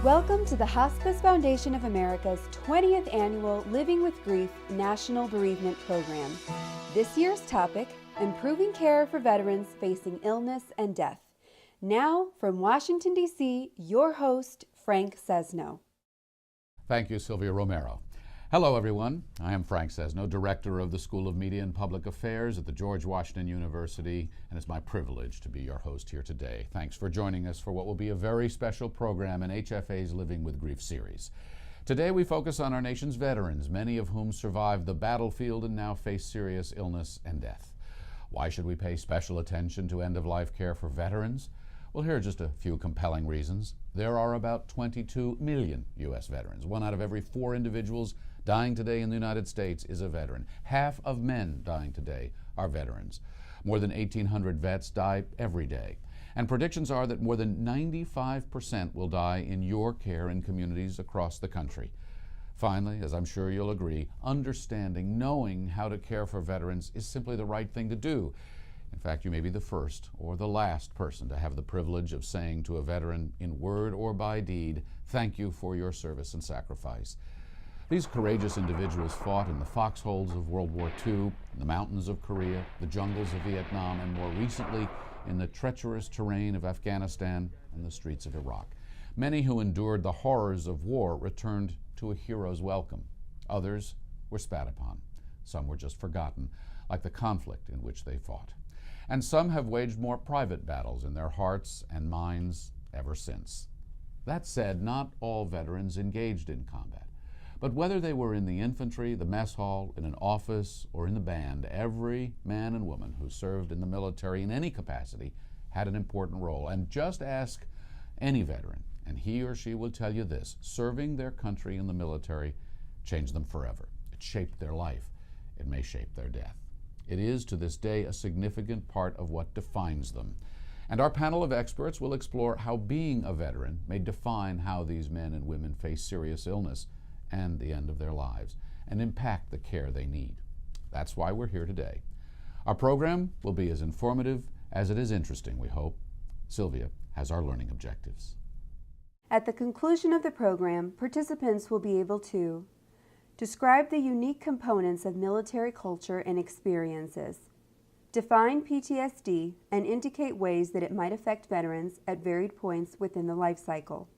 Welcome to the Hospice Foundation of America's 20th Annual Living with Grief National Bereavement Program. This year's topic, Improving Care for Veterans Facing Illness and Death. Now, from Washington, D.C., your host, Frank Sesno. Thank you, Sylvia Romero. Hello, everyone. I am Frank Sesno, Director of the School of Media and Public Affairs at the George Washington University, and it's my privilege to be your host here today. Thanks for joining us for what will be a very special program in HFA's Living with Grief series. Today we focus on our nation's veterans, many of whom survived the battlefield and now face serious illness and death. Why should we pay special attention to end-of-life care for veterans? Well, here are just a few compelling reasons. There are about 22 million U.S. veterans. 1 out of every 4 individuals dying today in the United States is a veteran. Half of men dying today are veterans. More than 1,800 vets die every day. And predictions are that more than 95% will die in your care in communities across the country. Finally, as I'm sure you'll agree, understanding, knowing how to care for veterans is simply the right thing to do. In fact, you may be the first or the last person to have the privilege of saying to a veteran in word or by deed, "Thank you for your service and sacrifice." These courageous individuals fought in the foxholes of World War II, in the mountains of Korea, the jungles of Vietnam, and more recently in the treacherous terrain of Afghanistan and the streets of Iraq. Many who endured the horrors of war returned to a hero's welcome. Others were spat upon. Some were just forgotten, like the conflict in which they fought. And some have waged more private battles in their hearts and minds ever since. That said, not all veterans engaged in combat. But whether they were in the infantry, the mess hall, in an office, or in the band, every man and woman who served in the military in any capacity had an important role. And just ask any veteran, and he or she will tell you this: serving their country in the military changed them forever. It shaped their life. It may shape their death. It is, to this day, a significant part of what defines them. And our panel of experts will explore how being a veteran may define how these men and women face serious illness and the end of their lives, and impact the care they need. That's why we're here today. Our program will be as informative as it is interesting, we hope. Sylvia has our learning objectives. At the conclusion of the program, participants will be able to describe the unique components of military culture and experiences, define PTSD and indicate ways that it might affect veterans at varied points within the life cycle,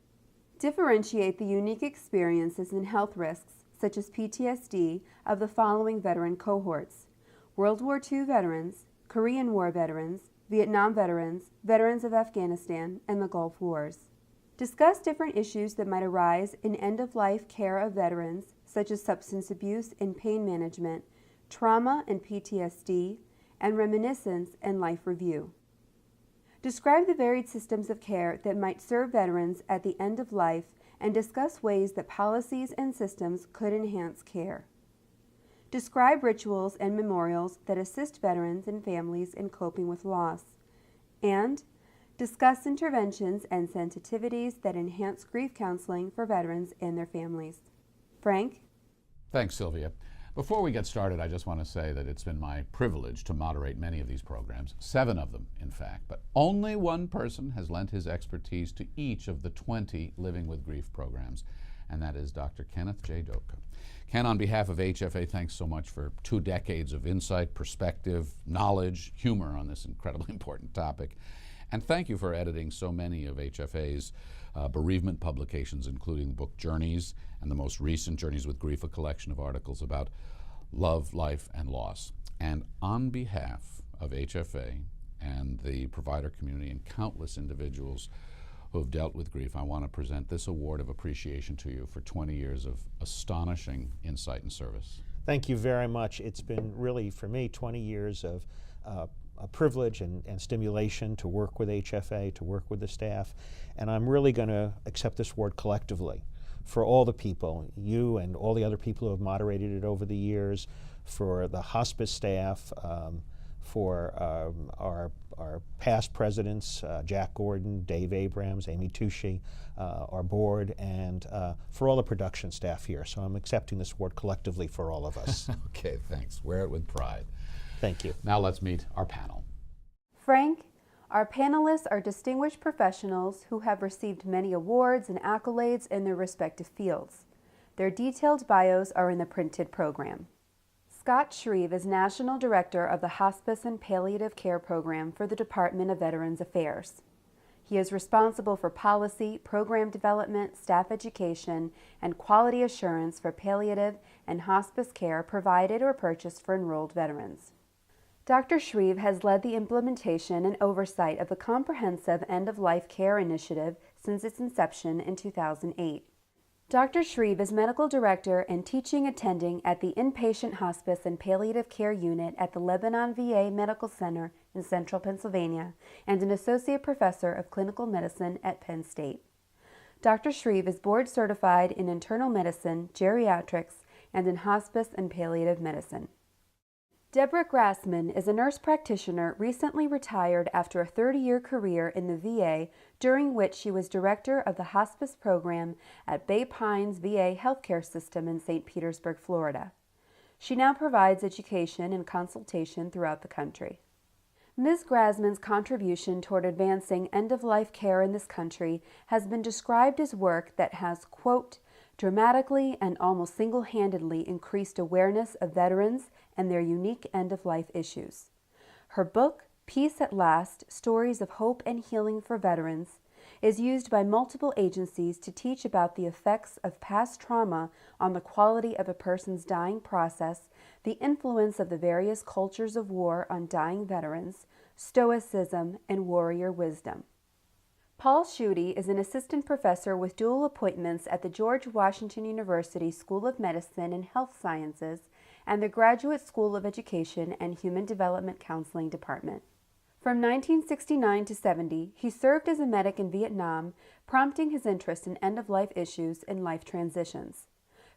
differentiate the unique experiences and health risks, such as PTSD, of the following veteran cohorts: World War II veterans, Korean War veterans, Vietnam veterans, veterans of Afghanistan, and the Gulf Wars. Discuss different issues that might arise in end-of-life care of veterans, such as substance abuse and pain management, trauma and PTSD, and reminiscence and life review. Describe the varied systems of care that might serve veterans at the end of life and discuss ways that policies and systems could enhance care. Describe rituals and memorials that assist veterans and families in coping with loss. And discuss interventions and sensitivities that enhance grief counseling for veterans and their families. Frank? Thanks, Sylvia. Before we get started, I just want to say that it's been my privilege to moderate many of these programs, 7 of them, in fact, but only one person has lent his expertise to each of the 20 Living with Grief programs, and that is Dr. Kenneth J. Doka. Ken, on behalf of HFA, thanks so much for 2 decades of insight, perspective, knowledge, humor on this incredibly important topic. And thank you for editing so many of HFA's bereavement publications, including the book Journeys and the most recent Journeys with Grief, a collection of articles about love, life, and loss. And on behalf of HFA and the provider community and countless individuals who have dealt with grief, I want to present this award of appreciation to you for 20 years of astonishing insight and service. Thank you very much. It's been really, for me, 20 years of a privilege and stimulation to work with HFA, to work with the staff, and I'm really going to accept this award collectively for all the people, you and all the other people who have moderated it over the years, for the hospice staff, for our past presidents, Jack Gordon, Dave Abrams, Amy Tucci, our board, and for all the production staff here. So I'm accepting this award collectively for all of us. Okay, thanks. Wear it with pride. Thank you. Now let's meet our panel. Frank, Our panelists are distinguished professionals who have received many awards and accolades in their respective fields. Their detailed bios are in the printed program. Scott Shreve is National Director of the Hospice and Palliative Care Program for the Department of Veterans Affairs. He is responsible for policy, program development, staff education, and quality assurance for palliative and hospice care provided or purchased for enrolled veterans. Dr. Shreve has led the implementation and oversight of the comprehensive end-of-life care initiative since its inception in 2008. Dr. Shreve is Medical Director and teaching attending at the Inpatient Hospice and Palliative Care Unit at the Lebanon VA Medical Center in Central Pennsylvania and an Associate Professor of Clinical Medicine at Penn State. Dr. Shreve is board certified in internal medicine, geriatrics, and in hospice and palliative medicine. Deborah Grassman is a nurse practitioner recently retired after a 30-year career in the VA, during which she was director of the hospice program at Bay Pines VA Healthcare System in St. Petersburg, Florida. She now provides education and consultation throughout the country. Ms. Grassman's contribution toward advancing end-of-life care in this country has been described as work that has, quote, dramatically and almost single-handedly increased awareness of veterans and their unique end-of-life issues. Her book, Peace at Last, Stories of Hope and Healing for Veterans, is used by multiple agencies to teach about the effects of past trauma on the quality of a person's dying process, the influence of the various cultures of war on dying veterans, stoicism, and warrior wisdom. Paul Schutte is an assistant professor with dual appointments at the George Washington University School of Medicine and Health Sciences and the Graduate School of Education and Human Development Counseling Department. From 1969 to 70, he served as a medic in Vietnam, prompting his interest in end-of-life issues and life transitions.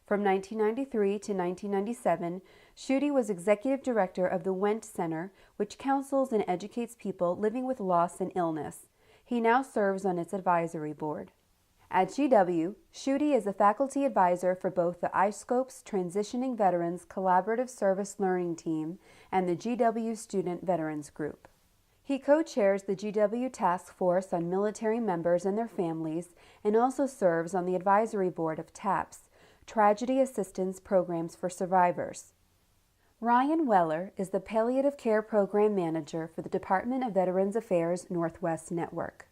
From 1993 to 1997, Schutte was executive director of the Wendt Center, which counsels and educates people living with loss and illness. He now serves on its advisory board. At GW, Schutte is a faculty advisor for both the iScope's Transitioning Veterans Collaborative Service Learning Team and the GW Student Veterans Group. He co-chairs the GW Task Force on Military Members and Their Families and also serves on the advisory board of TAPS, Tragedy Assistance Programs for Survivors. Ryan Weller is the Palliative Care Program Manager for the Department of Veterans Affairs Northwest Network.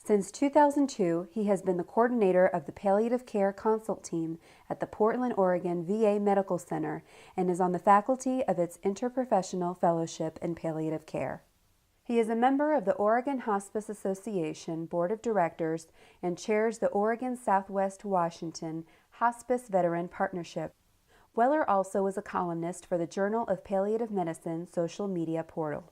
Since 2002, he has been the coordinator of the Palliative Care Consult Team at the Portland, Oregon VA Medical Center and is on the faculty of its Interprofessional Fellowship in Palliative Care. He is a member of the Oregon Hospice Association Board of Directors and chairs the Oregon Southwest Washington Hospice Veteran Partnership. Weller also is a columnist for the Journal of Palliative Medicine social media portal.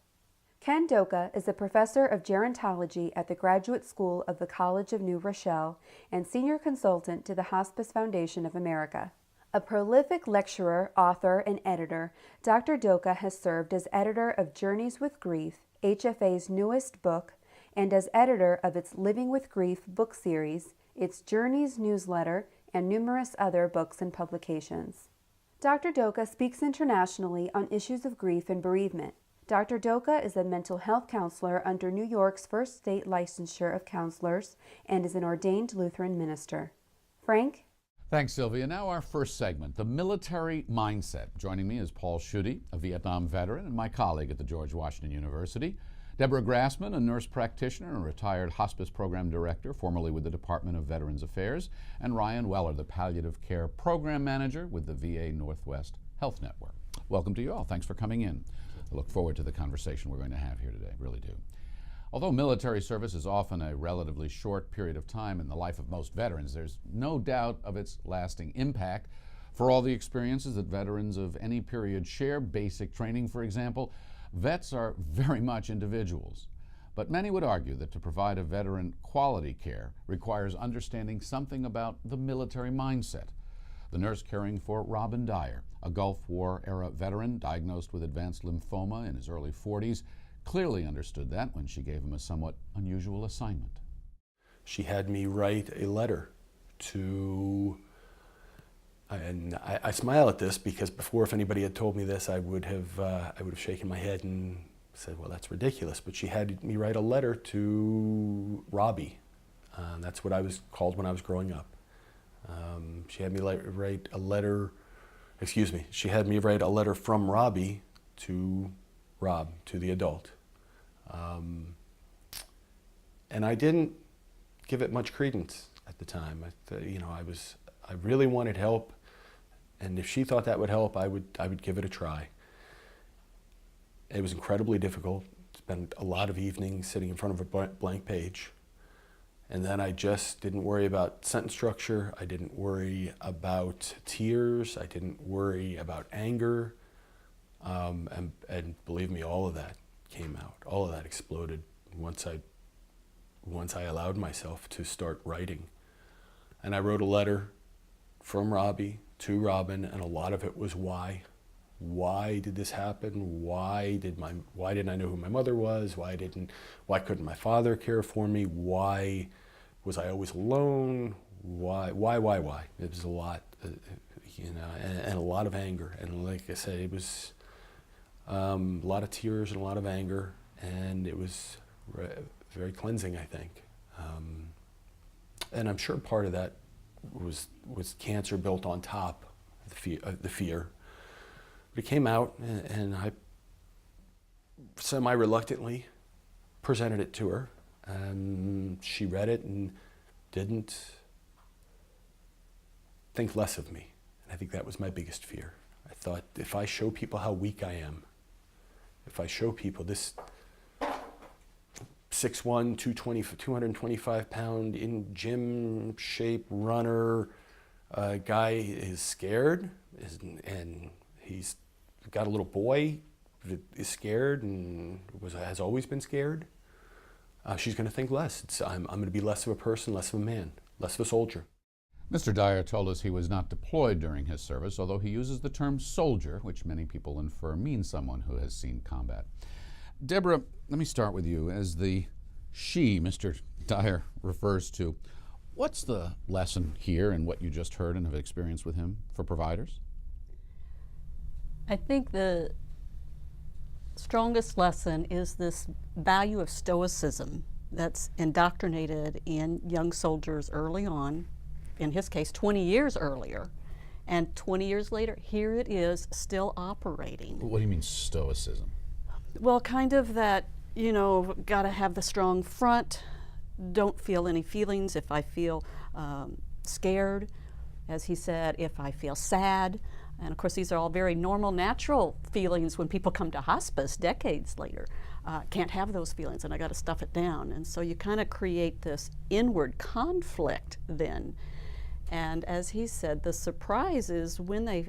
Ken Doka is a professor of gerontology at the Graduate School of the College of New Rochelle and senior consultant to the Hospice Foundation of America. A prolific lecturer, author, and editor, Dr. Doka has served as editor of Journeys with Grief, HFA's newest book, and as editor of its Living with Grief book series, its Journeys newsletter, and numerous other books and publications. Dr. Doka speaks internationally on issues of grief and bereavement. Dr. Doka is a mental health counselor under New York's first state licensure of counselors and is an ordained Lutheran minister. Frank? Thanks, Sylvia. Now our first segment, the military mindset. Joining me is Paul Schutte, a Vietnam veteran and my colleague at the George Washington University. Deborah Grassman, a nurse practitioner and retired hospice program director, formerly with the Department of Veterans Affairs. And Ryan Weller, the palliative care program manager with the VA Northwest Health Network. Welcome to you all. Thanks for coming in. I look forward to the conversation we're going to have here today, really do. Although military service is often a relatively short period of time in the life of most veterans, there's no doubt of its lasting impact. For all the experiences that veterans of any period share, basic training, for example, vets are very much individuals. But many would argue that to provide a veteran quality care requires understanding something about the military mindset. The nurse caring for Robin Dyer, a Gulf War-era veteran diagnosed with advanced lymphoma in his early 40s, clearly understood that when she gave him a somewhat unusual assignment. She had me write a letter to, and I smile at this because before, if anybody had told me this, I would have shaken my head and said, well, that's ridiculous. But she had me write a letter to Robbie. That's what I was called when I was growing up. She had me write a letter, she had me write a letter from Robbie to Rob, to the adult. And I didn't give it much credence at the time. I really wanted help, and if she thought that would help, I would give it a try. It was incredibly difficult. Spent a lot of evenings sitting in front of a blank page. And then I just didn't worry about sentence structure. I didn't worry about tears. I didn't worry about anger. And believe me, all of that came out. All of that exploded once I allowed myself to start writing. And I wrote a letter from Robbie to Robin, and a lot of it was why. Why did this happen? Why didn't I know who my mother was? Why couldn't my father care for me? Why was I always alone? Why? It was a lot, and a lot of anger. And like I said, it was a lot of tears and a lot of anger, and it was very cleansing, I think. And I'm sure part of that was cancer built on top of the fear. But it came out, and I semi-reluctantly presented it to her. She read it and didn't think less of me. And I think that was my biggest fear. I thought, if I show people how weak I am, if I show people this 6'1", 225-pound, in gym shape runner guy is scared, and he's got a little boy that is scared and has always been scared, she's going to think less. I'm going to be less of a person, less of a man, less of a soldier. Mr. Dyer told us he was not deployed during his service, although he uses the term soldier, which many people infer means someone who has seen combat. Deborah, let me start with you. As the she Mr. Dyer refers to, what's the lesson here in what you just heard and have experienced with him for providers? I think the strongest lesson is this value of stoicism that's indoctrinated in young soldiers early on, in his case 20 years earlier, and 20 years later, here it is still operating. What do you mean stoicism? Well, kind of that, gotta have the strong front, don't feel any feelings. If I feel scared, as he said, if I feel sad, and of course these are all very normal, natural feelings when people come to hospice decades later. Can't have those feelings, and I gotta stuff it down. And so you kind of create this inward conflict then. And as he said, the surprise is when they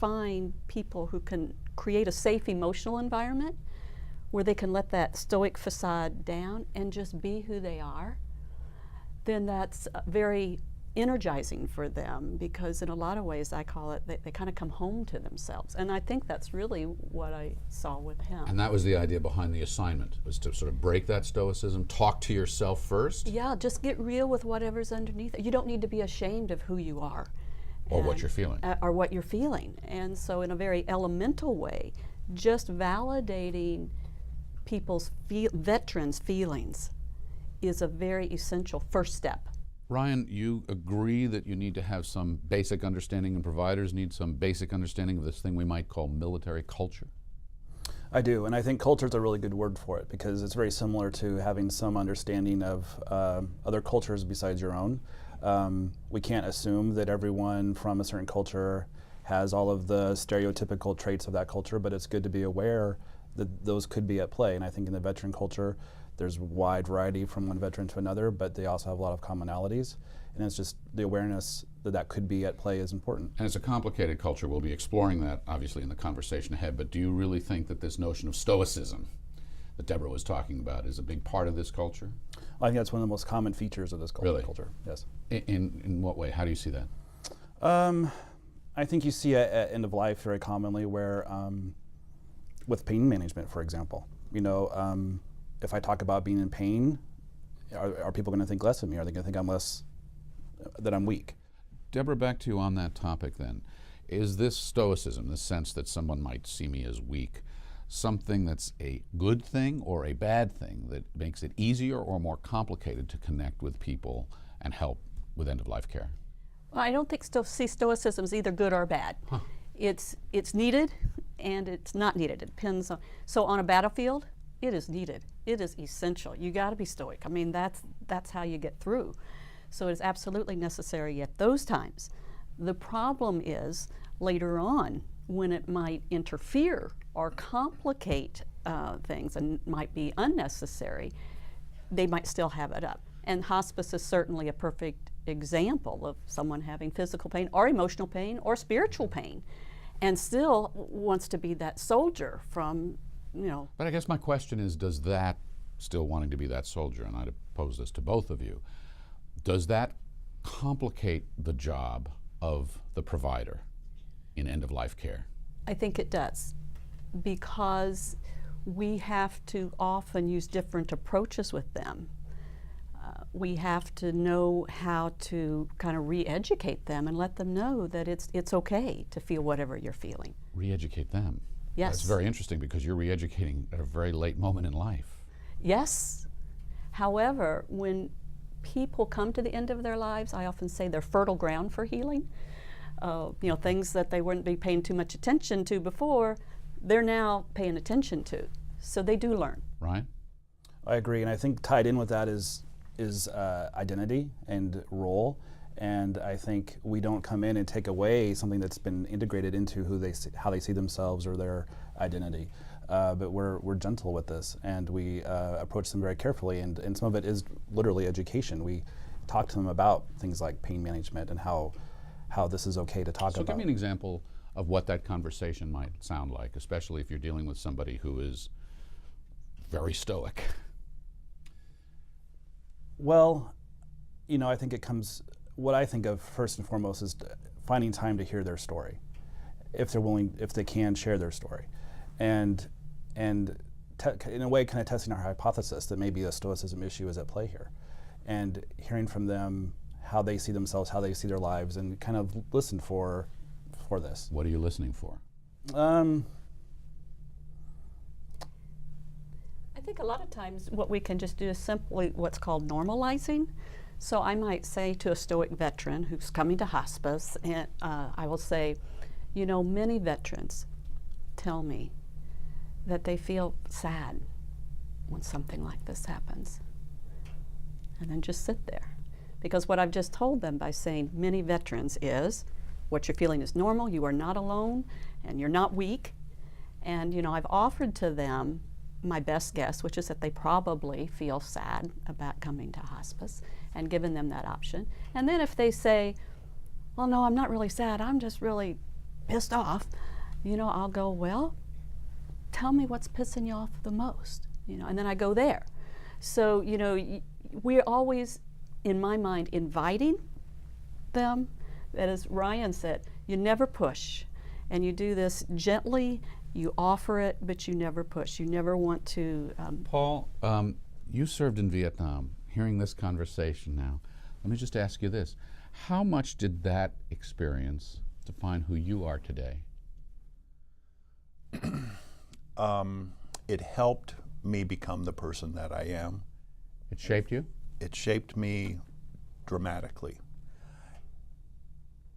find people who can create a safe emotional environment where they can let that stoic facade down and just be who they are, then that's very energizing for them, because in a lot of ways, I call it, they kind of come home to themselves. And I think that's really what I saw with him. And that was the idea behind the assignment, was to sort of break that stoicism, talk to yourself first? Yeah, just get real with whatever's underneath it. You don't need to be ashamed of who you are. Or what you're feeling. Or what you're feeling. And so in a very elemental way, just validating people's veterans' feelings is a very essential first step. Ryan, you agree that you need to have some basic understanding, and providers need some basic understanding of this thing we might call military culture? I do, and I think culture is a really good word for it, because it's very similar to having some understanding of other cultures besides your own. We can't assume that everyone from a certain culture has all of the stereotypical traits of that culture, but it's good to be aware that those could be at play. And I think in the veteran culture, there's a wide variety from one veteran to another, but they also have a lot of commonalities. And it's just the awareness that that could be at play is important. And it's a complicated culture. We'll be exploring that, obviously, in the conversation ahead. But do you really think that this notion of stoicism that Deborah was talking about is a big part of this culture? I think that's one of the most common features of this Really? culture, yes. In what way? How do you see that? I think you see it at end of life very commonly where, with pain management, for example. If I talk about being in pain, are people going to think less of me? Are they going to think that I'm weak? Deborah, back to you on that topic then. Is this stoicism, the sense that someone might see me as weak, something that's a good thing or a bad thing that makes it easier or more complicated to connect with people and help with end-of-life care? Well, I don't think stoicism is either good or bad. Huh. It's needed and it's not needed. It depends on. So on a battlefield, it is needed. It is essential. You got to be stoic. I mean, that's how you get through. So it's absolutely necessary at those times. The problem is later on when it might interfere or complicate things and might be unnecessary, they might still have it up. And hospice is certainly a perfect example of someone having physical pain or emotional pain or spiritual pain and still wants to be that soldier from, you know. But I guess my question is, does that, still wanting to be that soldier, and I'd pose this to both of you, does that complicate the job of the provider in end-of-life care? I think it does, because we have to often use different approaches with them. We have to know how to kind of re-educate them and let them know that it's okay to feel whatever you're feeling. Re-educate them? Yes. That's very interesting, because you're re-educating at a very late moment in life. Yes. However, when people come to the end of their lives, I often say they're fertile ground for healing. You know, things that they wouldn't be paying too much attention to before, they're now paying attention to. So they do learn. Right? I agree, and I think tied in with that is identity and role. And I think we don't come in and take away something that's been integrated into how they see themselves or their identity. But we're gentle with this, and we approach them very carefully. And some of it is literally education. We talk to them about things like pain management and how this is okay to talk about. So give me an example of what that conversation might sound like, especially if you're dealing with somebody who is very stoic. Well, you know, I think what I think of first and foremost is finding time to hear their story, if they're willing, if they can share their story, and in a way kind of testing our hypothesis that maybe a stoicism issue is at play here, and hearing from them how they see themselves, how they see their lives, and kind of listen for this. What are you listening for? I think a lot of times what we can just do is simply what's called normalizing. So I might say to a stoic veteran who's coming to hospice, and I will say, you know, many veterans tell me that they feel sad when something like this happens. And then just sit there. Because what I've just told them by saying many veterans is, what you're feeling is normal, you are not alone, and you're not weak. And you know, I've offered to them my best guess, which is that they probably feel sad about coming to hospice, and given them that option. And then if they say, well, no, I'm not really sad, I'm just really pissed off, you know, I'll go, well, tell me what's pissing you off the most, you know, and then I go there. So, you know, we're always, in my mind, inviting them. That, as Ryan said, you never push, and you do this gently. You offer it, but you never push. You never want to. Paul, you served in Vietnam. Hearing this conversation now, let me just ask you this. How much did that experience define who you are today? It helped me become the person that I am. It shaped you? It shaped me dramatically.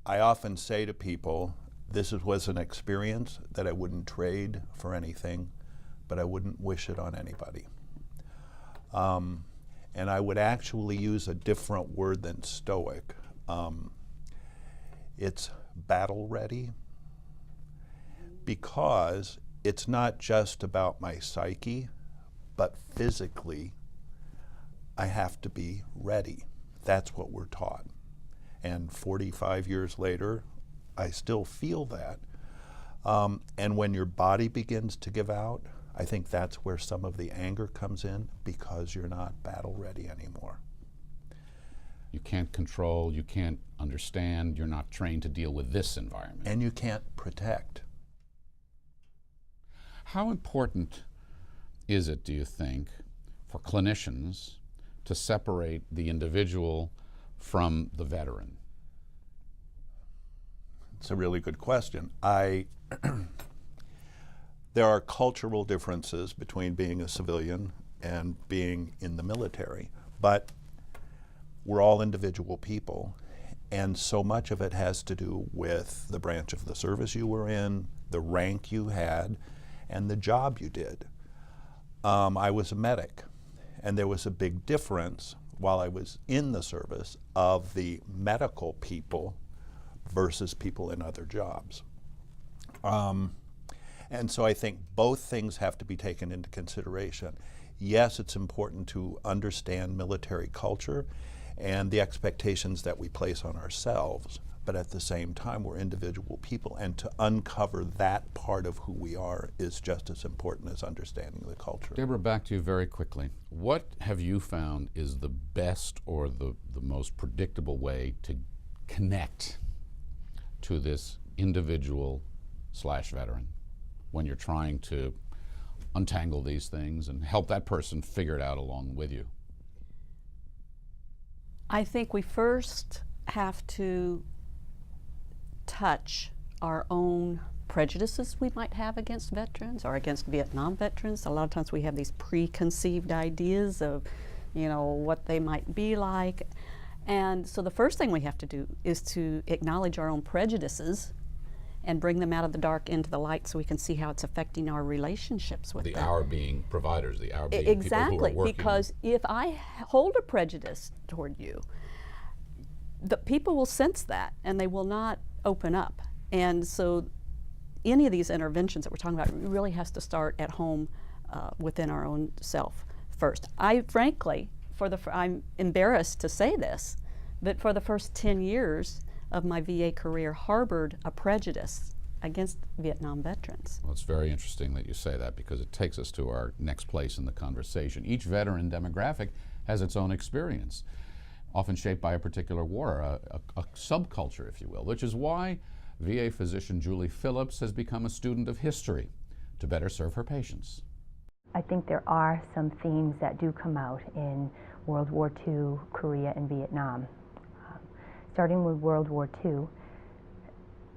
I often say to people, this was an experience that I wouldn't trade for anything, but I wouldn't wish it on anybody. And I would actually use a different word than stoic. It's battle ready, because it's not just about my psyche, but physically I have to be ready. That's what we're taught. And 45 years later, I still feel that. And when your body begins to give out, I think that's where some of the anger comes in, because you're not battle ready anymore. You can't control, you can't understand, you're not trained to deal with this environment. And you can't protect. How important is it, do you think, for clinicians to separate the individual from the veteran? It's a really good question. there are cultural differences between being a civilian and being in the military, but we're all individual people, and so much of it has to do with the branch of the service you were in, the rank you had, and the job you did. I was a medic, and there was a big difference while I was in the service of the medical people versus people in other jobs. And so I think both things have to be taken into consideration. Yes, it's important to understand military culture and the expectations that we place on ourselves, but at the same time, we're individual people, and to uncover that part of who we are is just as important as understanding the culture. Deborah, back to you very quickly. What have you found is the best or the most predictable way to connect to this individual/veteran when you're trying to untangle these things and help that person figure it out along with you? I think we first have to touch our own prejudices we might have against veterans or against Vietnam veterans. A lot of times we have these preconceived ideas of, what they might be like. And so the first thing we have to do is to acknowledge our own prejudices and bring them out of the dark into the light so we can see how it's affecting our relationships with them. The our being providers, the our being exactly, people who are working. Because if I hold a prejudice toward you, the people will sense that and they will not open up. And so any of these interventions that we're talking about really has to start at home within our own self first. I frankly, I'm embarrassed to say this, but for the first 10 years of my VA career harbored a prejudice against Vietnam veterans. Well, it's very interesting that you say that because it takes us to our next place in the conversation. Each veteran demographic has its own experience, often shaped by a particular war, a subculture, if you will, which is why VA physician Julie Phillips has become a student of history to better serve her patients. I think there are some themes that do come out in World War II, Korea, and Vietnam. Starting with World War II,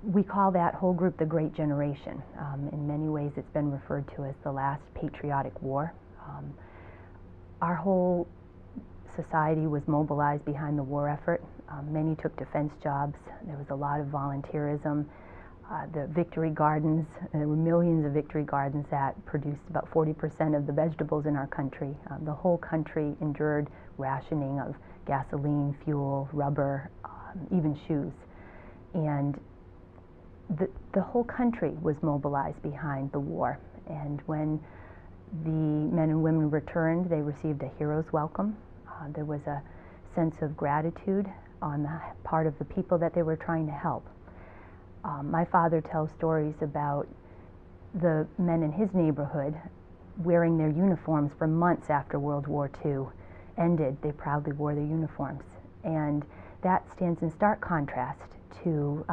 we call that whole group the Great Generation. In many ways it's been referred to as the last patriotic war. Our whole society was mobilized behind the war effort. Many took defense jobs. There was a lot of volunteerism. The victory gardens, there were millions of victory gardens that produced about 40% of the vegetables in our country. The whole country endured rationing of gasoline, fuel, rubber, even shoes. And the whole country was mobilized behind the war. And when the men and women returned, they received a hero's welcome. There was a sense of gratitude on the part of the people that they were trying to help. My father tells stories about the men in his neighborhood wearing their uniforms for months after World War II ended. They proudly wore their uniforms. And that stands in stark contrast to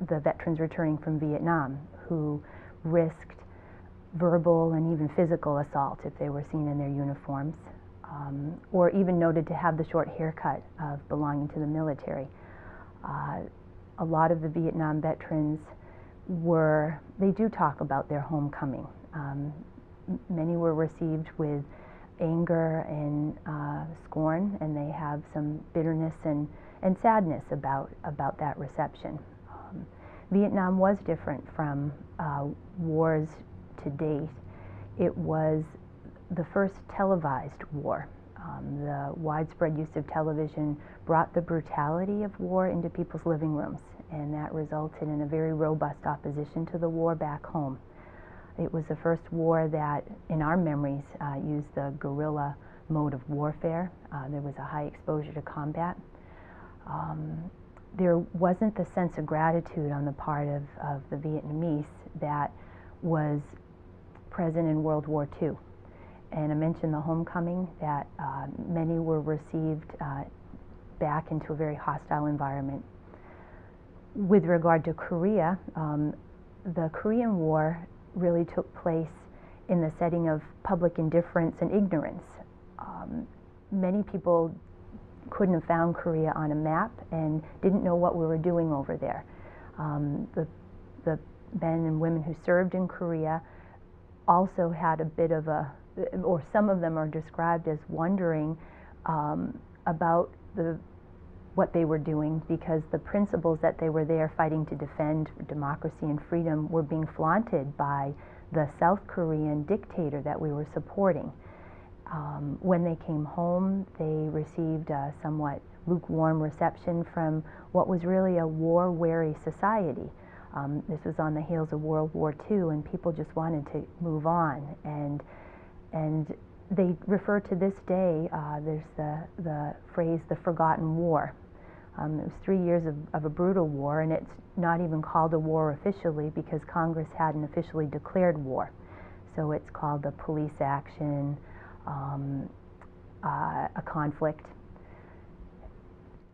the veterans returning from Vietnam who risked verbal and even physical assault if they were seen in their uniforms, or even noted to have the short haircut of belonging to the military. A lot of the Vietnam veterans they do talk about their homecoming. Many were received with anger and scorn, and they have some bitterness and sadness about that reception. Vietnam was different from wars to date. It was the first televised war. The widespread use of television brought the brutality of war into people's living rooms, and that resulted in a very robust opposition to the war back home. It was the first war that, in our memories, used the guerrilla mode of warfare. There was a high exposure to combat. There wasn't the sense of gratitude on the part of the Vietnamese that was present in World War II. And I mentioned the homecoming, that many were received back into a very hostile environment. With regard to Korea, the Korean War really took place in the setting of public indifference and ignorance. Many people couldn't have found Korea on a map and didn't know what we were doing over there. The men and women who served in Korea also had a bit of a, or some of them are described as wondering about what they were doing, because the principles that they were there fighting to defend, democracy and freedom, were being flaunted by the South Korean dictator that we were supporting. When they came home, they received a somewhat lukewarm reception from what was really a war-weary society. This was on the heels of World War II, and people just wanted to move on. And they refer to this day, there's the phrase, the forgotten war. It was 3 years of a brutal war, and it's not even called a war officially because Congress hadn't officially declared war. So it's called the police action, a conflict.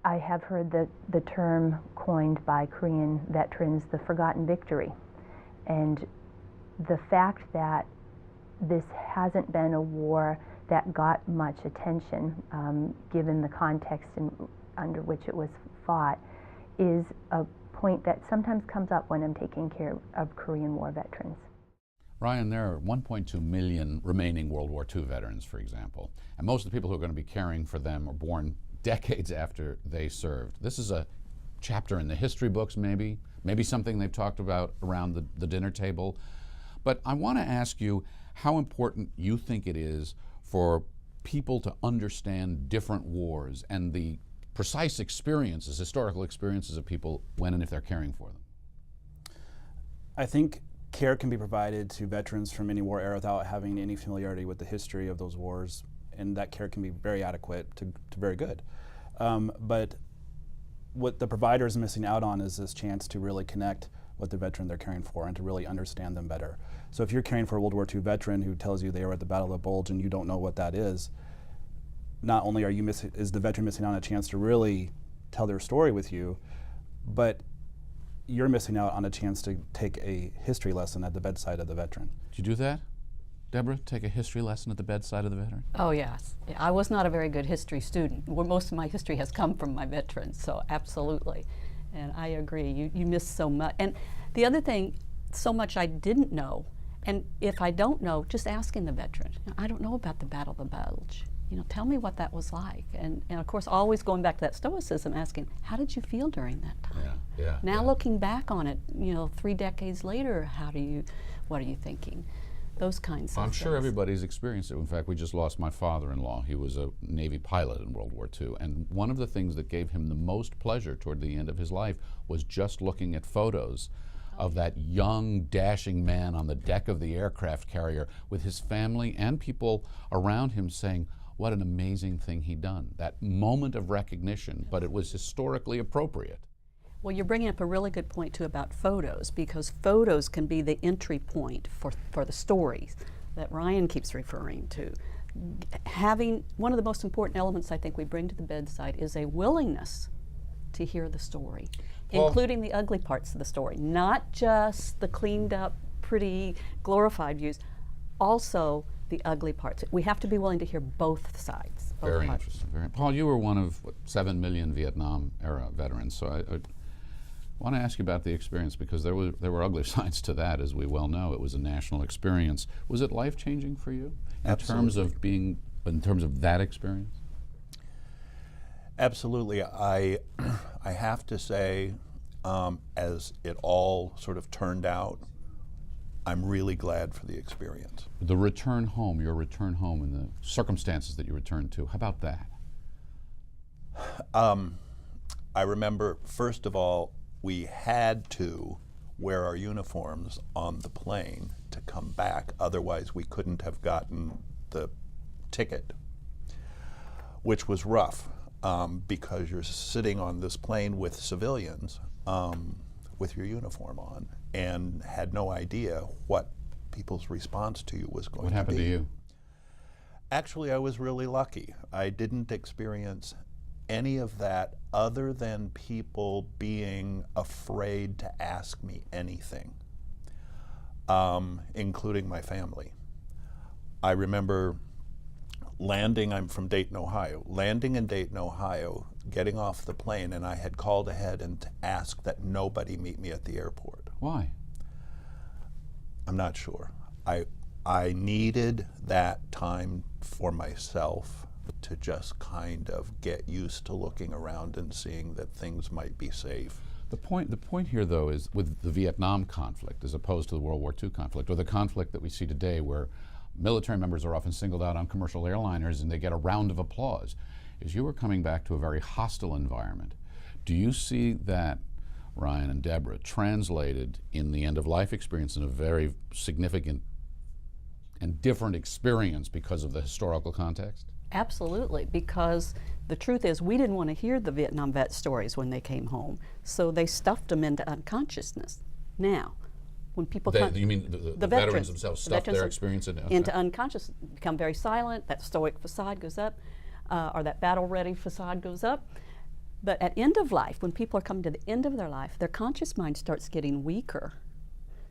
I have heard the term coined by Korean veterans, the forgotten victory. And the fact that this hasn't been a war that got much attention, given the context under which it was fought, is a point that sometimes comes up when I'm taking care of Korean War veterans. Ryan, there are 1.2 million remaining World War II veterans, for example, and most of the people who are going to be caring for them are born decades after they served. This is a chapter in the history books, maybe something they've talked about around the dinner table. But I want to ask you how important you think it is for people to understand different wars and the precise experiences, historical experiences of people when and if they're caring for them. I think care can be provided to veterans from any war era without having any familiarity with the history of those wars, and that care can be very adequate to very good. But what the provider is missing out on is this chance to really connect with the veteran they're caring for and to really understand them better. So if you're caring for a World War II veteran who tells you they were at the Battle of the Bulge and you don't know what that is, not only is the veteran missing out on a chance to really tell their story with you, but you're missing out on a chance to take a history lesson at the bedside of the veteran. Did you do that, Deborah? Take a history lesson at the bedside of the veteran? Oh yes. Yeah, I was not a very good history student. Most of my history has come from my veterans, so absolutely. And I agree, you miss so much. And the other thing, so much I didn't know, and if I don't know, just asking the veteran, I don't know about the Battle of the Bulge. Tell me what that was like. And of course, always going back to that stoicism, asking, how did you feel during that time? Now looking back on it, 3 decades later, what are you thinking? Those kinds of things. I'm sure everybody's experienced it. In fact, we just lost my father-in-law. He was a Navy pilot in World War II, and one of the things that gave him the most pleasure toward the end of his life was just looking at photos of that young, dashing man on the deck of the aircraft carrier with his family and people around him saying, what an amazing thing he'd done. That moment of recognition, but it was historically appropriate. Well, you're bringing up a really good point, too, about photos, because photos can be the entry point for the stories that Ryan keeps referring to. Having one of the most important elements I think we bring to the bedside is a willingness to hear the story, including the ugly parts of the story, not just the cleaned up, pretty, glorified views, also the ugly parts. We have to be willing to hear both sides. Very interesting. Paul, you were one of 7 million Vietnam-era veterans, so I want to ask you about the experience, because there were ugly sides to that, as we well know. It was a national experience. Was it life-changing for you in terms of that experience? Absolutely. I have to say, as it all sort of turned out, I'm really glad for the experience. The return home, your return home, and the circumstances that you returned to, how about that? I remember, first of all, we had to wear our uniforms on the plane to come back. Otherwise, we couldn't have gotten the ticket, which was rough because you're sitting on this plane with civilians with your uniform on and had no idea what people's response to you was going to be. What happened to you? Actually, I was really lucky. I didn't experience any of that other than people being afraid to ask me anything, including my family. I remember landing, I'm from Dayton, Ohio, landing in Dayton, Ohio, getting off the plane, and I had called ahead and asked that nobody meet me at the airport. Why? I'm not sure. I needed that time for myself to just kind of get used to looking around and seeing that things might be safe. The point here, though, is with the Vietnam conflict as opposed to the World War II conflict, or the conflict that we see today where military members are often singled out on commercial airliners and they get a round of applause, is you were coming back to a very hostile environment. Do you see that, Ryan and Deborah, translated in the end-of-life experience in a very significant and different experience because of the historical context? Absolutely, because the truth is we didn't want to hear the Vietnam vet stories when they came home, so they stuffed them into unconsciousness. Now, when people You mean the veterans themselves stuffed their experience into unconscious, become very silent, that stoic facade goes up, or that battle-ready facade goes up. But at end of life, when people are coming to the end of their life, their conscious mind starts getting weaker.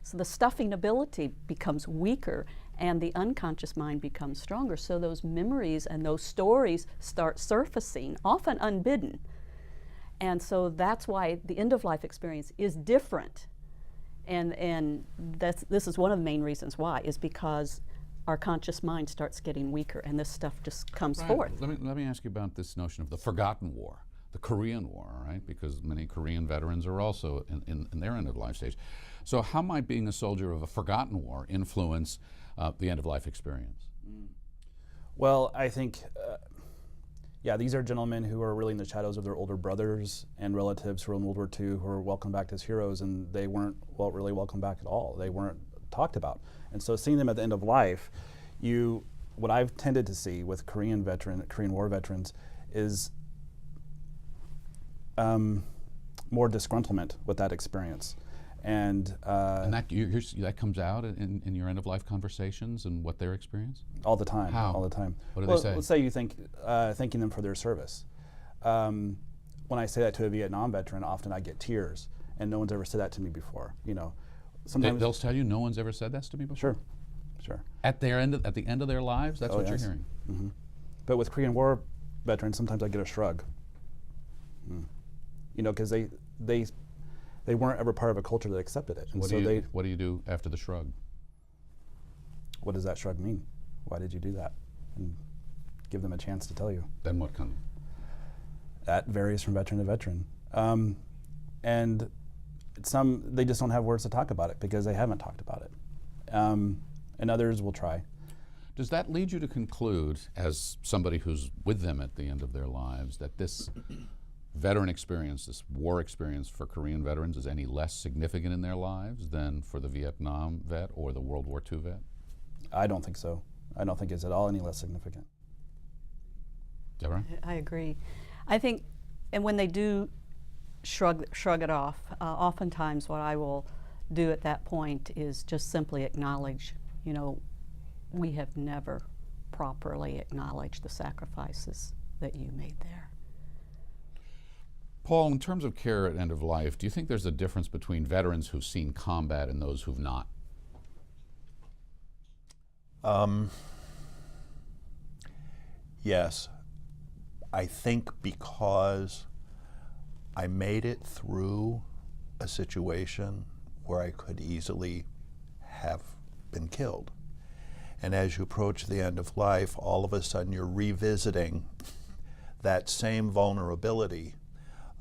So the stuffing ability becomes weaker and the unconscious mind becomes stronger. So those memories and those stories start surfacing, often unbidden. And so that's why the end-of-life experience is different. And this is one of the main reasons why, is because our conscious mind starts getting weaker and this stuff just comes forth. Let me ask you about this notion of the forgotten war, the Korean War, right? Because many Korean veterans are also in their end-of-life stage. So how might being a soldier of a forgotten war influence the end-of-life experience? Well, I think, yeah, these are gentlemen who are really in the shadows of their older brothers and relatives who were in World War II who were welcomed back as heroes, and they weren't really welcomed back at all. They weren't talked about. And so seeing them at the end of life, what I've tended to see with Korean War veterans is more disgruntlement with that experience. And that comes out in your end-of-life conversations and what their experience? All the time. How? All the time. What do they say? Let's say you thanking them for their service. When I say that to a Vietnam veteran, often I get tears, and no one's ever said that to me before. You know, sometimes they'll tell you no one's ever said that to me before. Sure. At the end of their lives, that's what yes. you're hearing. Mm-hmm. But with Korean War veterans, sometimes I get a shrug. You know, because they weren't ever part of a culture that accepted it. And what do you do after the shrug? What does that shrug mean? Why did you do that? And give them a chance to tell you. Then what comes? That varies from veteran to veteran. And they just don't have words to talk about it because they haven't talked about it. And others will try. Does that lead you to conclude, as somebody who's with them at the end of their lives, that this veteran experience, this war experience for Korean veterans is any less significant in their lives than for the Vietnam vet or the World War II vet? I don't think so. I don't think it's at all any less significant. Deborah? I agree. I think, and when they do shrug it off, oftentimes what I will do at that point is just simply acknowledge, you know, we have never properly acknowledged the sacrifices that you made there. Paul, in terms of care at end of life, do you think there's a difference between veterans who've seen combat and those who've not? Yes. I think because I made it through a situation where I could easily have been killed. And as you approach the end of life, all of a sudden you're revisiting that same vulnerability.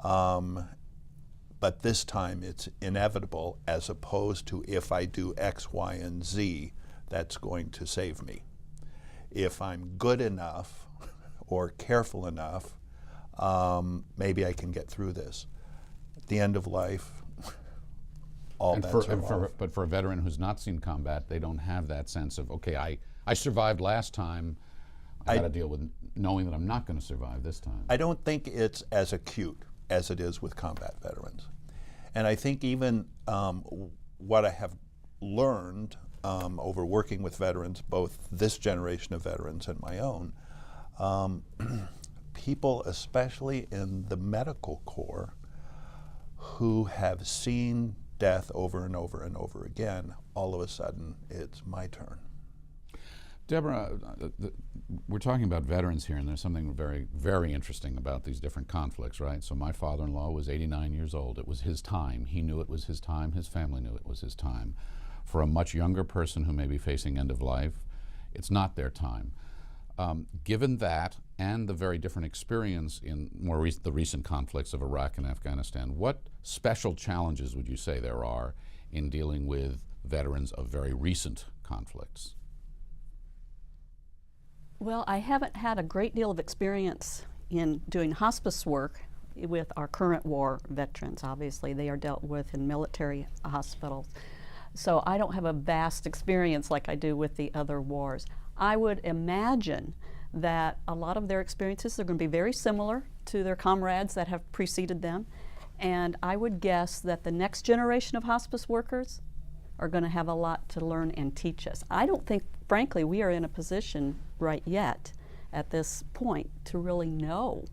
But this time it's inevitable, as opposed to if I do X, Y, and Z, that's going to save me. If I'm good enough or careful enough, maybe I can get through this. At the end of life, all bets are off. But for a veteran who's not seen combat, they don't have that sense of, okay, I survived last time, I got to deal with knowing that I'm not going to survive this time. I don't think it's as acute as it is with combat veterans. And I think even what I have learned over working with veterans, both this generation of veterans and my own, people, especially in the medical corps, who have seen death over and over and over again, all of a sudden it's my turn. Deborah, we're talking about veterans here, and there's something very, very interesting about these different conflicts, right? So my father-in-law was 89 years old. It was his time. He knew it was his time. His family knew it was his time. For a much younger person who may be facing end of life, it's not their time. Given that and the very different experience in the recent conflicts of Iraq and Afghanistan, what special challenges would you say there are in dealing with veterans of very recent conflicts? Well, I haven't had a great deal of experience in doing hospice work with our current war veterans. Obviously, they are dealt with in military hospitals. So I don't have a vast experience like I do with the other wars. I would imagine that a lot of their experiences are going to be very similar to their comrades that have preceded them. And I would guess that the next generation of hospice workers are going to have a lot to learn and teach us. I don't think, frankly, we are in a position right yet at this point to really know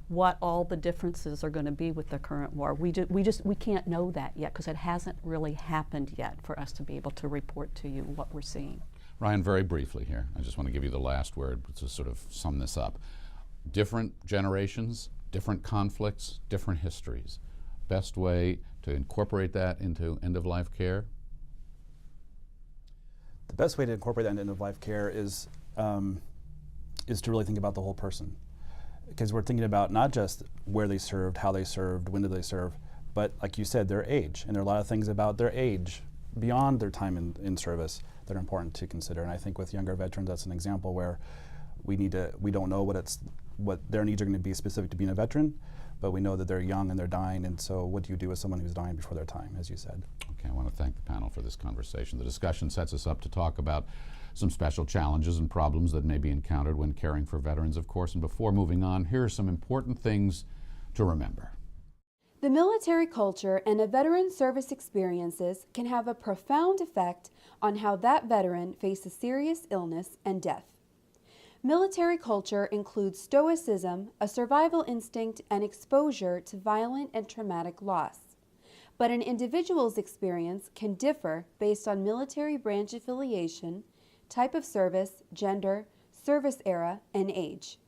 what all the differences are going to be with the current war. We can't know that yet because it hasn't really happened yet for us to be able to report to you what we're seeing. Ryan, very briefly here, I just want to give you the last word to sort of sum this up. Different generations, different conflicts, different histories. Best way to incorporate that into end-of-life care? The best way to incorporate that into end-of-life care is to really think about the whole person. Because we're thinking about not just where they served, how they served, when did they serve, but like you said, their age. And there are a lot of things about their age beyond their time in service that are important to consider. And I think with younger veterans, that's an example where we don't know what their needs are going to be specific to being a veteran, but we know that they're young and they're dying, and so what do you do with someone who's dying before their time, as you said? Okay, I want to thank the panel for this conversation. The discussion sets us up to talk about some special challenges and problems that may be encountered when caring for veterans, of course. And before moving on, here are some important things to remember. The military culture and a veteran's service experiences can have a profound effect on how that veteran faces serious illness and death. Military culture includes stoicism, a survival instinct, and exposure to violent and traumatic loss. But an individual's experience can differ based on military branch affiliation, type of service, gender, service era, and age.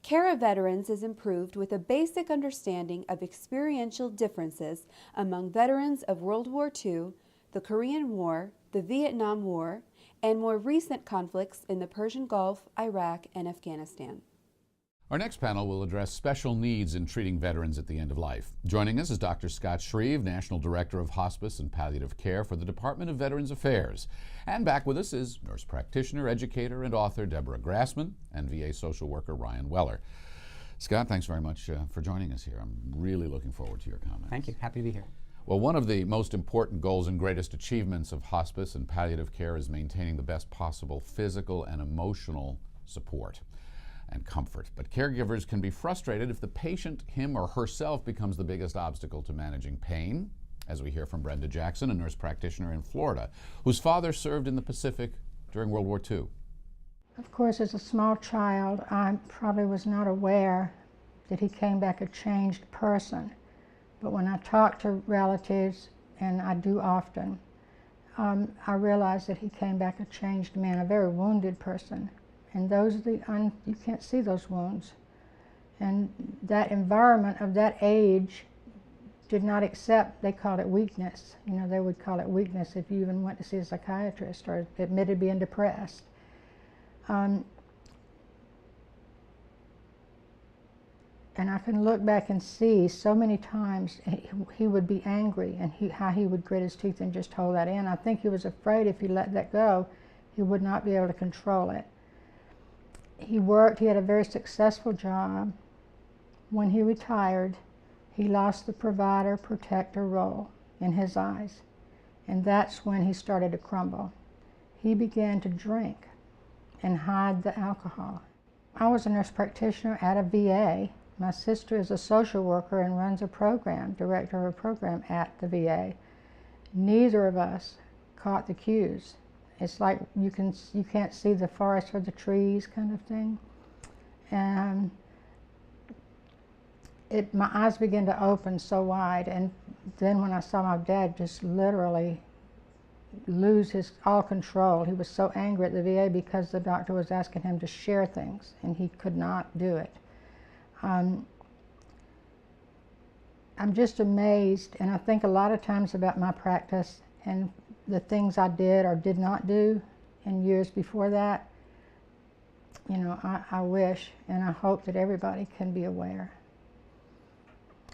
Care of veterans is improved with a basic understanding of experiential differences among veterans of World War II, the Korean War, the Vietnam War, and more recent conflicts in the Persian Gulf, Iraq, and Afghanistan. Our next panel will address special needs in treating veterans at the end of life. Joining us is Dr. Scott Shreve, National Director of Hospice and Palliative Care for the Department of Veterans Affairs. And back with us is nurse practitioner, educator, and author Deborah Grassman and VA social worker Ryan Weller. Scott, thanks very much for joining us here. I'm really looking forward to your comments. Thank you. Happy to be here. Well, one of the most important goals and greatest achievements of hospice and palliative care is maintaining the best possible physical and emotional support and comfort. But caregivers can be frustrated if the patient, him or herself, becomes the biggest obstacle to managing pain, as we hear from Brenda Jackson, a nurse practitioner in Florida, whose father served in the Pacific during World War II. Of course, as a small child, I probably was not aware that he came back a changed person. But when I talk to relatives, and I do often, I realize that he came back a changed man, a very wounded person. And those are you can't see those wounds. And that environment of that age did not accept, they called it weakness. You know, they would call it weakness if you even went to see a psychiatrist or admitted being depressed. And I can look back and see so many times he would be angry and how he would grit his teeth and just hold that in. I think he was afraid if he let that go, he would not be able to control it. He had a very successful job. When he retired, he lost the provider, protector role in his eyes. And that's when he started to crumble. He began to drink and hide the alcohol. I was a nurse practitioner at a VA. My sister is a social worker and runs a program, director of a program at the VA. Neither of us caught the cues. It's like you can't see the forest for the trees kind of thing. And my eyes began to open so wide, and then when I saw my dad just literally lose all control, he was so angry at the VA because the doctor was asking him to share things, and he could not do it. I'm just amazed, and I think a lot of times about my practice, and the things I did or did not do in years before that, you know, I wish and I hope that everybody can be aware.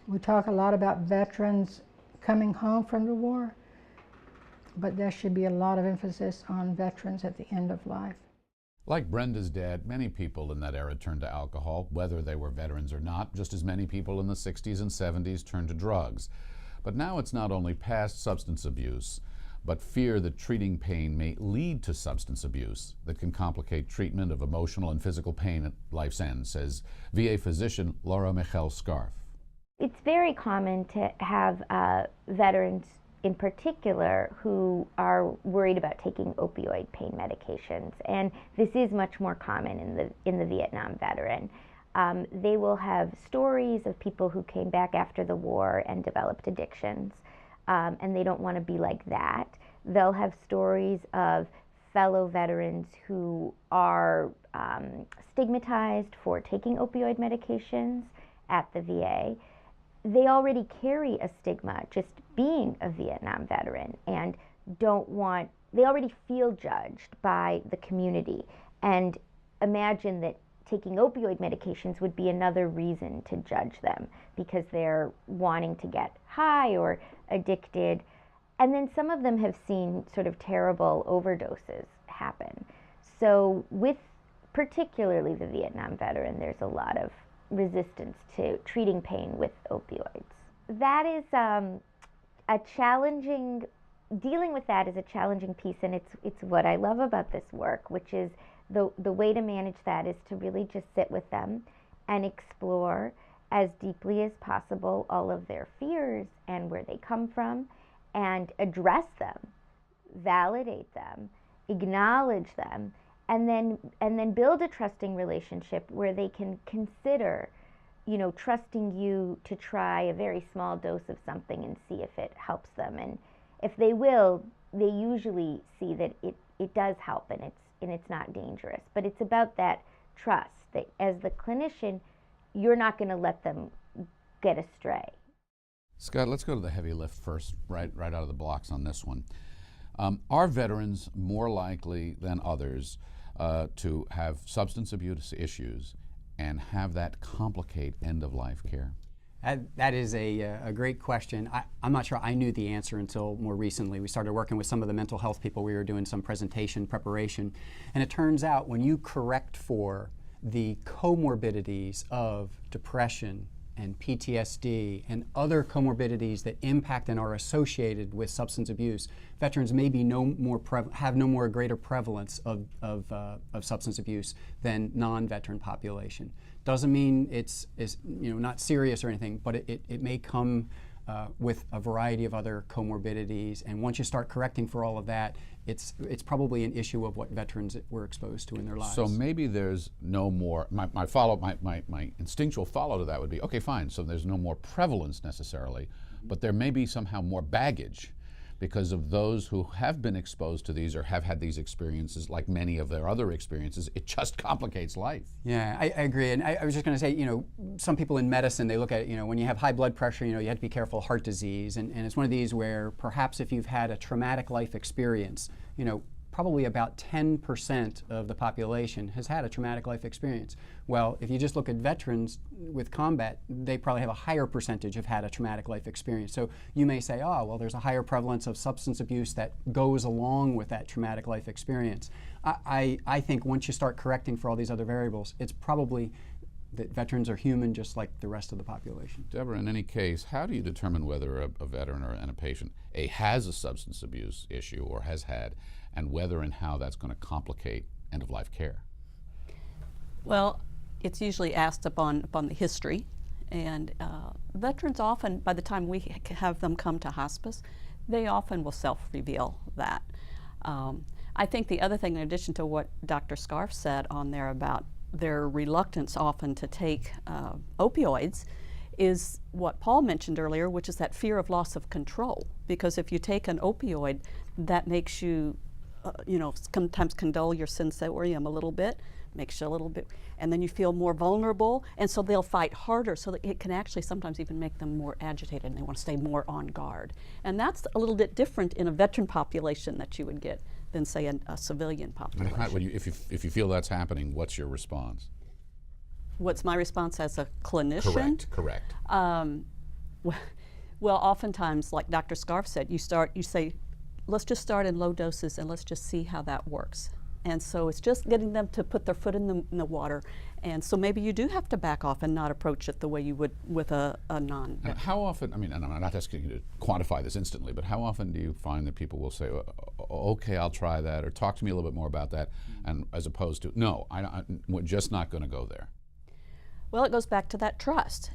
We talk a lot about veterans coming home from the war, but there should be a lot of emphasis on veterans at the end of life. Like Brenda's dad, many people in that era turned to alcohol, whether they were veterans or not, just as many people in the 60s and 70s turned to drugs. But now it's not only past substance abuse, but fear that treating pain may lead to substance abuse that can complicate treatment of emotional and physical pain at life's end, says VA physician Laura Michelle Scarf. It's very common to have veterans in particular who are worried about taking opioid pain medications, and this is much more common in the Vietnam veteran. They will have stories of people who came back after the war and developed addictions, and they don't want to be like that. They'll have stories of fellow veterans who are stigmatized for taking opioid medications at the VA. They already carry a stigma just being a Vietnam veteran and they already feel judged by the community, and imagine that taking opioid medications would be another reason to judge them because they're wanting to get high or addicted. And then some of them have seen sort of terrible overdoses happen. So with particularly the Vietnam veteran, there's a lot of resistance to treating pain with opioids. That is dealing with that is a challenging piece, and it's what I love about this work, which is the way to manage that is to really just sit with them and explore as deeply as possible all of their fears and where they come from, and address them, validate them, acknowledge them, and then build a trusting relationship where they can consider, you know, trusting you to try a very small dose of something and see if it helps them. And if they will, they usually see that it does help and it's not dangerous. But it's about that trust that as the clinician, you're not going to let them get astray. Scott, let's go to the heavy lift first, right out of the blocks on this one. Are veterans more likely than others to have substance abuse issues and have that complicate end-of-life care? That is a great question. I'm not sure I knew the answer until more recently. We started working with some of the mental health people. We were doing some presentation preparation. And it turns out when you correct for the comorbidities of depression and PTSD and other comorbidities that impact and are associated with substance abuse, veterans may be have no more greater prevalence of substance abuse than non-veteran population. Doesn't mean it's not serious or anything, but it may come with a variety of other comorbidities. And once you start correcting for all of that, it's probably an issue of what veterans were exposed to in their lives. So maybe there's no more, my instinctual follow to that would be, okay, fine, so there's no more prevalence necessarily, but there may be somehow more baggage because of those who have been exposed to these or have had these experiences, like many of their other experiences. It just complicates life. Yeah, I agree. And I was just going to say, some people in medicine, they look at, when you have high blood pressure, you have to be careful of heart disease. And it's one of these where perhaps if you've had a traumatic life experience, probably about 10% of the population has had a traumatic life experience. Well, if you just look at veterans with combat, they probably have a higher percentage have had a traumatic life experience. So you may say, oh, well, there's a higher prevalence of substance abuse that goes along with that traumatic life experience. I think once you start correcting for all these other variables, it's probably that veterans are human just like the rest of the population. Deborah, in any case, how do you determine whether a veteran and a patient has a substance abuse issue or has had, and whether and how that's going to complicate end-of-life care? Well, it's usually asked upon the history, and veterans often, by the time we have them come to hospice, they often will self-reveal that. I think the other thing, in addition to what Dr. Scarf said on there about their reluctance often to take opioids, is what Paul mentioned earlier, which is that fear of loss of control. Because if you take an opioid, that makes you, sometimes can dull your sensorium a little bit, makes you a little bit, and then you feel more vulnerable, and so they'll fight harder, so that it can actually sometimes even make them more agitated, and they want to stay more on guard. And that's a little bit different in a veteran population that you would get than, say, a civilian population. If you feel that's happening, what's your response? What's my response as a clinician? Correct. Well, oftentimes, like Dr. Scarf said, you say, let's just start in low doses and let's just see how that works. And so it's just getting them to put their foot in the water. And so maybe you do have to back off and not approach it the way you would with a non-veteran. How often, I mean, and I'm not asking you to quantify this instantly, but how often do you find that people will say, okay, I'll try that, or talk to me a little bit more about that, and as opposed to, no, we're just not going to go there? Well, it goes back to that trust.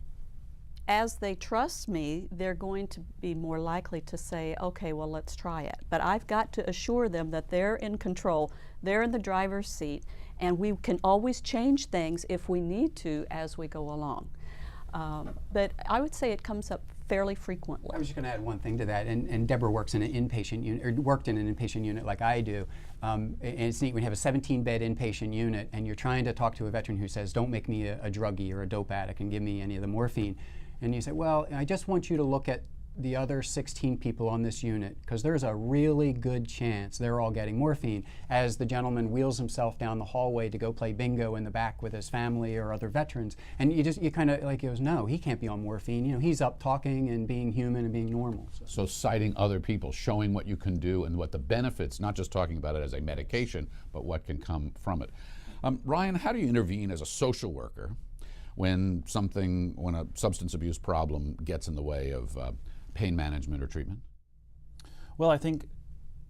As they trust me, they're going to be more likely to say, okay, well, let's try it. But I've got to assure them that they're in control, they're in the driver's seat, and we can always change things if we need to as we go along. But I would say it comes up fairly frequently. I was just going to add one thing to that, and Deborah works in an inpatient unit, or worked in an inpatient unit like I do. And it's neat when you have a 17-bed inpatient unit and you're trying to talk to a veteran who says, don't make me a druggie or a dope addict and give me any of the morphine. And you say, well, I just want you to look at the other 16 people on this unit, because there's a really good chance they're all getting morphine, as the gentleman wheels himself down the hallway to go play bingo in the back with his family or other veterans. And you kind of like goes, no, he can't be on morphine. You know, he's up talking and being human and being normal. So citing other people, showing what you can do and what the benefits, not just talking about it as a medication, but what can come from it. Ryan, how do you intervene as a social worker when a substance abuse problem gets in the way of pain management or treatment? Well, I think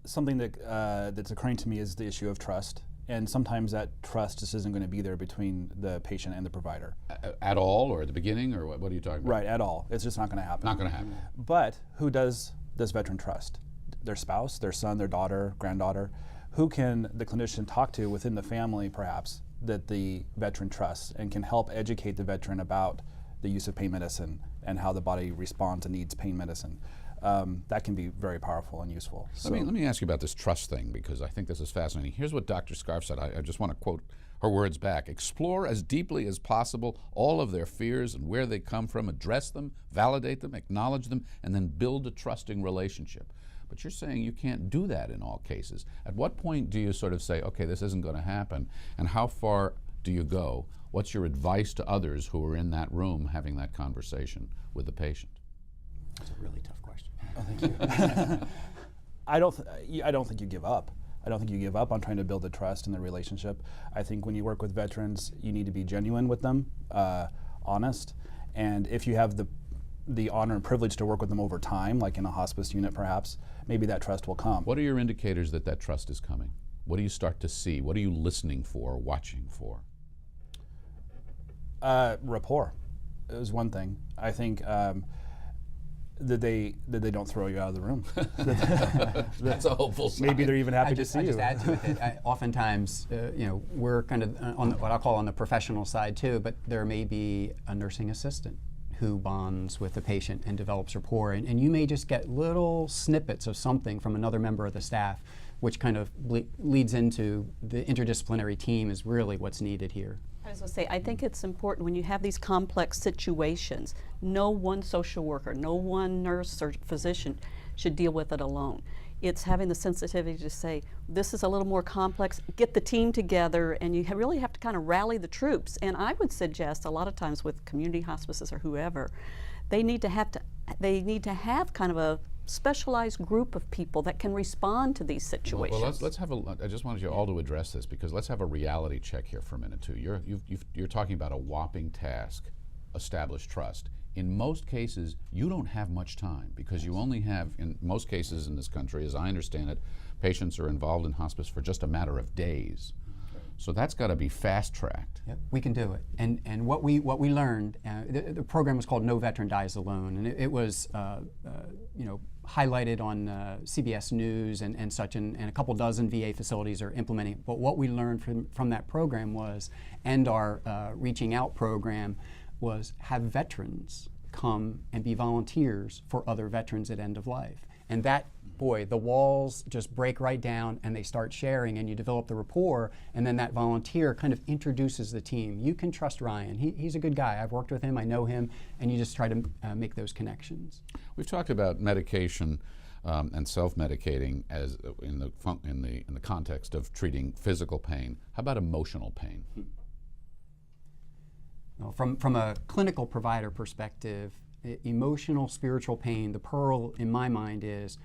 something that's occurring to me is the issue of trust. And sometimes that trust just isn't going to be there between the patient and the provider. At all, or at the beginning, or what are you talking about? Right, at all. It's just not going to happen. Not going to happen. But who does this veteran trust? Their spouse, their son, their daughter, granddaughter. Who can the clinician talk to within the family, perhaps, that the veteran trusts and can help educate the veteran about the use of pain medicine and how the body responds and needs pain medicine? That can be very powerful and useful. Let me ask you about this trust thing, because I think this is fascinating. Here's what Dr. Scarf said. I just want to quote her words back. Explore as deeply as possible all of their fears and where they come from, address them, validate them, acknowledge them, and then build a trusting relationship. But you're saying you can't do that in all cases. At what point do you sort of say, okay, this isn't going to happen, and how far do you go? What's your advice to others who are in that room having that conversation with the patient? That's a really tough question. Oh, thank you. I don't think you give up. I don't think you give up on trying to build the trust in the relationship. I think when you work with veterans, you need to be genuine with them, honest, and if you have the honor and privilege to work with them over time, like in a hospice unit perhaps, maybe that trust will come. What are your indicators that that trust is coming? What do you start to see? What are you listening for, watching for? Rapport is one thing. I think that they don't throw you out of the room. That's a hopeful sign. Maybe they're even happy to see you. I just add to it that oftentimes, we're kind of on what I'll call on the professional side too, but there may be a nursing assistant who bonds with the patient and develops rapport, and you may just get little snippets of something from another member of the staff, which kind of leads into the interdisciplinary team is really what's needed here. I was going to say, I think it's important when you have these complex situations, no one social worker, no one nurse or physician should deal with it alone. It's having the sensitivity to say, this is a little more complex, get the team together, and you really have to kind of rally the troops. And I would suggest a lot of times with community hospices or whoever, they need to have kind of a specialized group of people that can respond to these situations. Well, let's have I just wanted you all to address this, because let's have a reality check here for a minute too. You're talking about a whopping task, establish trust. In most cases, you don't have much time, because you only have, in most cases in this country, as I understand it, patients are involved in hospice for just a matter of days. So that's got to be fast-tracked. Yep, we can do it. And what we learned, the program was called No Veteran Dies Alone, and it was highlighted on CBS News and such, and a couple dozen VA facilities are implementing it. But what we learned from that program was, and our Reaching Out program, was have veterans come and be volunteers for other veterans at end of life. And that, boy, the walls just break right down and they start sharing and you develop the rapport, and then that volunteer kind of introduces the team. You can trust Ryan. He's a good guy. I've worked with him, I know him, and you just try to make those connections. We've talked about medication and self-medicating as in the context of treating physical pain. How about emotional pain? Well, from a clinical provider perspective, emotional, spiritual pain, the pearl in my mind is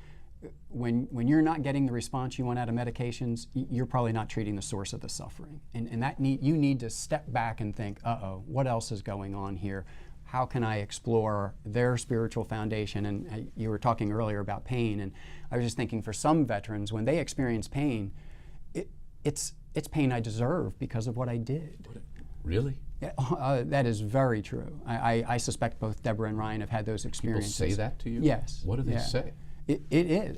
when you're not getting the response you want out of medications, you're probably not treating the source of the suffering. And that you need to step back and think, uh-oh, what else is going on here? How can I explore their spiritual foundation? And you were talking earlier about pain, and I was just thinking for some veterans, when they experience pain, it's pain I deserve because of what I did. Really? Yeah, that is very true. I suspect both Deborah and Ryan have had those experiences. People say that to you? Yes. What do they say? It is.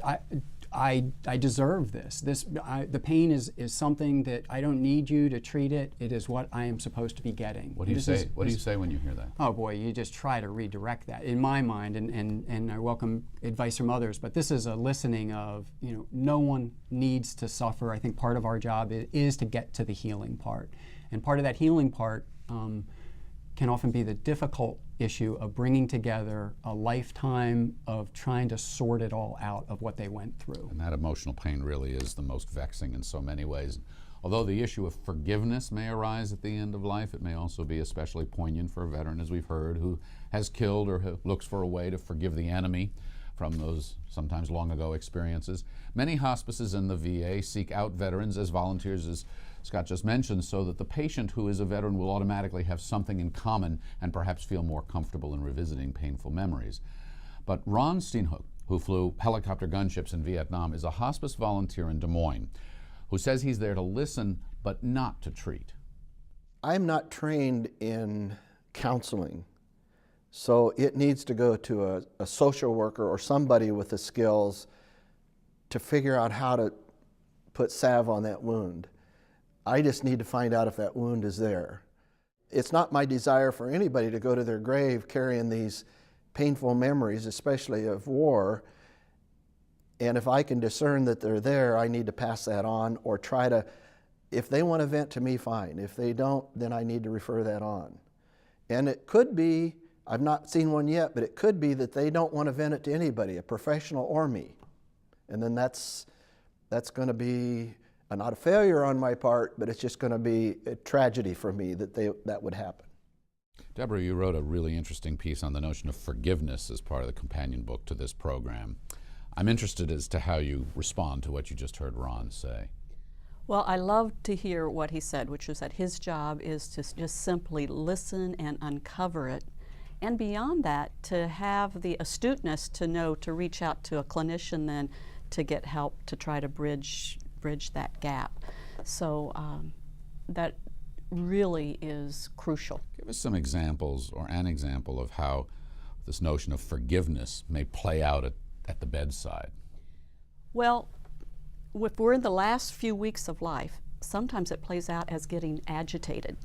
I deserve this. The pain is something that I don't need you to treat it. It is what I am supposed to be getting. What do you say? What do you say when you hear that? Oh boy, you just try to redirect that. In my mind, and I welcome advice from others, but this is a listening of, no one needs to suffer. I think part of our job is to get to the healing part. And part of that healing part can often be the difficult issue of bringing together a lifetime of trying to sort it all out of what they went through. And that emotional pain really is the most vexing in so many ways. Although the issue of forgiveness may arise at the end of life, it may also be especially poignant for a veteran, as we've heard, who has killed or who looks for a way to forgive the enemy from those sometimes long ago experiences. Many hospices in the VA seek out veterans as volunteers, as Scott just mentioned, so that the patient who is a veteran will automatically have something in common and perhaps feel more comfortable in revisiting painful memories. But Ron Steenhoek, who flew helicopter gunships in Vietnam, is a hospice volunteer in Des Moines who says he's there to listen but not to treat. I'm not trained in counseling, so it needs to go to a social worker or somebody with the skills to figure out how to put salve on that wound. I just need to find out if that wound is there. It's not my desire for anybody to go to their grave carrying these painful memories, especially of war. And if I can discern that they're there, I need to pass that on or try to, if they want to vent to me, fine. If they don't, then I need to refer that on. And it could be, I've not seen one yet, but it could be that they don't want to vent it to anybody, a professional or me. And then that's going to be not a failure on my part, but it's just going to be a tragedy for me that would happen. Deborah, you wrote a really interesting piece on the notion of forgiveness as part of the companion book to this program. I'm interested as to how you respond to what you just heard Ron say. Well, I love to hear what he said, which was that his job is to just simply listen and uncover it. And beyond that, to have the astuteness to know to reach out to a clinician then to get help to try to bridge that gap. So that really is crucial. Give us some examples or an example of how this notion of forgiveness may play out at the bedside. Well, if we're in the last few weeks of life, sometimes it plays out as getting agitated.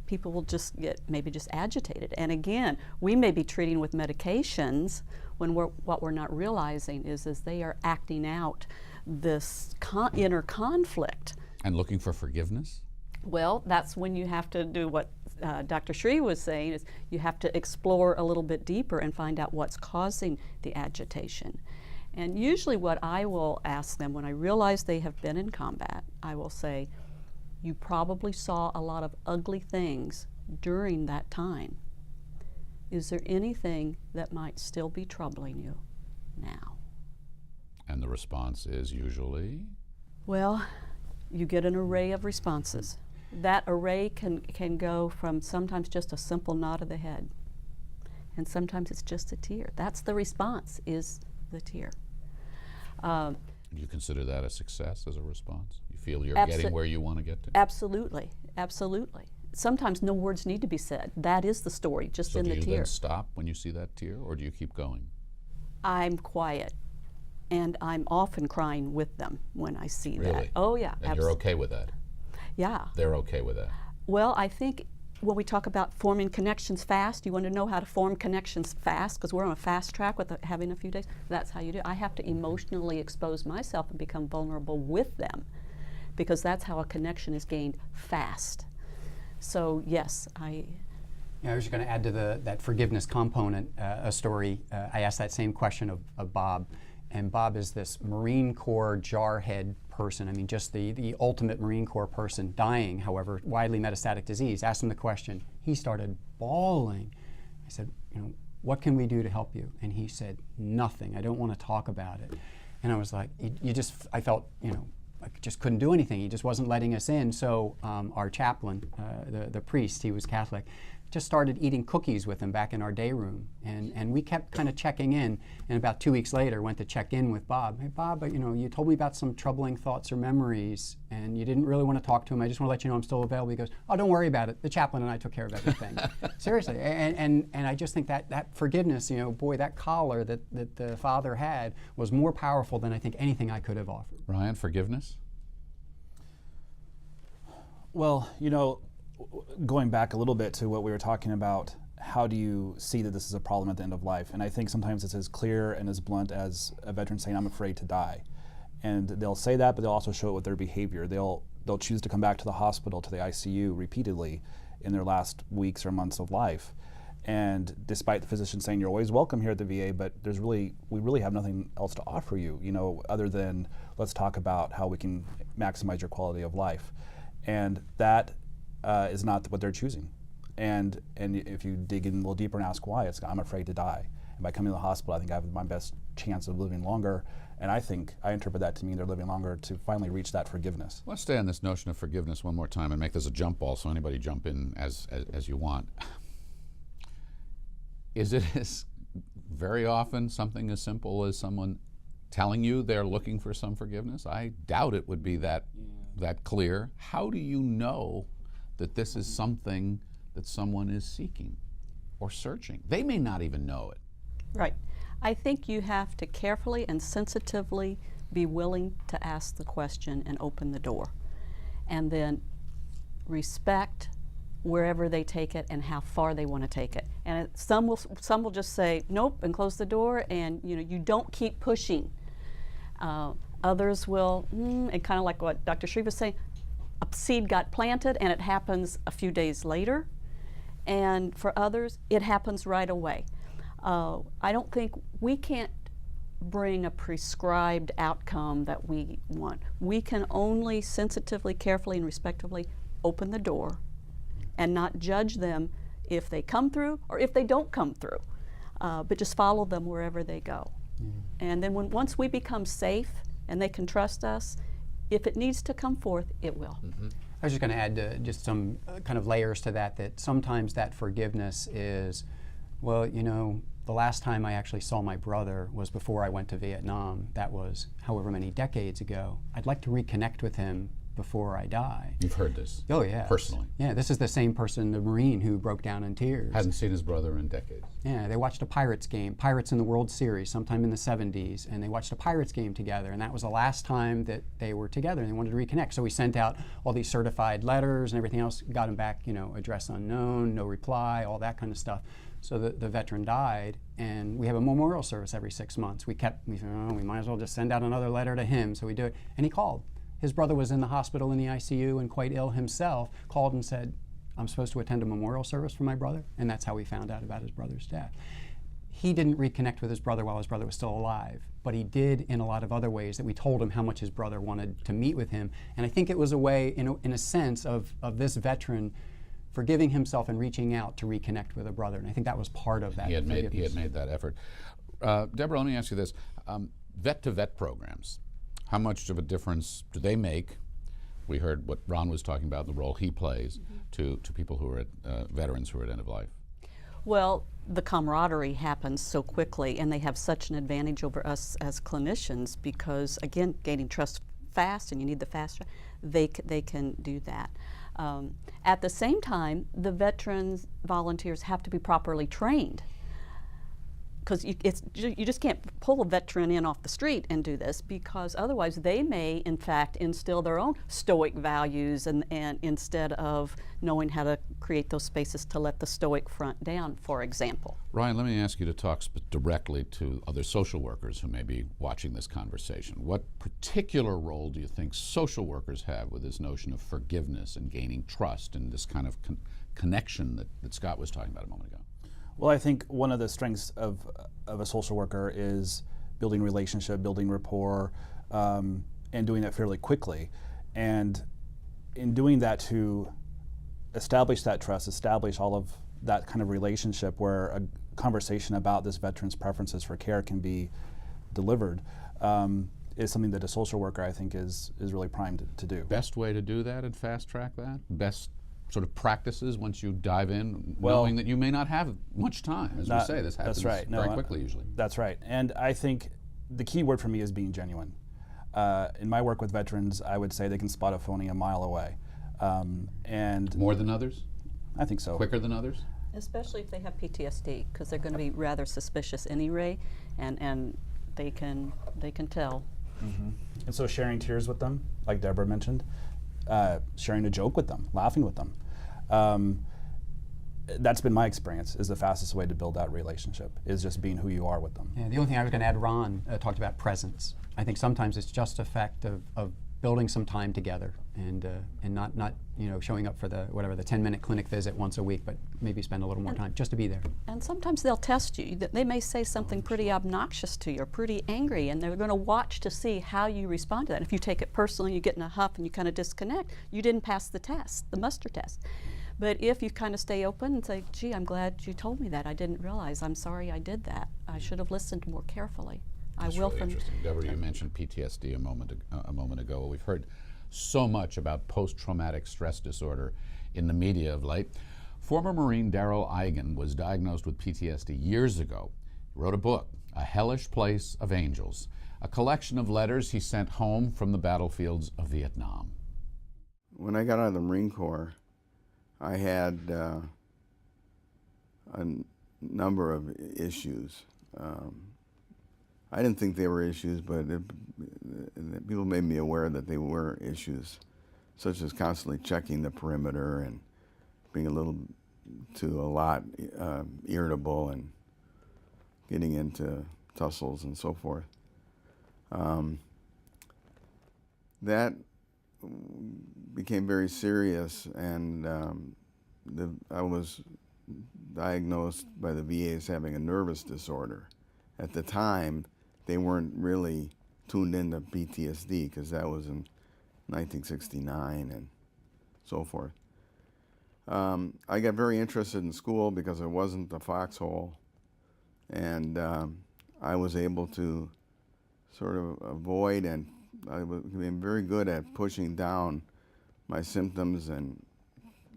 People will just get maybe just agitated. And again, we may be treating with medications when what we're not realizing is they are acting out this inner conflict. And looking for forgiveness? Well, that's when you have to do what Dr. Shree was saying, is you have to explore a little bit deeper and find out what's causing the agitation. And usually what I will ask them when I realize they have been in combat, I will say, you probably saw a lot of ugly things during that time. Is there anything that might still be troubling you now? And the response is usually? Well, you get an array of responses. That array can go from sometimes just a simple nod of the head, and sometimes it's just a tear. That's the response, is the tear. Do you consider that a success as a response? You feel you're getting where you want to get to? Absolutely, absolutely. Sometimes no words need to be said. That is the story, just in the tear. So do you then stop when you see that tear, or do you keep going? I'm quiet, and I'm often crying with them when I see that. Really? Oh yeah. And you're okay with that? Yeah. They're okay with that? Well, I think when we talk about forming connections fast, you want to know how to form connections fast, because we're on a fast track with having a few days. That's how you do it. I have to emotionally expose myself and become vulnerable with them, because that's how a connection is gained fast. So yes, I was just going to add to that forgiveness component a story. I asked that same question of Bob, and Bob is this Marine Corps jarhead person. I mean, just the ultimate Marine Corps person, dying, however, widely metastatic disease. Asked him the question. He started bawling. I said, what can we do to help you? And he said, nothing. I don't want to talk about it. And I was like, I felt, I just couldn't do anything. He just wasn't letting us in. So our chaplain, the priest, he was Catholic, just started eating cookies with him back in our day room. And we kept kind of checking in. And about 2 weeks later, went to check in with Bob. Hey, Bob, you told me about some troubling thoughts or memories, and you didn't really want to talk to him. I just want to let you know I'm still available. He goes, oh, don't worry about it. The chaplain and I took care of everything. Seriously. And I just think that forgiveness, boy, that collar that the father had was more powerful than I think anything I could have offered. Ryan, forgiveness? Well, going back a little bit to what we were talking about, how do you see that this is a problem at the end of life? And I think sometimes it's as clear and as blunt as a veteran saying, I'm afraid to die. And they'll say that, but they'll also show it with their behavior. They'll choose to come back to the hospital, to the ICU repeatedly in their last weeks or months of life. And despite the physician saying you're always welcome here at the VA, but we really have nothing else to offer you, other than let's talk about how we can maximize your quality of life. And that is not what they're choosing. And if you dig in a little deeper and ask why, it's I'm afraid to die. And by coming to the hospital, I think I have my best chance of living longer. And I interpret that to mean they're living longer to finally reach that forgiveness. Let's stay on this notion of forgiveness one more time and make this a jump ball, so anybody jump in as you want. Is it very often something as simple as someone telling you they're looking for some forgiveness? I doubt it would be that clear. How do you know that this is something that someone is seeking or searching? They may not even know it. Right. I think you have to carefully and sensitively be willing to ask the question and open the door, and then respect wherever they take it and how far they want to take it. And some will just say nope and close the door, and you don't keep pushing. Others will, and kind of like what Dr. Shreve was saying, a seed got planted and it happens a few days later. And for others, it happens right away. I don't think we can't bring a prescribed outcome that we want. We can only sensitively, carefully, and respectfully open the door and not judge them if they come through or if they don't come through, but just follow them wherever they go. And then once we become safe and they can trust us, if it needs to come forth, it will. I was just going to add just some kind of layers to that sometimes that forgiveness is, well, the last time I actually saw my brother was before I went to Vietnam. That was however many decades ago. I'd like to reconnect with him before I die. You've heard this? Oh, yeah. Personally? Yeah, this is the same person, the Marine, who broke down in tears. Hasn't seen his brother in decades. Yeah, they watched a Pirates game, Pirates in the World Series, sometime in the 70s, and they watched a Pirates game together, and that was the last time that they were together, and they wanted to reconnect. So we sent out all these certified letters and everything else, got him back, address unknown, no reply, all that kind of stuff. So the veteran died, and we have a memorial service every 6 months. We said, we might as well just send out another letter to him, so we do it. And he called. His brother was in the hospital in the ICU and quite ill himself, called and said, I'm supposed to attend a memorial service for my brother, and that's how we found out about his brother's death. He didn't reconnect with his brother while his brother was still alive, but he did in a lot of other ways that we told him how much his brother wanted to meet with him. And I think it was a way, in a sense, of this veteran forgiving himself and reaching out to reconnect with a brother. And I think that was part of that. He had made that effort. Deborah, let me ask you this. Vet-to-vet programs, how much of a difference do they make? We heard what Ron was talking about, the role he plays to people who are veterans who are at end of life. Well, the camaraderie happens so quickly, and they have such an advantage over us as clinicians because, again, gaining trust fast, and you need the fast, they can do that. At the same time, the veterans volunteers have to be properly trained. because you just can't pull a veteran in off the street and do this, because otherwise they may in fact instill their own stoic values, and instead of knowing how to create those spaces to let the stoic front down, for example. Ryan, let me ask you to talk directly to other social workers who may be watching this conversation. What particular role do you think social workers have with this notion of forgiveness and gaining trust and this kind of connection that Scott was talking about a moment ago? Well, I think one of the strengths of a social worker is building relationship, building rapport, and doing that fairly quickly. And in doing that, to establish that trust, establish all of that kind of relationship where a conversation about this veteran's preferences for care can be delivered, is something that a social worker, I think, is really primed to do. Best way to do that and fast track that? Best sort of practices once you dive in, knowing that you may not have much time? As we say, this happens very quickly usually. That's right. And I think the key word for me is being genuine. In my work with veterans, I would say they can spot a phony a mile away. And more than others? I think so. Quicker than others? Especially if they have PTSD, because they're going to be rather suspicious anyway, and they can tell. Mm-hmm. And so sharing tears with them, like Deborah mentioned, sharing a joke with them, laughing with them. That's been my experience, is the fastest way to build that relationship, is just being who you are with them. Yeah, the only thing I was going to add, Ron talked about presence. I think sometimes it's just a fact of building some time together, and not showing up for the 10-minute clinic visit once a week, but maybe spend a little more time just to be there. And sometimes they'll test you. They may say something pretty obnoxious to you or pretty angry, and they're going to watch to see how you respond to that. And if you take it personally, you get in a huff and you kind of disconnect, you didn't pass the test, the muster test. But if you kind of stay open and say, gee, I'm glad you told me that. I didn't realize. I'm sorry I did that. I should have listened more carefully. That's really interesting. Deborah, you mentioned PTSD a moment ago. We've heard so much about post-traumatic stress disorder in the media of late. Former Marine Darrell Eigen was diagnosed with PTSD years ago. He wrote a book, A Hellish Place of Angels, a collection of letters he sent home from the battlefields of Vietnam. When I got out of the Marine Corps, I had a number of issues. I didn't think they were issues, but people made me aware that they were issues, such as constantly checking the perimeter and being a lot irritable and getting into tussles and so forth. That became very serious, and I was diagnosed by the VA as having a nervous disorder. At the time, they weren't really tuned into PTSD, because that was in 1969 and so forth. I got very interested in school because I wasn't a foxhole, and I was able to sort of avoid, and I was being very good at pushing down my symptoms and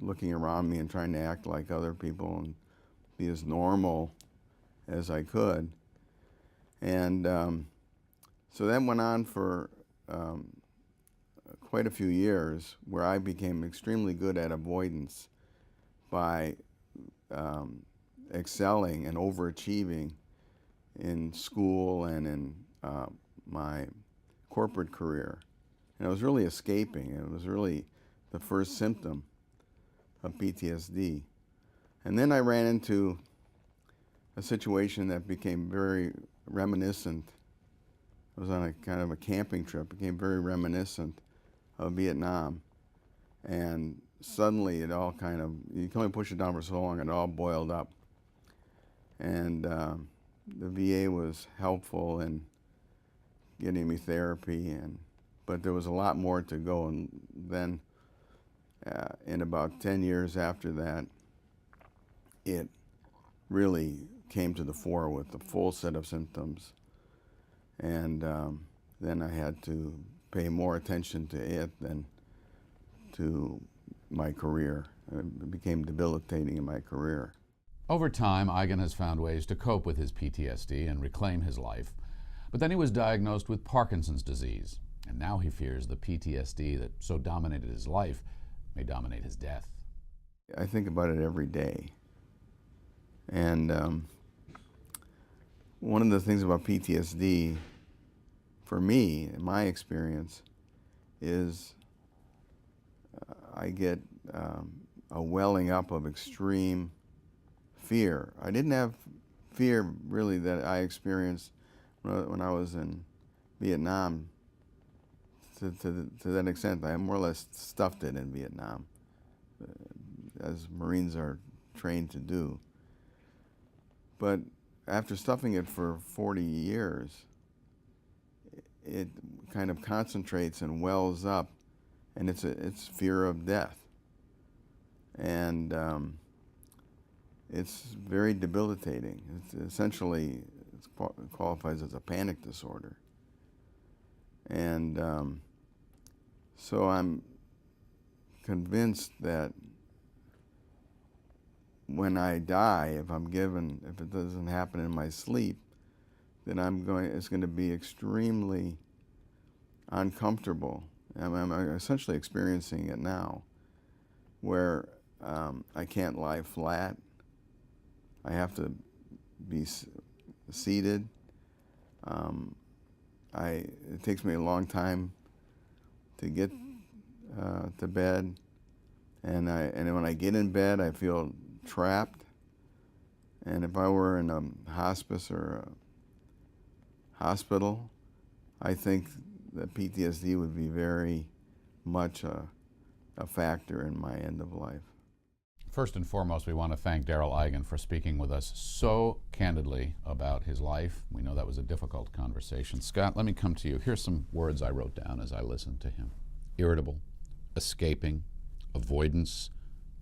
looking around me and trying to act like other people and be as normal as I could. And so that went on for quite a few years, where I became extremely good at avoidance by excelling and overachieving in school and in my corporate career. And I was really escaping. It was really the first symptom of PTSD. And then I ran into a situation that became very reminiscent. I was on a kind of a camping trip, became very reminiscent of Vietnam. And suddenly it all kind of, you can only push it down for so long, it all boiled up. And the VA was helpful in getting me therapy, but there was a lot more to go. And then in about 10 years after that, it really came to the fore with the full set of symptoms. And then I had to pay more attention to it than to my career. It became debilitating in my career. Over time, Eigen has found ways to cope with his PTSD and reclaim his life. But then he was diagnosed with Parkinson's disease, and now he fears the PTSD that so dominated his life may dominate his death. I think about it every day. And one of the things about PTSD, for me, in my experience, is I get a welling up of extreme fear. I didn't have fear really that I experienced when I was in Vietnam to that extent. I more or less stuffed it in Vietnam, as Marines are trained to do. But after stuffing it for 40 years, it kind of concentrates and wells up, and it's fear of death. And it's very debilitating. It's essentially, it qualifies as a panic disorder. And so I'm convinced that when I die, if it doesn't happen in my sleep, then it's going to be extremely uncomfortable. I'm essentially experiencing it now, where I can't lie flat. I have to be seated. It takes me a long time to get to bed, and when I get in bed, I feel trapped. And if I were in a hospice or a hospital, I think that PTSD would be very much a factor in my end of life. First and foremost, we want to thank Darrell Eigen for speaking with us so candidly about his life. We know that was a difficult conversation. Scott, let me come to you. Here's some words I wrote down as I listened to him. Irritable, escaping, avoidance,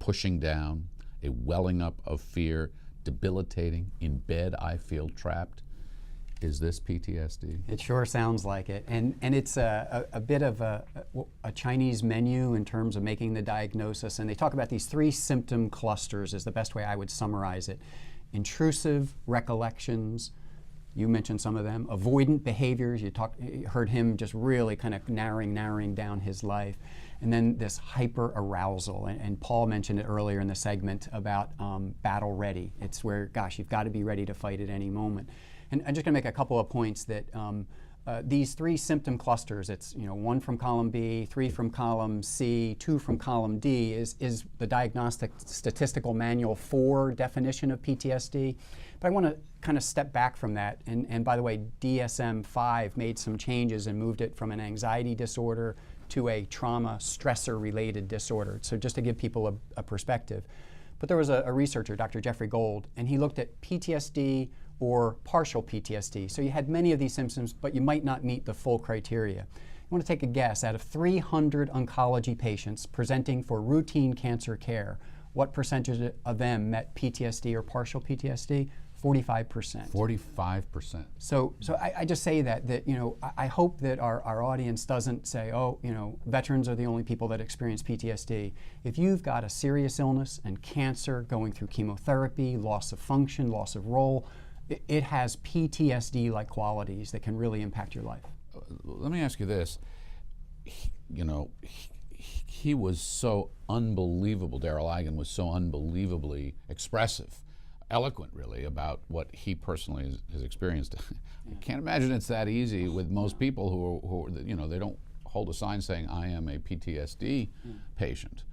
pushing down, a welling up of fear, debilitating, in bed I feel trapped. Is this PTSD? It sure sounds like it. And it's a bit of a Chinese menu in terms of making the diagnosis. And they talk about these 3 symptom clusters is the best way I would summarize it. Intrusive recollections, you mentioned some of them. Avoidant behaviors, you heard him just really kind of narrowing down his life. And then this hyper arousal. And Paul mentioned it earlier in the segment about battle ready. It's where, gosh, you've got to be ready to fight at any moment. And I'm just going to make a couple of points that these 3 symptom clusters, it's 1 from column B, 3 from column C, 2 from column D, is the Diagnostic Statistical Manual 4 definition of PTSD. But I want to kind of step back from that. And by the way, DSM-5 made some changes and moved it from an anxiety disorder to a trauma stressor-related disorder. So just to give people a perspective. But there was a researcher, Dr. Jeffrey Gold, and he looked at PTSD or partial PTSD. So you had many of these symptoms, but you might not meet the full criteria. You want to take a guess, out of 300 oncology patients presenting for routine cancer care, what percentage of them met PTSD or partial PTSD? 45%. 45%. So I just say that I hope that our audience doesn't say, oh, veterans are the only people that experience PTSD. If you've got a serious illness and cancer, going through chemotherapy, loss of function, loss of role, it has PTSD-like qualities that can really impact your life. Let me ask you this. He was so unbelievable, Darrell Eigen was so unbelievably expressive, eloquent really, about what he personally has experienced. I can't imagine it's that easy with most people who they don't hold a sign saying, I am a PTSD patient.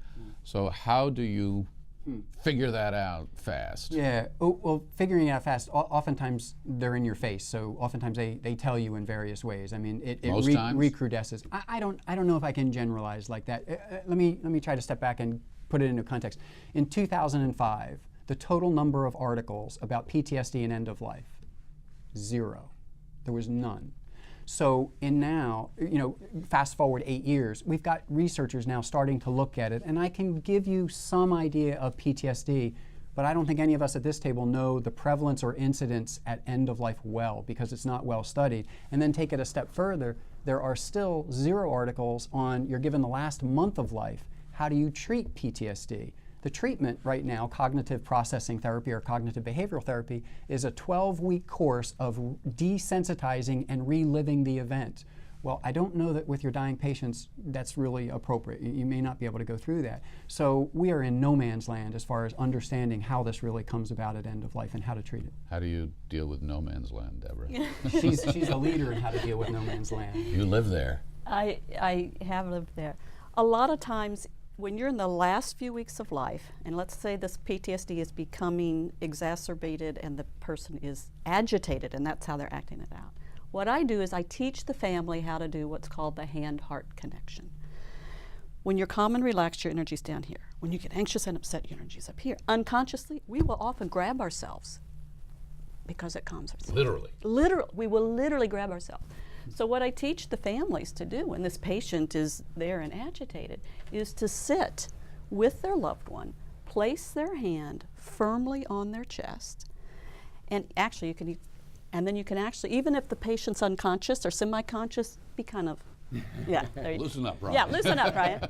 So how do you figure that out fast? Yeah, well, figuring it out fast, oftentimes they're in your face. So oftentimes they tell you in various ways. I mean, it recrudesces. I don't know if I can generalize like that. Let me try to step back and put it into context. In 2005, the total number of articles about PTSD and end of life, 0. There was none. So now, fast forward 8 years, we've got researchers now starting to look at it, and I can give you some idea of PTSD, but I don't think any of us at this table know the prevalence or incidence at end of life well, because it's not well studied. And then take it a step further, there are still 0 articles on, you're given the last month of life, how do you treat PTSD? The treatment right now, cognitive processing therapy or cognitive behavioral therapy, is a 12-week course of desensitizing and reliving the event. Well, I don't know that with your dying patients that's really appropriate. You may not be able to go through that. So we are in no man's land as far as understanding how this really comes about at end of life and how to treat it. How do you deal with no man's land, Deborah? She's a leader in how to deal with no man's land. You live there. I have lived there. A lot of times when you're in the last few weeks of life, and let's say this PTSD is becoming exacerbated and the person is agitated and that's how they're acting it out, what I do is I teach the family how to do what's called the hand-heart connection. When you're calm and relaxed, your energy's down here. When you get anxious and upset, your energy's up here. Unconsciously, we will often grab ourselves because it calms ourselves. Literally. Literally, we will literally grab ourselves. So what I teach the families to do when this patient is there and agitated is to sit with their loved one, place their hand firmly on their chest, and actually you can actually, even if the patient's unconscious or semi-conscious, be kind of, yeah. Loosen up, Brian. Yeah, loosen up, Brian.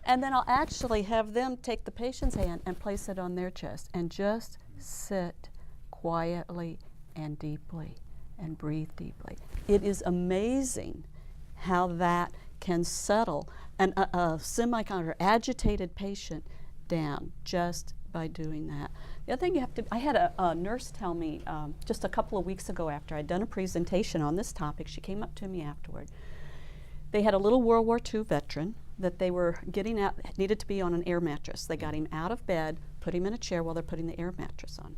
And then I'll actually have them take the patient's hand and place it on their chest and just sit quietly and deeply and breathe deeply. It is amazing how that can settle a semi-conscious or agitated patient down just by doing that. The other thing you have to, I had a nurse tell me just a couple of weeks ago after I'd done a presentation on this topic, she came up to me afterward. They had a little World War II veteran that they were getting out, needed to be on an air mattress. They got him out of bed, put him in a chair while they're putting the air mattress on.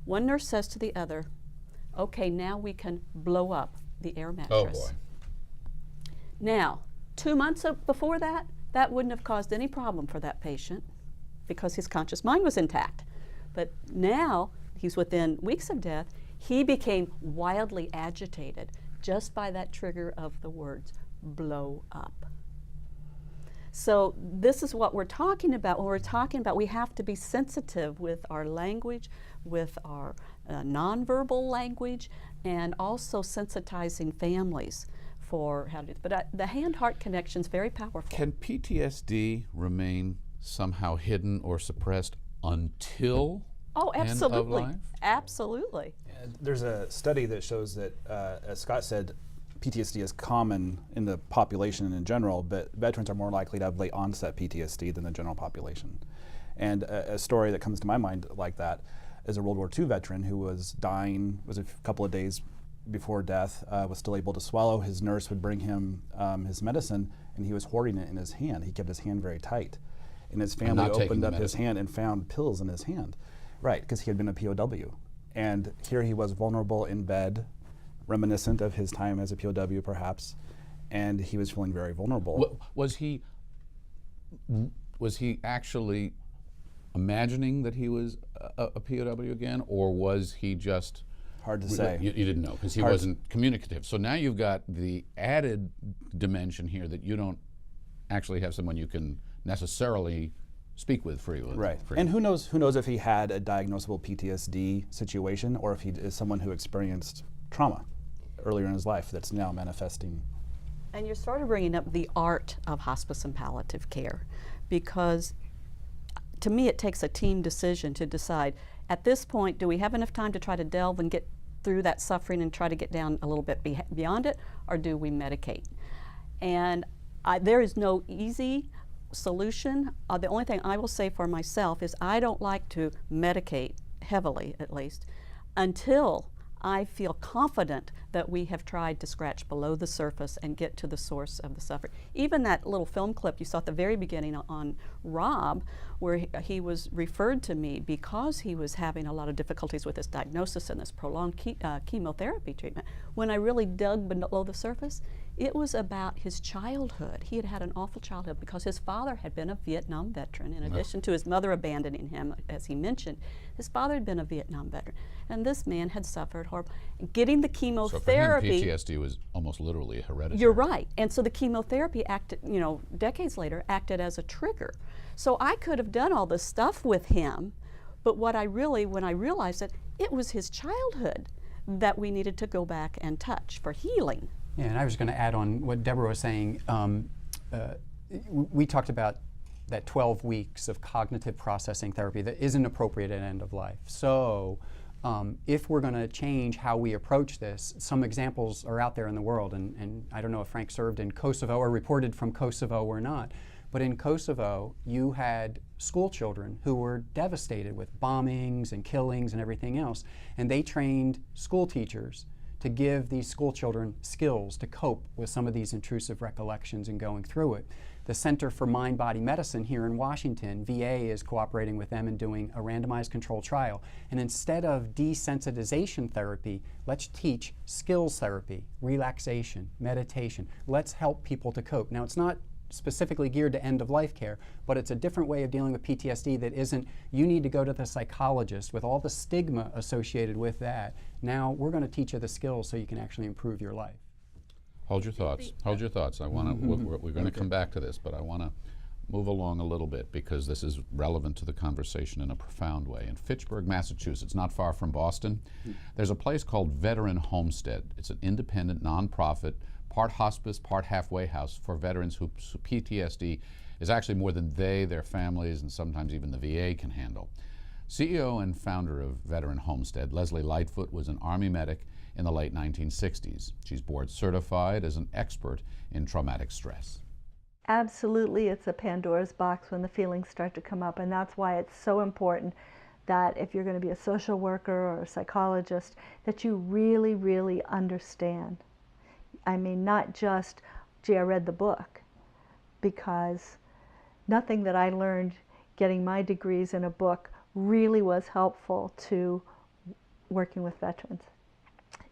One nurse says to the other, okay, now we can blow up the air mattress. Oh boy. Now, 2 months before that, that wouldn't have caused any problem for that patient because his conscious mind was intact. But now, he's within weeks of death, he became wildly agitated just by that trigger of the words, blow up. So this is what we're talking about. When we're talking about we have to be sensitive with our language, with our nonverbal language, and also sensitizing families for how to do this. But the hand-heart connection is very powerful. Can PTSD remain somehow hidden or suppressed until end of life? Absolutely. There's a study that shows that, as Scott said, PTSD is common in the population in general, but veterans are more likely to have late onset PTSD than the general population. And a story that comes to my mind like that is a World War II veteran who was dying, was a couple of days before death, was still able to swallow. His nurse would bring him his medicine, and he was hoarding it in his hand. He kept his hand very tight. And his family opened up his hand and found pills in his hand. Right, because he had been a POW. And here he was vulnerable in bed, reminiscent of his time as a POW perhaps, and he was feeling very vulnerable. Was he actually imagining that he was a POW again, or was he just... Hard to say. You didn't know, because he wasn't communicative. So now you've got the added dimension here that you don't actually have someone you can necessarily speak with freely. Right. And who knows if he had a diagnosable PTSD situation, or if he is someone who experienced trauma earlier in his life that's now manifesting. And you're sort of bringing up the art of hospice and palliative care, because to me it takes a team decision to decide, at this point, do we have enough time to try to delve and get through that suffering and try to get down a little bit beyond it, or do we medicate? And there is no easy solution. The only thing I will say for myself is I don't like to medicate heavily, at least, until I feel confident that we have tried to scratch below the surface and get to the source of the suffering. Even that little film clip you saw at the very beginning on Rob, where he was referred to me because he was having a lot of difficulties with his diagnosis and this prolonged chemotherapy treatment. When I really dug below the surface, it was about his childhood. He had had an awful childhood because his father had been a Vietnam veteran. In addition to his mother abandoning him, as he mentioned, his father had been a Vietnam veteran. And this man had suffered horrible. Getting the chemotherapy. So for him, PTSD was almost literally hereditary. You're right. And so the chemotherapy acted, decades later, acted as a trigger. So I could have done all this stuff with him, but when I realized it was his childhood that we needed to go back and touch for healing. Yeah, and I was going to add on what Deborah was saying. We talked about that 12 weeks of cognitive processing therapy that isn't appropriate at end of life. So if we're going to change how we approach this. Some examples are out there in the world, and I don't know if Frank served in Kosovo or reported from Kosovo or not, but in Kosovo you had school children who were devastated with bombings and killings and everything else, and they trained school teachers to give these school children skills to cope with some of these intrusive recollections and going through it. The Center for Mind-Body Medicine here in Washington, VA, is cooperating with them and doing a randomized controlled trial. And instead of desensitization therapy, let's teach skills therapy, relaxation, meditation. Let's help people to cope. Now, it's not specifically geared to end-of-life care, but it's a different way of dealing with PTSD that isn't, you need to go to the psychologist with all the stigma associated with that. Now, we're going to teach you the skills so you can actually improve your life. Hold your thoughts. Hold your thoughts. I want to. We're going to come back to this, but I want to move along a little bit because this is relevant to the conversation in a profound way. In Fitchburg, Massachusetts, not far from Boston, there's a place called Veteran Homestead. It's an independent, nonprofit, part hospice, part halfway house for veterans whose PTSD is actually more than they, their families, and sometimes even the VA can handle. CEO and founder of Veteran Homestead, Leslie Lightfoot, was an Army medic in the late 1960s. She's board certified as an expert in traumatic stress. Absolutely, it's a Pandora's box when the feelings start to come up, and that's why it's so important that if you're going to be a social worker or a psychologist, that you really, really understand. I mean, not just, gee, I read the book, because nothing that I learned getting my degrees in a book really was helpful to working with veterans.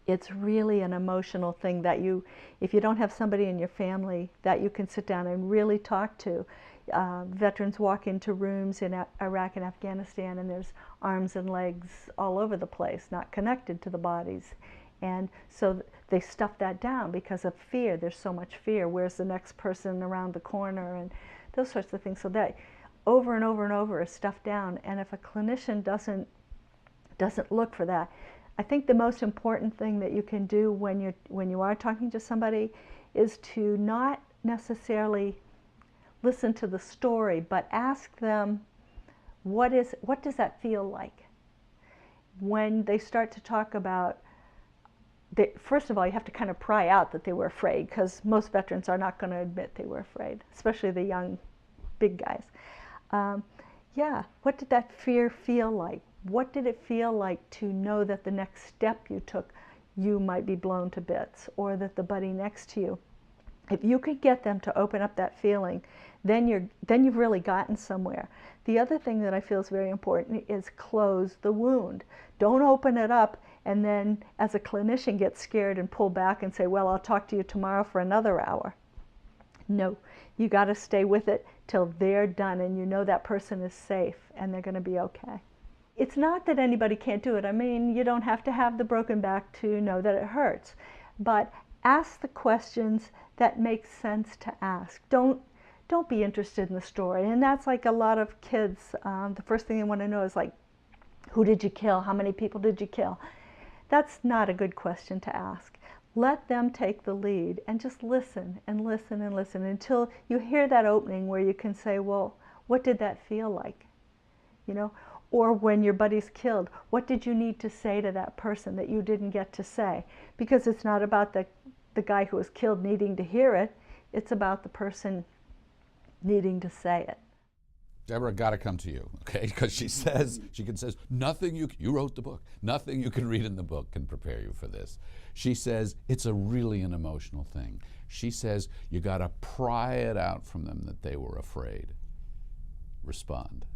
It's really an emotional thing that you, if you don't have somebody in your family that you can sit down and really talk to. Veterans walk into rooms in Iraq and Afghanistan and there's arms and legs all over the place, not connected to the bodies. And so they stuff that down because of fear. There's so much fear. Where's the next person around the corner and those sorts of things. So that over and over and over is stuffed down. And if a clinician doesn't look for that, I think the most important thing that you can do when you are talking to somebody is to not necessarily listen to the story, but ask them, what does that feel like? When they start to talk about, first of all, you have to kind of pry out that they were afraid, because most veterans are not going to admit they were afraid, especially the young, big guys. Yeah, what did that fear feel like? What did it feel like to know that the next step you took, you might be blown to bits, or that the buddy next to you? If you could get them to open up that feeling, then you've really gotten somewhere. The other thing that I feel is very important is close the wound. Don't open it up and then, as a clinician, get scared and pull back and say, well, I'll talk to you tomorrow for another hour. No, you got to stay with it till they're done and you know that person is safe and they're going to be okay. It's not that anybody can't do it. I mean, you don't have to have the broken back to know that it hurts. But ask the questions that make sense to ask. Don't be interested in the story. And that's like a lot of kids. The first thing they want to know is like, who did you kill? How many people did you kill? That's not a good question to ask. Let them take the lead and just listen and listen and listen until you hear that opening where you can say, well, what did that feel like? You know? Or when your buddy's killed, what did you need to say to that person that you didn't get to say? Because it's not about the guy who was killed needing to hear it, it's about the person needing to say it. Deborah, got to come to you, okay? Because she says, nothing you wrote the book, nothing you can read in the book can prepare you for this. She says, it's really an emotional thing. She says, you got to pry it out from them that they were afraid. Respond.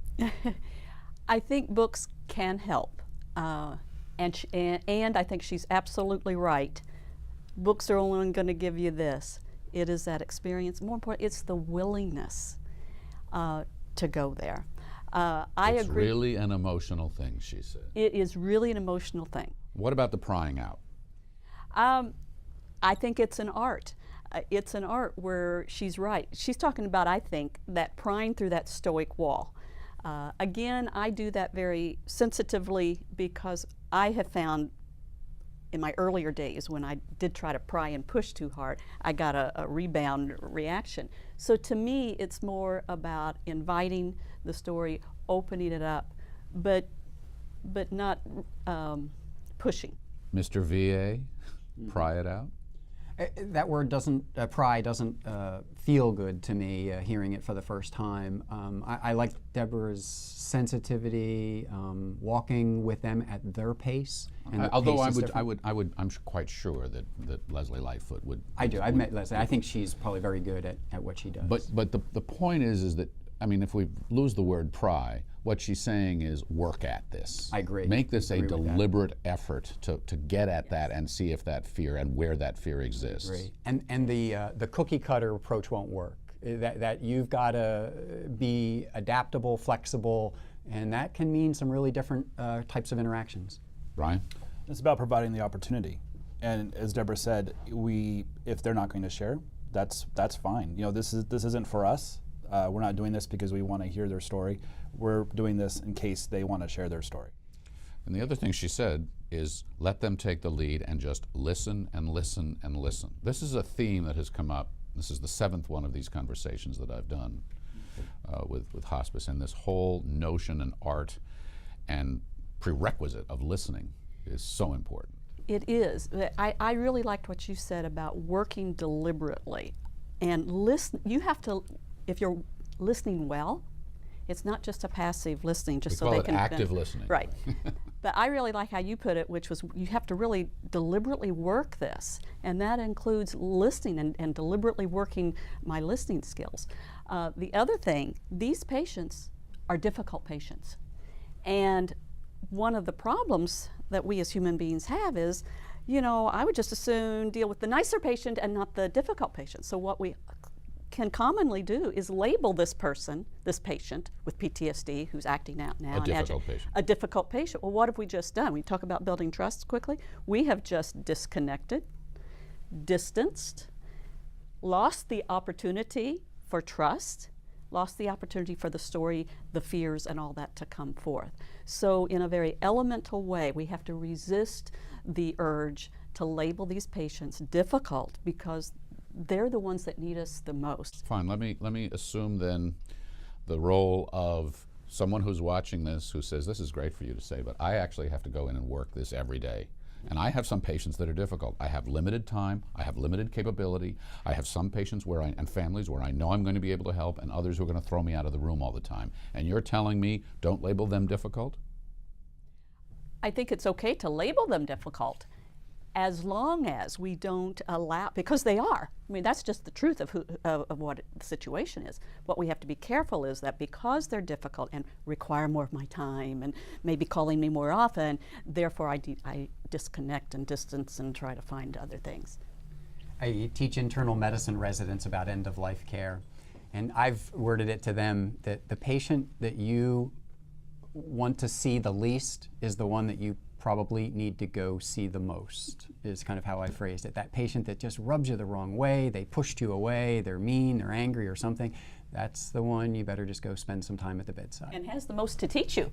I think books can help, and I think she's absolutely right. Books are only going to give you this. It is that experience. More important, it's the willingness to go there. It's really an emotional thing, she said. It is really an emotional thing. What about the prying out? I think it's an art. It's an art where she's right. She's talking about, I think, that prying through that stoic wall. Again, I do that very sensitively because I have found in my earlier days when I did try to pry and push too hard, I got a rebound reaction. So to me, it's more about inviting the story, opening it up. But but not pushing. Mr. VA, pry it out? That word doesn't, pry doesn't feel good to me hearing it for the first time. I like Deborah's sensitivity, walking with them at their pace. And Although I'm quite sure that Leslie Lightfoot would. I do. I've met Leslie. I think she's probably very good at what she does. But the point is that, I mean, if we lose the word pry, what she's saying is work at this. I agree. Make this a deliberate effort to get at that and see if that fear and where that fear exists. I agree. And the cookie cutter approach won't work. That you've got to be adaptable, flexible, and that can mean some really different types of interactions. Brian? It's about providing the opportunity. And as Deborah said, if they're not going to share, that's fine. You know, this isn't for us. We're not doing this because we want to hear their story. We're doing this in case they want to share their story. And the other thing she said is let them take the lead and just listen and listen and listen. This is a theme that has come up. This is the 7th one of these conversations that I've done with hospice, and this whole notion and art and prerequisite of listening is so important. It is. I really liked what you said about working deliberately. And listen, you have to, if you're listening well, it's not just a passive listening, just so they can. We call it active listening. Right. But I really like how you put it, which was you have to really deliberately work this, and that includes listening and deliberately working my listening skills. The other thing, these patients are difficult patients, and one of the problems that we as human beings have is, you know, I would just as soon deal with the nicer patient and not the difficult patient. So what we can commonly do is label this person, this patient with PTSD who's acting out now. A difficult patient. A difficult patient. Well, what have we just done? We talk about building trust quickly. We have just disconnected, distanced, lost the opportunity for trust, lost the opportunity for the story, the fears, and all that to come forth. So in a very elemental way, we have to resist the urge to label these patients difficult because they're the ones that need us the most. Fine, let me assume then the role of someone who's watching this who says, this is great for you to say, but I actually have to go in and work this every day. And I have some patients that are difficult. I have limited time, I have limited capability. I have some patients and families where I know I'm going to be able to help, and others who are going to throw me out of the room all the time. And you're telling me, don't label them difficult? I think it's okay to label them difficult, as long as we don't allow, because they are. I mean, that's just the truth of what the situation is. What we have to be careful is that because they're difficult and require more of my time and maybe calling me more often, therefore I disconnect and distance and try to find other things. I teach internal medicine residents about end-of-life care, and I've worded it to them that the patient that you want to see the least is the one that you probably need to go see the most, is kind of how I phrased it. That patient that just rubs you the wrong way, they pushed you away, they're mean, they're angry or something, that's the one you better just go spend some time at the bedside. And has the most to teach you.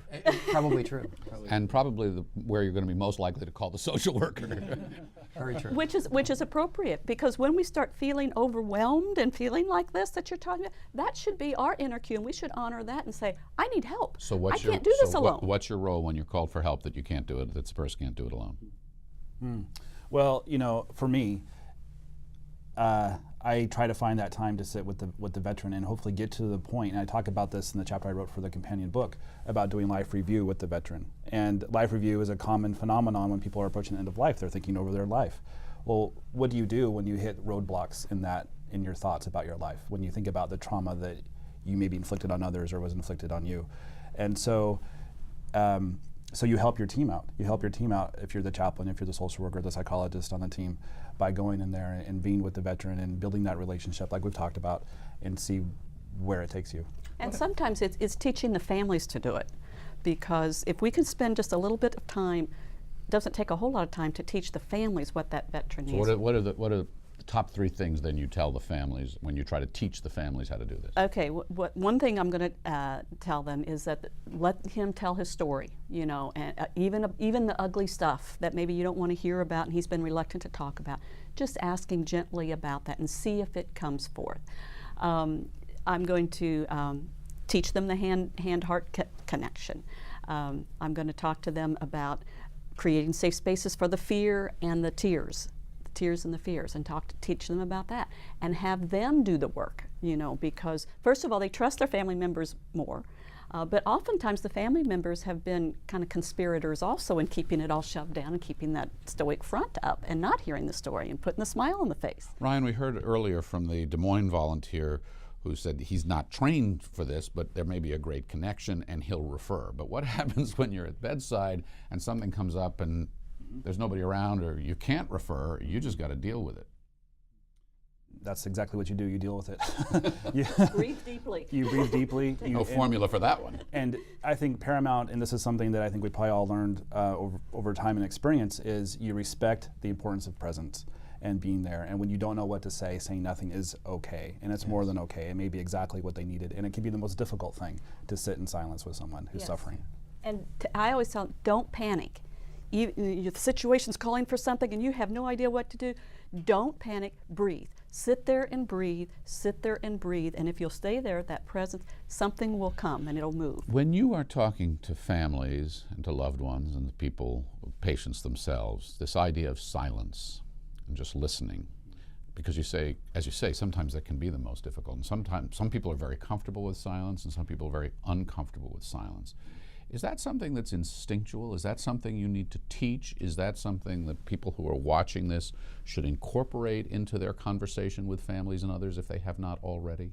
Probably true. And probably where you're going to be most likely to call the social worker. Very true. Which is appropriate, because when we start feeling overwhelmed and feeling like this that you're talking about, that should be our inner cue, and we should honor that and say, I need help. So I can't do this alone. What's your role when you're called for help that you can't do it, that the person can't do it alone? Well, you know, for me, I try to find that time to sit with the veteran and hopefully get to the point, and I talk about this in the chapter I wrote for the companion book about doing life review with the veteran. And life review is a common phenomenon when people are approaching the end of life. They're thinking over their life. Well, what do you do when you hit roadblocks in your thoughts about your life, when you think about the trauma that you maybe inflicted on others or was inflicted on you? And so so you help your team out. You help your team out if you're the chaplain, if you're the social worker, the psychologist on the team, by going in there and being with the veteran and building that relationship like we've talked about, and see where it takes you. And sometimes it's teaching the families to do it, because if we can spend just a little bit of time, it doesn't take a whole lot of time to teach the families what that veteran needs. So what are the top 3 things then you tell the families when you try to teach the families how to do this? Okay, one thing I'm going to tell them is that let him tell his story, you know, and even the ugly stuff that maybe you don't want to hear about and he's been reluctant to talk about. Just ask him gently about that and see if it comes forth. I'm going to teach them the hand-heart connection. I'm going to talk to them about creating safe spaces for the fear and the tears and the fears, and teach them about that, and have them do the work, you know, because first of all, they trust their family members more. But oftentimes the family members have been kind of conspirators also in keeping it all shoved down and keeping that stoic front up and not hearing the story and putting the smile on the face. Ryan, we heard earlier from the Des Moines volunteer who said he's not trained for this, but there may be a great connection and he'll refer. But what happens when you're at bedside and something comes up and there's nobody around, or you can't refer, you just got to deal with it? That's exactly what you do. You deal with it. Breathe deeply. You breathe deeply. No formula for that one. And I think paramount, and this is something that I think we probably all learned over time and experience, is you respect the importance of presence and being there. And when you don't know what to say, saying nothing is okay. And it's more than okay. It may be exactly what they needed. And it can be the most difficult thing to sit in silence with someone who's suffering. And I always tell them, don't panic. The situation's calling for something and you have no idea what to do. Don't panic, breathe. Sit there and breathe, sit there and breathe, and if you'll stay there, that presence, something will come and it'll move. When you are talking to families and to loved ones and the people, patients themselves, this idea of silence and just listening, because you say, as you say, sometimes that can be the most difficult, and sometimes some people are very comfortable with silence and some people are very uncomfortable with silence. Is that something that's instinctual? Is that something you need to teach? Is that something that people who are watching this should incorporate into their conversation with families and others if they have not already?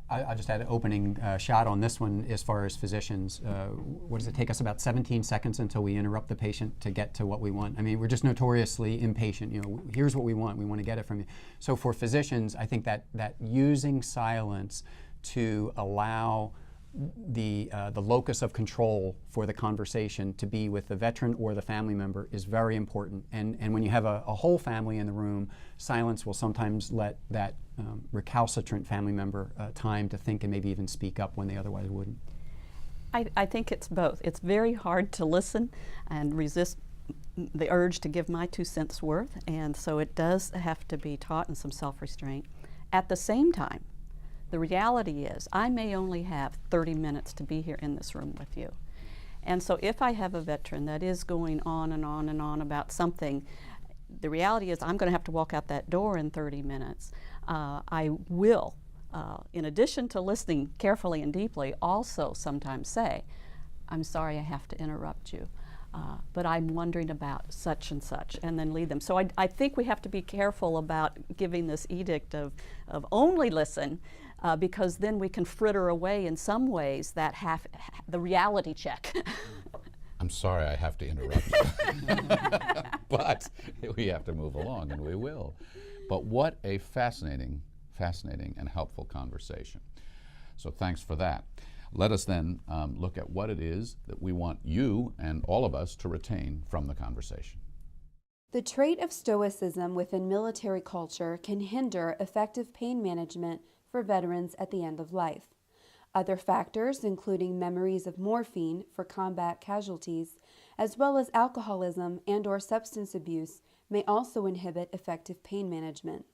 I'll just add an opening shot on this one as far as physicians. What does it take us? About 17 seconds until we interrupt the patient to get to what we want. I mean, we're just notoriously impatient. You know, here's what we want to get it from you. So for physicians, I think that using silence to allow the locus of control for the conversation to be with the veteran or the family member is very important. And when you have a whole family in the room, silence will sometimes let that recalcitrant family member time to think and maybe even speak up when they otherwise wouldn't. I think it's both. It's very hard to listen and resist the urge to give my 2 cents worth, and so it does have to be taught in some self-restraint. At the same time, the reality is I may only have 30 minutes to be here in this room with you. And so if I have a veteran that is going on and on and on about something, the reality is I'm going to have to walk out that door in 30 minutes. I will, in addition to listening carefully and deeply, also sometimes say, I'm sorry I have to interrupt you, but I'm wondering about such and such, and then lead them. So I think we have to be careful about giving this edict of only listen, because then we can fritter away in some ways that the reality check. I'm sorry I have to interrupt you, but we have to move along, and we will. But what a fascinating and helpful conversation. So thanks for that. Let us then look at what it is that we want you and all of us to retain from the conversation. The trait of stoicism within military culture can hinder effective pain management for veterans at the end of life. Other factors, including memories of morphine for combat casualties, as well as alcoholism and/or substance abuse, may also inhibit effective pain management.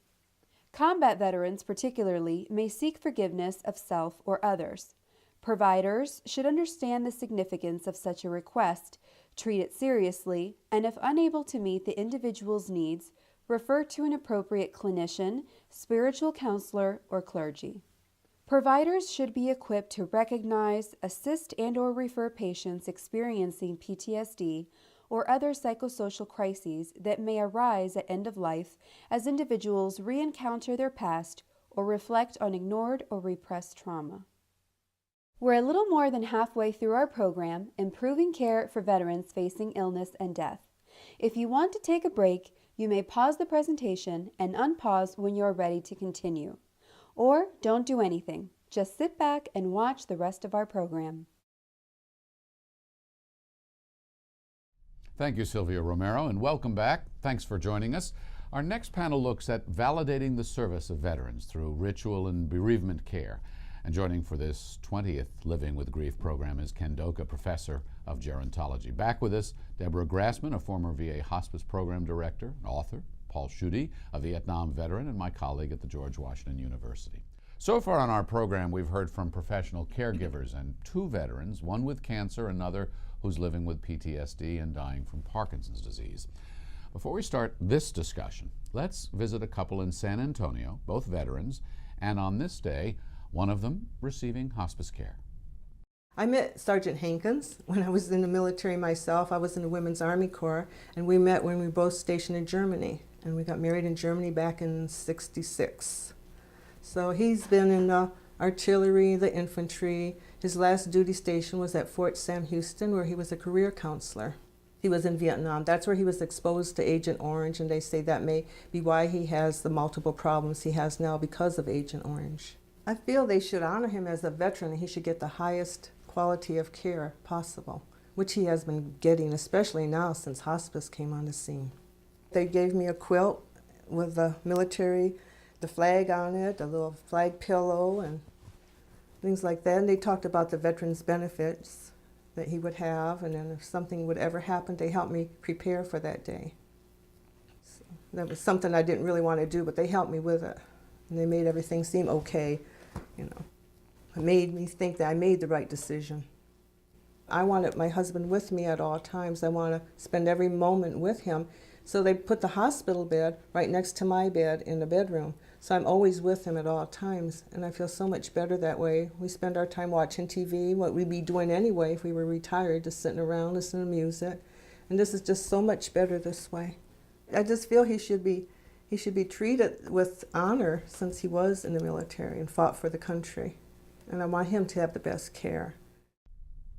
Combat veterans, particularly, may seek forgiveness of self or others. Providers should understand the significance of such a request, treat it seriously, and if unable to meet the individual's needs, refer to an appropriate clinician, spiritual counselor, or clergy. Providers should be equipped to recognize, assist, and/or refer patients experiencing PTSD or other psychosocial crises that may arise at end of life as individuals re-encounter their past or reflect on ignored or repressed trauma. We're a little more than halfway through our program, Improving Care for Veterans Facing Illness and Death. If you want to take a break, you may pause the presentation and unpause when you're ready to continue. Or don't do anything. Just sit back and watch the rest of our program. Thank you, Sylvia Romero, and welcome back. Thanks for joining us. Our next panel looks at validating the service of veterans through ritual and bereavement care. And joining for this 20th Living with Grief program is Ken Doka, Professor of Gerontology. Back with us, Deborah Grassman, a former VA Hospice Program Director and author, Paul Schutte, a Vietnam veteran, and my colleague at the George Washington University. So far on our program, we've heard from professional caregivers and 2 veterans, one with cancer, another who's living with PTSD and dying from Parkinson's disease. Before we start this discussion, let's visit a couple in San Antonio, both veterans, and on this day, one of them receiving hospice care. I met Sergeant Hankins when I was in the military myself. I was in the Women's Army Corps, and we met when we were both stationed in Germany. And we got married in Germany back in '66. So he's been in the artillery, the infantry. His last duty station was at Fort Sam Houston, where he was a career counselor. He was in Vietnam. That's where he was exposed to Agent Orange, and they say that may be why he has the multiple problems he has now because of Agent Orange. I feel they should honor him as a veteran, and he should get the highest quality of care possible, which he has been getting, especially now since hospice came on the scene. They gave me a quilt with the military, the flag on it, a little flag pillow and things like that. And they talked about the veterans' benefits that he would have, and then if something would ever happen, they helped me prepare for that day. So that was something I didn't really want to do, but they helped me with it. And they made everything seem okay, you know. It made me think that I made the right decision. I wanted my husband with me at all times. I want to spend every moment with him. So they put the hospital bed right next to my bed in the bedroom. So I'm always with him at all times, and I feel so much better that way. We spend our time watching TV, what we'd be doing anyway if we were retired, just sitting around listening to music. And this is just so much better this way. I just feel he should be treated with honor since he was in the military and fought for the country. And I want him to have the best care.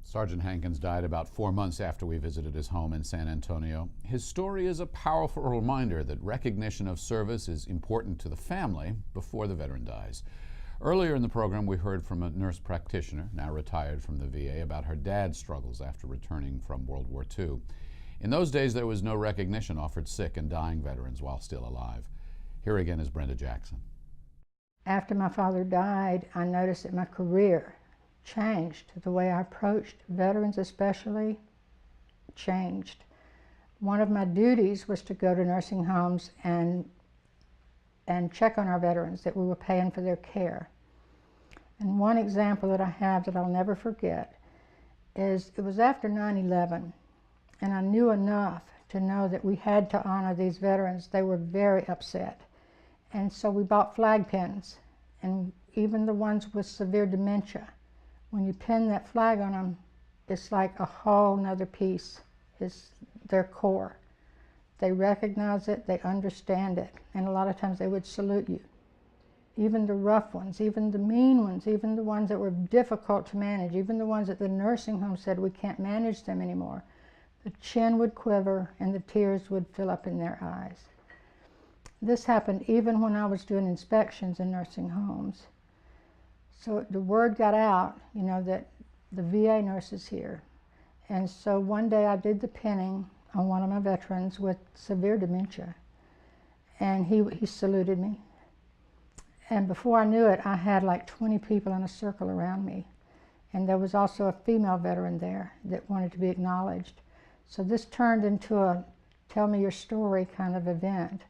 Sergeant Hankins died about 4 months after we visited his home in San Antonio. His story is a powerful reminder that recognition of service is important to the family before the veteran dies. Earlier in the program, we heard from a nurse practitioner, now retired from the VA, about her dad's struggles after returning from World War II. In those days, there was no recognition offered sick and dying veterans while still alive. Here again is Brenda Jackson. After my father died, I noticed that my career changed. The way I approached veterans especially changed. One of my duties was to go to nursing homes and check on our veterans, that we were paying for their care. And one example that I have that I'll never forget is it was after 9/11, and I knew enough to know that we had to honor these veterans. They were very upset. And so we bought flag pins, and even the ones with severe dementia, when you pin that flag on them, it's like a whole nother piece. It's their core. They recognize it, they understand it, and a lot of times they would salute you. Even the rough ones, even the mean ones, even the ones that were difficult to manage, even the ones at the nursing home said we can't manage them anymore. The chin would quiver and the tears would fill up in their eyes. This happened even when I was doing inspections in nursing homes. So the word got out, you know, that the VA nurse is here. And so one day I did the pinning on one of my veterans with severe dementia. And he saluted me. And before I knew it, I had like 20 people in a circle around me. And there was also a female veteran there that wanted to be acknowledged. So this turned into a tell me your story kind of event.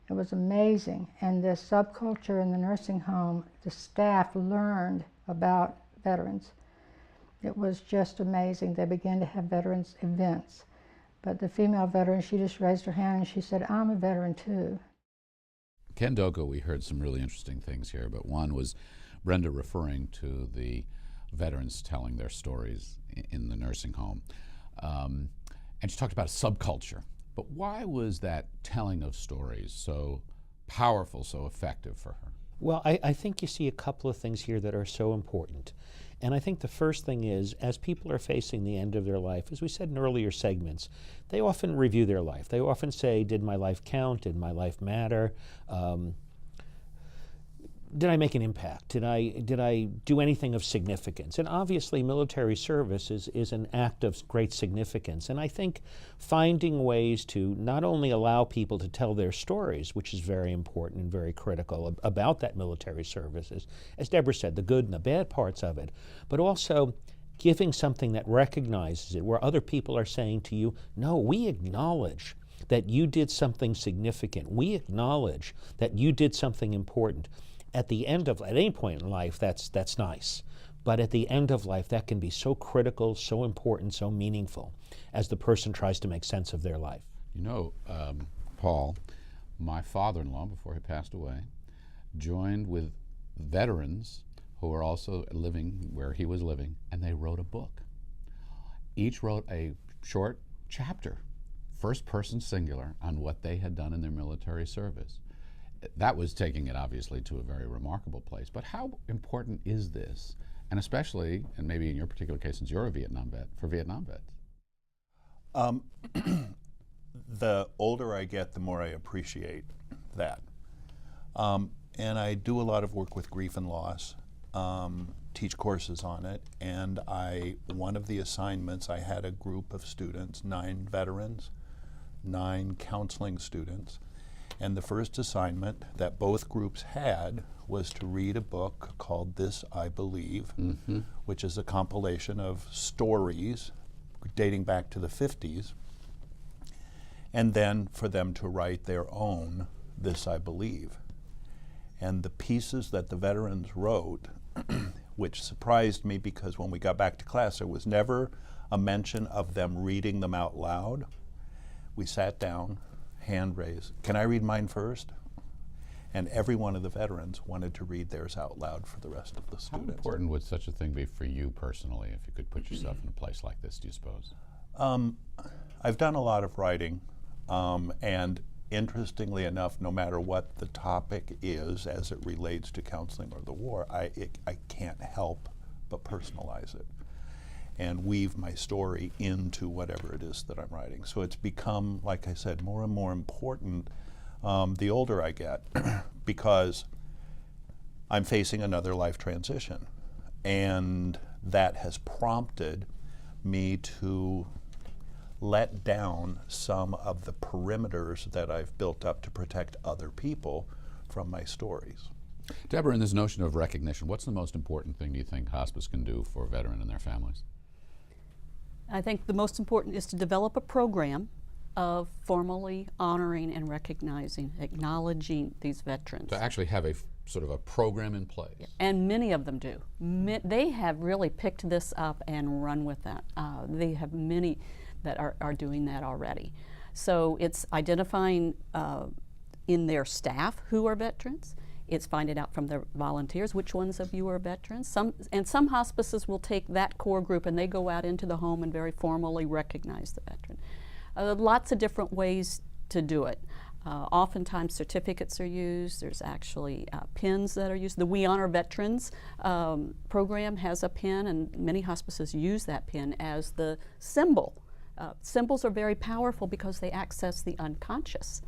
It was amazing, and the subculture in the nursing home, the staff learned about veterans. It was just amazing. They began to have veterans events. But the female veteran, she just raised her hand and she said, I'm a veteran too. Ken Doka, we heard some really interesting things here, but one was Brenda referring to the veterans telling their stories in the nursing home. And she talked about a subculture. But why was that telling of stories so powerful, so effective for her? Well, I think you see a couple of things here that are so important. And I think the first thing is, as people are facing the end of their life, as we said in earlier segments, they often review their life. They often say, did my life count? Did my life matter? Did I make an impact? Did I do anything of significance? And obviously military service is an act of great significance. And I think finding ways to not only allow people to tell their stories, which is very important and very critical about that military service, as Deborah said, the good and the bad parts of it, but also giving something that recognizes it, where other people are saying to you, no, we acknowledge that you did something significant. We acknowledge that you did something important. At any point in life, that's nice. But at the end of life, that can be so critical, so important, so meaningful as the person tries to make sense of their life. You know, Paul, my father-in-law, before he passed away, joined with veterans who were also living where he was living, and they wrote a book. Each wrote a short chapter, first person singular, on what they had done in their military service. That was taking it obviously to a very remarkable place. But how important is this? And especially, and maybe in your particular case, since you're a Vietnam vet, for Vietnam vets? The older I get, the more I appreciate that. And I do a lot of work with grief and loss, teach courses on it, and one of the assignments, I had a group of students, 9 veterans, 9 counseling students, and the first assignment that both groups had was to read a book called This I Believe, which is a compilation of stories dating back to the 50s, and then for them to write their own This I Believe. And the pieces that the veterans wrote, which surprised me because when we got back to class, there was never a mention of them reading them out loud. We sat down, hand raised. Can I read mine first? And every one of the veterans wanted to read theirs out loud for the rest of the students. How important would such a thing be for you personally, if you could put yourself in a place like this, do you suppose? I've done a lot of writing, and interestingly enough, no matter what the topic is as it relates to counseling or the war, I can't help but personalize it and weave my story into whatever it is that I'm writing. So it's become, like I said, more and more important the older I get because I'm facing another life transition. And that has prompted me to let down some of the perimeters that I've built up to protect other people from my stories. Deborah, in this notion of recognition, what's the most important thing do you think hospice can do for a veteran and their families? I think the most important is to develop a program of formally honoring and recognizing, acknowledging these veterans. To actually have a sort of a program in place. And many of them do. They have really picked this up and run with that. They have many that are doing that already. So it's identifying in their staff who are veterans. It's finding out from their volunteers which ones of you are veterans. Some hospices will take that core group and they go out into the home and very formally recognize the veteran. Lots of different ways to do it. Oftentimes certificates are used. There's actually pins that are used. The We Honor Veterans program has a pin, and many hospices use that pin as the symbol. Symbols are very powerful because they access the unconscious.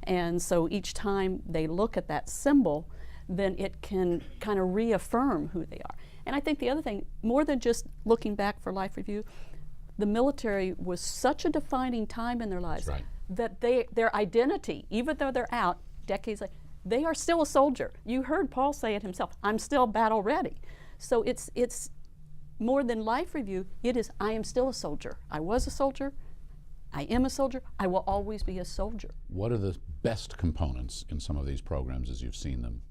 And so each time they look at that symbol, then it can kind of reaffirm who they are. And I think the other thing, more than just looking back for life review, the military was such a defining time in their lives that their identity, even though they're out decades later, they are still a soldier. You heard Paul say it himself, I'm still battle ready. So it's more than life review, it is I am still a soldier. I was a soldier, I am a soldier, I will always be a soldier. What are the best components in some of these programs as you've seen them?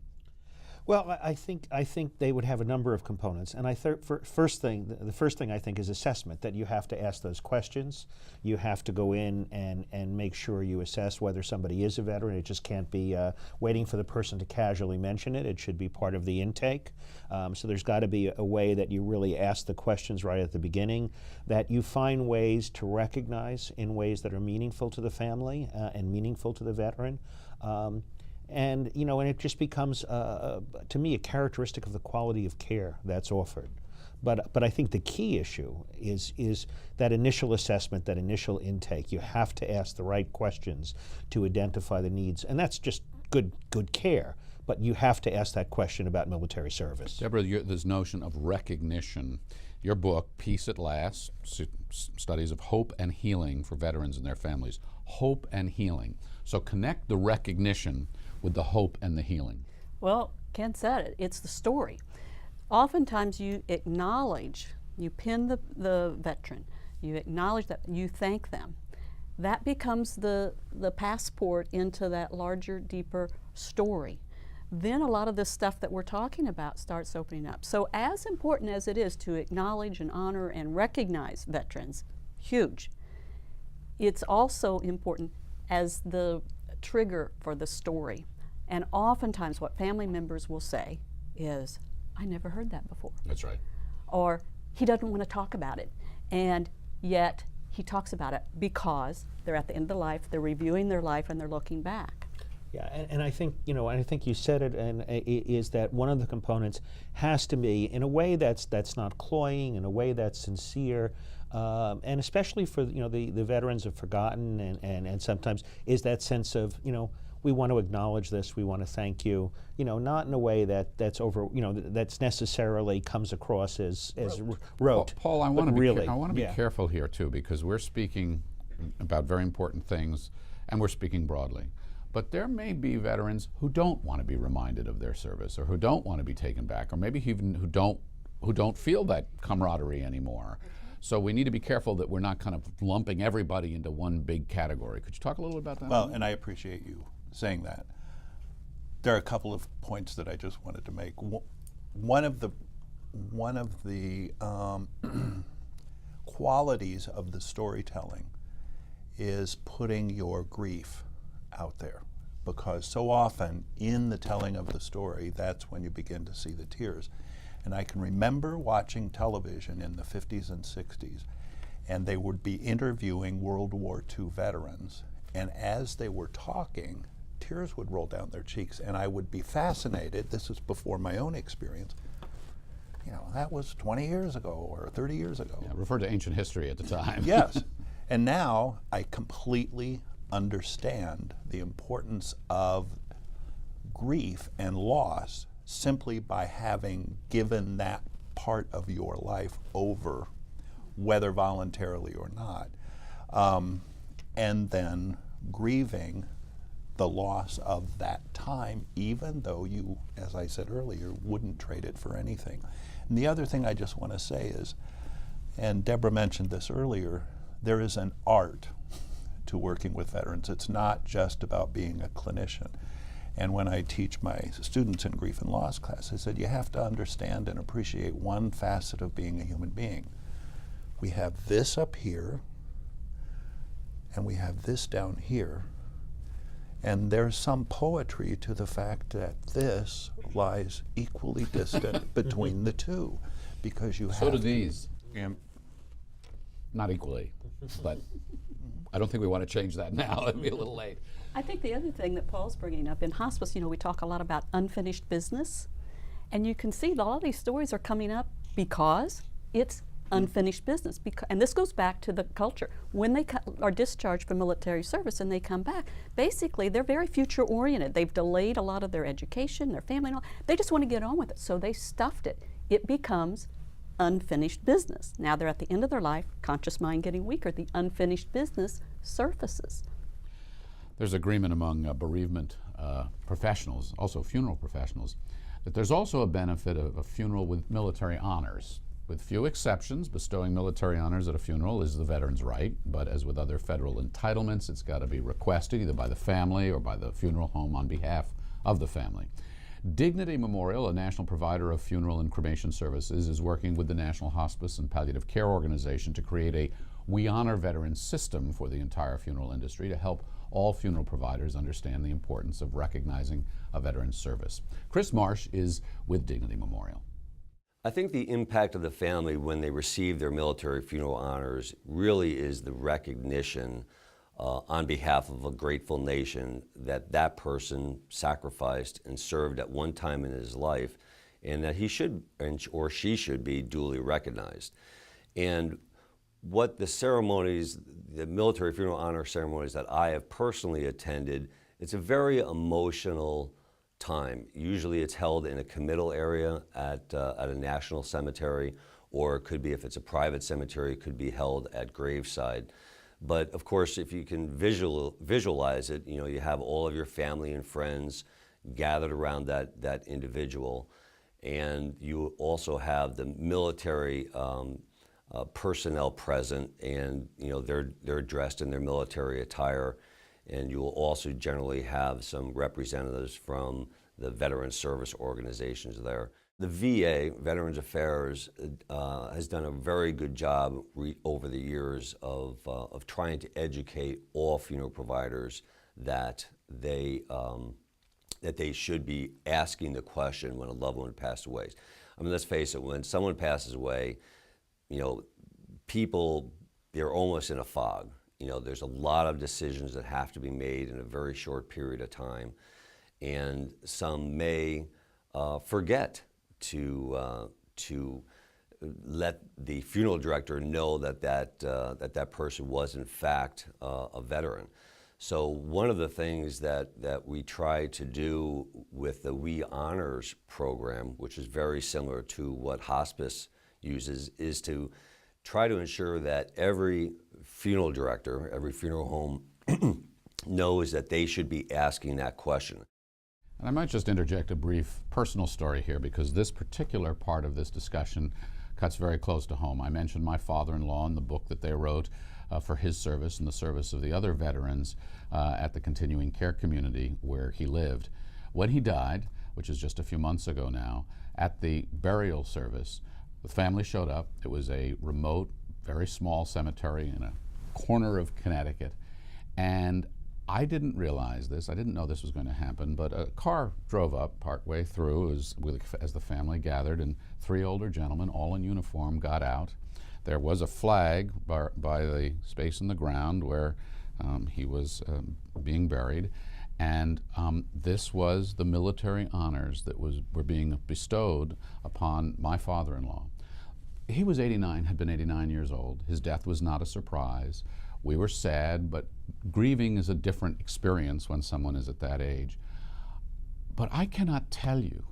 Well, I think they would have a number of components, and the first thing I think is assessment. That you have to ask those questions. You have to go in and make sure you assess whether somebody is a veteran. It just can't be waiting for the person to casually mention it. It should be part of the intake. So there's got to be a way that you really ask the questions right at the beginning. That you find ways to recognize in ways that are meaningful to the family and meaningful to the veteran. And you know, and it just becomes, to me, a characteristic of the quality of care that's offered. But I think the key issue is that initial assessment, that initial intake. You have to ask the right questions to identify the needs, and that's just good care. But you have to ask that question about military service. Deborah, this notion of recognition. Your book, Peace at Last, Studies of Hope and Healing for Veterans and Their Families. Hope and healing. So connect the recognition with the hope and the healing. Well, Ken said it, it's the story. Oftentimes you acknowledge, you pin the veteran, you acknowledge that, you thank them. That becomes the passport into that larger, deeper story. then a lot of this stuff that we're talking about starts opening up. So as important as it is to acknowledge and honor and recognize veterans, huge, it's also important as the trigger for the story. And oftentimes what family members will say is, I never heard that before. That's right. Or he doesn't want to talk about it. And yet he talks about it because they're at the end of life, they're reviewing their life, and they're looking back. Yeah, and I think, you know, I think you said it, and is that one of the components has to be in a way that's not cloying, in a way that's sincere, and especially for, you know, the veterans have forgotten, and sometimes is that sense of, you know, we want to acknowledge this, we want to thank you, you know, not in a way that's over, you know, that's necessarily comes across as rote. Paul, I want to be yeah. careful here too, because we're speaking about very important things, and we're speaking broadly. But there may be veterans who don't want to be reminded of their service, or who don't want to be taken back, or maybe even who don't feel that camaraderie anymore. So we need to be careful that we're not kind of lumping everybody into one big category. Could you talk a little about that? Well, and I appreciate you saying that. There are a couple of points that I just wanted to make. One of the qualities of the storytelling is putting your grief out there, because so often in the telling of the story, that's when you begin to see the tears. And I can remember watching television in the 50s and 60s, and they would be interviewing World War II veterans, and as they were talking, tears would roll down their cheeks, and I would be fascinated. This is before my own experience. You know, that was 20 years ago or 30 years ago. Yeah, referred to ancient history at the time. Yes, and now I completely understand the importance of grief and loss simply by having given that part of your life over, whether voluntarily or not, and then grieving the loss of that time, even though you, as I said earlier, wouldn't trade it for anything. And the other thing I just want to say is, and Deborah mentioned this earlier, there is an art to working with veterans. It's not just about being a clinician. And when I teach my students in grief and loss class, I said, you have to understand and appreciate one facet of being a human being. We have this up here, and we have this down here, and there's some poetry to the fact that this lies equally distant between the two, because you have So do these. Yeah. Not equally, but I don't think we want to change that now. It'd be a little late. I think the other thing that Paul's bringing up, in hospice, you know, we talk a lot about unfinished business, and you can see that all these stories are coming up because it's unfinished business. And this goes back to the culture. When they are discharged from military service and they come back, basically they're very future oriented. They've delayed a lot of their education, their family, and all. They just want to get on with it, so they stuffed it. It becomes unfinished business. Now they're at the end of their life, conscious mind getting weaker, the unfinished business surfaces. There's agreement among bereavement professionals, also funeral professionals, that there's also a benefit of a funeral with military honors. With few exceptions, bestowing military honors at a funeral is the veteran's right, but as with other federal entitlements, it's got to be requested either by the family or by the funeral home on behalf of the family. Dignity Memorial, a national provider of funeral and cremation services, is working with the National Hospice and Palliative Care Organization to create a We Honor Veterans system for the entire funeral industry to help all funeral providers understand the importance of recognizing a veteran's service. Chris Marsh is with Dignity Memorial. I think the impact of the family when they receive their military funeral honors really is the recognition on behalf of a grateful nation that that person sacrificed and served at one time in his life, and that he should or she should be duly recognized. And what the ceremonies, the military funeral honor ceremonies that I have personally attended, it's a very emotional time. Usually it's held in a committal area at a national cemetery, or it could be, if it's a private cemetery, it could be held at graveside. But of course, if you can visualize it, you know, you have all of your family and friends gathered around that individual, and you also have the military personnel present, and you know they're dressed in their military attire, and you will also generally have some representatives from the veteran service organizations there. The VA, Veterans Affairs, has done a very good job over the years of trying to educate all funeral providers that they should be asking the question when a loved one passed away. I mean, let's face it, when someone passes away, you know, people, they're almost in a fog. You know, there's a lot of decisions that have to be made in a very short period of time, and some may forget to let the funeral director know that person was in fact a veteran. So one of the things that we try to do with the We Honors program, which is very similar to what hospice uses, is to try to ensure that every funeral director, every funeral home knows that they should be asking that question. And I might just interject a brief personal story here, because this particular part of this discussion cuts very close to home. I mentioned my father-in-law in the book that they wrote for his service and the service of the other veterans at the continuing care community where he lived. When he died, which is just a few months ago now, at the burial service, the family showed up. It was a remote, very small cemetery in a corner of Connecticut, and I didn't realize this. I didn't know this was going to happen, but a car drove up partway through as the family gathered, and 3 older gentlemen, all in uniform, got out. There was a flag by the space in the ground where he was being buried, and this was the military honors that were being bestowed upon my father-in-law. He was 89, had been 89 years old. His death was not a surprise. We were sad, but grieving is a different experience when someone is at that age. But I cannot tell you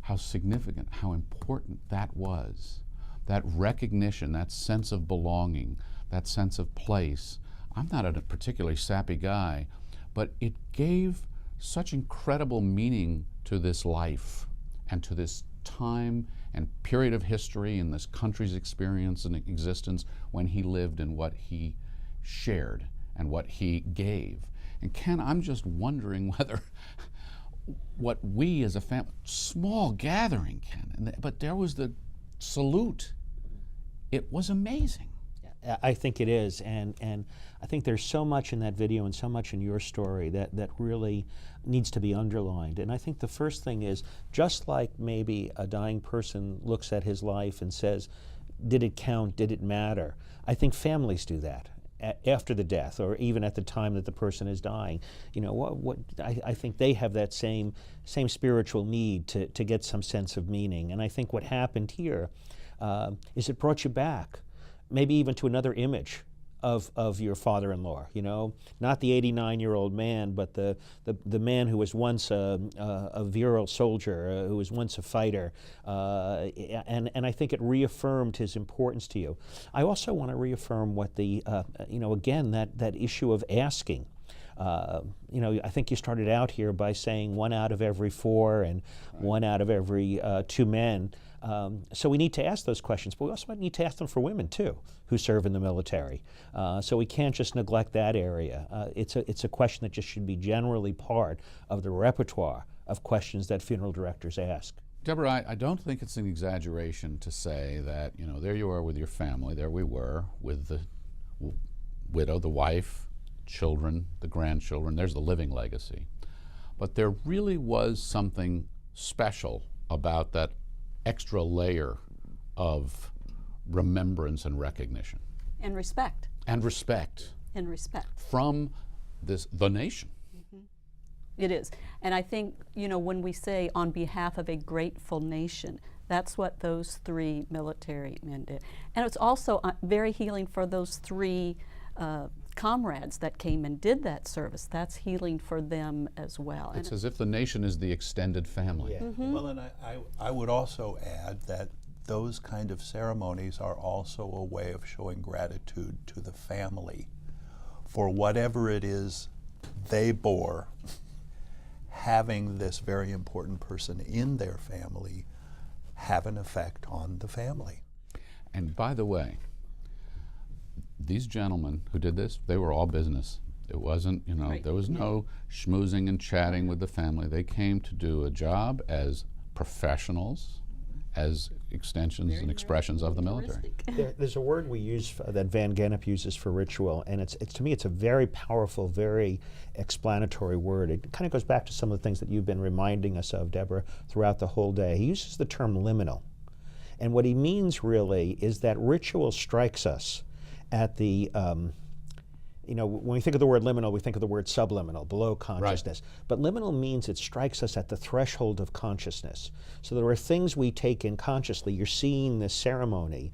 how significant, how important that was. That recognition, that sense of belonging, that sense of place. I'm not a particularly sappy guy, but it gave such incredible meaning to this life and to this time and period of history and this country's experience and existence when he lived and what he shared and what he gave. And Ken, I'm just wondering whether what we as a family, small gathering, Ken, but there was the salute. It was amazing. I think it is, and I think there's so much in that video and so much in your story that really needs to be underlined. And I think the first thing is, just like maybe a dying person looks at his life and says, did it count, did it matter? I think families do that after the death, or even at the time that the person is dying. You know, I think they have that same spiritual need to get some sense of meaning. And I think what happened here is it brought you back, maybe even to another image of your father-in-law, you know, not the 89-year-old man, but the man who was once a virile soldier, who was once a fighter, and I think it reaffirmed his importance to you. I also want to reaffirm what the, you know, again, that issue of asking. You know, I think you started out here by saying 1 out of every 4 and 1 out of every 2 men. So we need to ask those questions, but we also need to ask them for women too, who serve in the military. So we can't just neglect that area. It's a question that just should be generally part of the repertoire of questions that funeral directors ask. Deborah, I don't think it's an exaggeration to say that, you know, there you are with your family, there we were with the widow, the wife, children, the grandchildren, there's the living legacy. But there really was something special about that extra layer of remembrance and recognition. And respect. And respect. And respect. From the nation. Mm-hmm. It is. And I think, you know, when we say on behalf of a grateful nation, that's what those 3 military men did. And it's also very healing for those 3 comrades that came and did that service. That's healing for them as well. It's as if the nation is the extended family. Yeah. Mm-hmm. Well, and I would also add that those kind of ceremonies are also a way of showing gratitude to the family for whatever it is they bore. Having this very important person in their family have an effect on the family. And by the way, these gentlemen who did this, they were all business It wasn't, you know, Right. there was no schmoozing and chatting with the family. They came to do a job as professionals, as extensions and expressions of the military. There's a word we use that Van Gennep uses for ritual, and it's to me it's a very powerful, very explanatory word. It kind of goes back to some of the things that you've been reminding us of, Deborah, throughout the whole day. He uses the term liminal, and what he means really is that ritual strikes us at the you know, when we think of the word liminal, we think of the word subliminal, below consciousness. Right. But liminal means it strikes us at the threshold of consciousness. So there are things we take in consciously. You're seeing this ceremony.